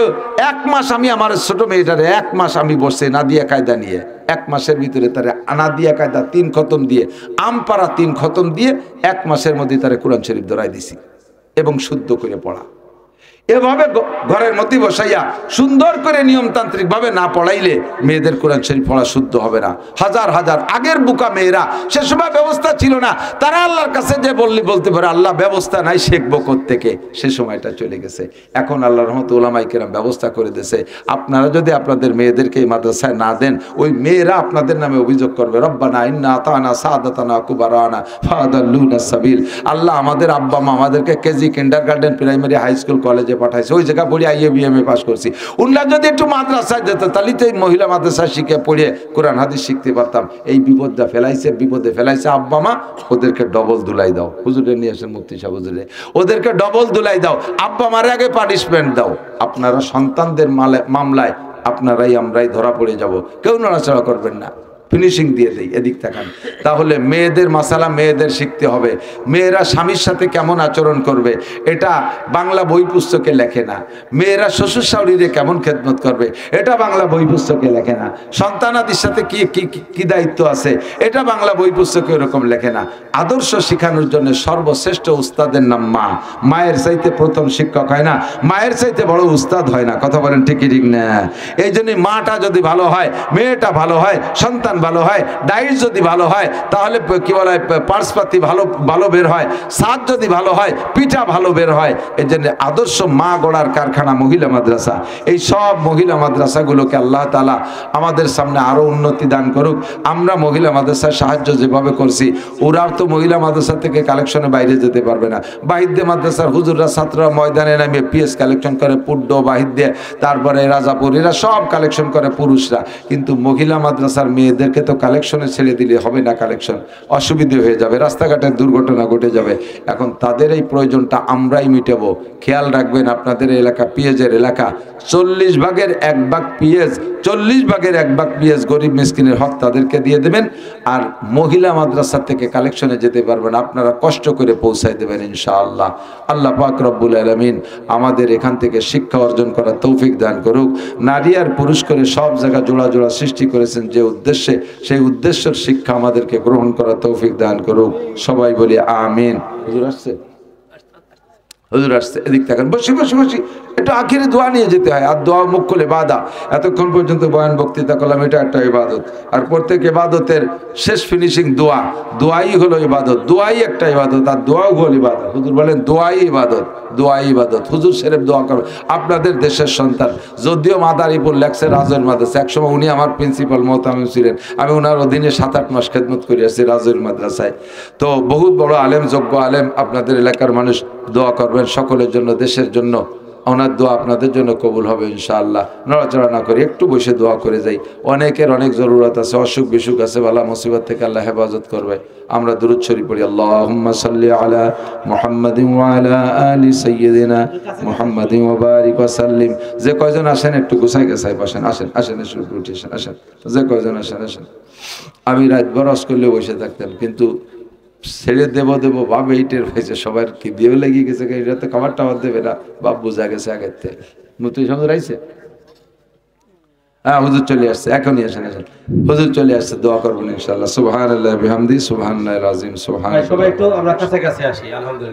1 মাস আমি আমার ছোট মেয়েটারে 1 মাস আমি বসে নাদিয়া কায়দা নিয়ে 1 মাসের ভিতরে তারে নাদিয়া কায়দা 3 খতম দিয়ে, আমপারা 3 খতম দিয়ে 1 মাসের মধ্যে তারে কোরআন শরীফ ধরাই দিছি এবং শুদ্ধ করে পড়া। এভাবে ঘরের মধ্যে বসাইয়া সুন্দর করে নিয়মতান্ত্রিক ভাবে না পড়াইলে মেয়েদের কোরআন শরীফ পড়া শুদ্ধ হবে না। হাজার হাজার আগের বুকা মেয়েরা, সে সময় ব্যবস্থা ছিল না, তারা আল্লাহর কাছে যে বলতে পারে আল্লাহ ব্যবস্থা নাই, শিখবো কোত্থেকে, সে সময়টা চলে গেছে। এখন আল্লাহর রহমতে উলামায়ে কেরাম ব্যবস্থা করে দিয়েছে। আপনারা যদি আপনাদের মেয়েদেরকে এই মাদ্রাসায় না দেন, ওই মেয়েরা আপনাদের নামে অভিযোগ করবে, রব্বানা ইন্না আতানা সাদাতানা কুবারানা ফাদাল্লুনা সাবিল। আল্লাহ আমাদের আব্বা মা আমাদেরকে KG, kindergarten, primary, high school, কলেজে পাঠাইছে, ওই জায়গা পড়ে আইএ বিএমএ পাস করছি। উনারা যদি একটু মাদ্রাসায় যেত, তাহলে তো এই মহিলা মাদ্রাসায় শিখে পড়ে কোরআন হাদিস শিখতে পারতাম। এই বিপদটা ফেলাইছে, বিপদে ফেলাইছে আব্বা মা। ওদেরকে ডবল দুলাই দাও, হুজুরে নিয়ে আসেন মুফতি সাহেব হুজুরে, ওদেরকে ডবল দুলাই দাও। আব্বা মার আগে পানিশমেন্ট দাও। আপনারা সন্তানদের মামলায় আপনারাই আমরাই ধরা পড়ে যাব, কেউ নড়াচড়া করবেন না। ফিনিশিং দিয়ে দেই, এদিক তাকান। তাহলে মেয়েদের মাসালা মেয়েদের শিখতে হবে। মেয়েরা স্বামীর সাথে কেমন আচরণ করবে এটা বাংলা বই পুস্তকে লেখে না। মেয়েরা শ্বশুর শাশুড়িরে কেমন খেদমত করবে এটা বাংলা বই পুস্তকে লেখে না। সন্তানাদির সাথে কি কি কি দায়িত্ব আছে এটা বাংলা বই পুস্তকে এরকম লেখে না। আদর্শ শেখানোর জন্য সর্বশ্রেষ্ঠ উস্তাদের নাম মা। মায়ের চাইতে প্রথম শিক্ষক হয় না, মায়ের চাইতে বড় উস্তাদ হয় না। কথা বলেন ঠিক কি ঠিক না? এই জন্যই মাটা যদি ভালো হয়, মেয়েটা ভালো হয়, সন্তান ভালো হয়, ডায়েট যদি ভালো হয়, তাহলে কি বলা হয়, পার্সপাতি ভালো বের হয়, স্বাদ যদি ভালো হয়, পিঠা ভালো বের হয়। এই জন্য আদর্শ মা গড়ার কারখানা মহিলা মাদ্রাসা। এই সব মহিলা মাদ্রাসাগুলোকে আল্লাহ তাআলা আমাদের সামনে আরো উন্নতি দান করুক। আমরা মহিলা মাদ্রাসার সাহায্য যেভাবে করছি, ওরাও তো মহিলা মাদ্রাসা থেকে কালেকশনে বাইরে যেতে পারবে না। বাহিদ্দে মাদ্রাসার হুজুররা ছাত্ররা ময়দানে নামে পিএস কালেকশন করে, পুড্ড বাহিদ্দে, তারপরে রাজাপুর, এরা সব কালেকশন করে পুরুষরা। কিন্তু মহিলা মাদ্রাসার মেয়েদেরকে তো কালেকশনে ছেড়ে দিলে হবে না, কালেকশন অসুবিধে হয়ে যাবে, রাস্তাঘাটের দুর্ঘটনা ঘটে যাবে। এখন তাদের এই প্রয়োজনটা আমরাই মিটাবো। খেয়াল রাখবেন, আপনাদের এলাকা পিএজের এলাকা, 40 ভাগের 1 ভাগ পিএজ, 40 ভাগের 1 ভাগ পিএজ গরিব মিসকিনের হক তাদেরকে দিয়ে দেবেন। আর মহিলা মাদ্রাসা থেকে কালেকশনে যেতে পারবেন, আপনারা কষ্ট করে পৌঁছায় দেবেন ইনশাআল্লাহ। আল্লাহ পাক রব্বুল আলামিন আমাদের এখান থেকে শিক্ষা অর্জন করার তৌফিক দান করুক। নারী আর পুরুষ করে সব জায়গা জোড়া জোড়া সৃষ্টি করেছেন যে উদ্দেশ্যে, সেই উদ্দেশ্যের শিক্ষা আমাদেরকে গ্রহণ করার তৌফিক দান করুক। সবাই বলি আমিন। হুজুর আসছে, হুজুর আসছে, এদিক থাকেন, বসি বসি বসি। একটু আখিরে দোয়া নিয়ে যেতে হয়, আর দোয়া মুখ খুলে বাদা। এতক্ষণ পর্যন্ত বয়ান বক্তৃতা করলাম, এটা একটা ইবাদত। আর প্রত্যেক ইবাদতের শেষ ফিনিশিং দোয়া। দোয়াই হলো ইবাদত, দোয়াই একটা ইবাদত, আর দোয়াও হলো ইবাদত। হুজুর বলেন দোয়াই ইবাদত, দোয়াই ইবাদত। হুজুর শরীফ দোয়া করবে। আপনাদের দেশের সন্তান, যদিও মাদারীপুর লেখছে রাজৌর মাদ্রাসা, একসময় উনি আমার প্রিন্সিপাল মোহতামিম ছিলেন, আমি ওনার অধীনে 7-8 মাস খেদমত করে আসছি রাজৌর মাদ্রাসায়। তো বহুত বড় আলেম, যোগ্য আলেম। আপনাদের এলাকার মানুষ দোয়া করবেন সকলের জন্য, দেশের জন্য। ওনার দোয়া আপনাদের জন্য কবুল হবে ইনশাআল্লাহ। নড়াচড়া না করে একটু বসে দোয়া করে যাই। অনেকের অনেক জরুরত আছে, অসুখ বিসুখ আছে, বালা মুসিবত থেকে আল্লাহ হেফাজত করবে। আমরা দুরূদ শরীফ পড়ি। আল্লাহুম্মা সাল্লি আলা মুহাম্মাদিন ওয়া আলা আলি সাইয়্যিদিনা মুহাম্মাদিন ওয়া বারিক ওয়া সাল্লিম। যে কয়জন আসেন একটু গুছাই গেছাই বসেন, আসেন আসেন, এসে উঠে আসেন, আসেন। যে কয়জন আসেন আসেন। আমি রাত বরস করলে বসে থাকতাম, কিন্তু ছেড়ে দেব ভাব এইটের হয়েছে, সবার কি দিয়ে লেগে গেছে, এটা তো খাবার টাবার দেবে না, বাপ বোঝা গেছে আগের থেকে। নতুন সময় রাইছে, হ্যাঁ হুজুর চলে আসছে, এখনই আসেন আসেন, হুজুর চলে আসছে, দোয়া করবেন ইনশাআল্লাহ। সুবহানাল্লাহি বিহামদি, সুবহানাল্লাহিল আযীম, সুবহানাল্লাহ। সবাই একটু আমরা কাছে কাছে আসি, আলহামদুলিল্লাহ।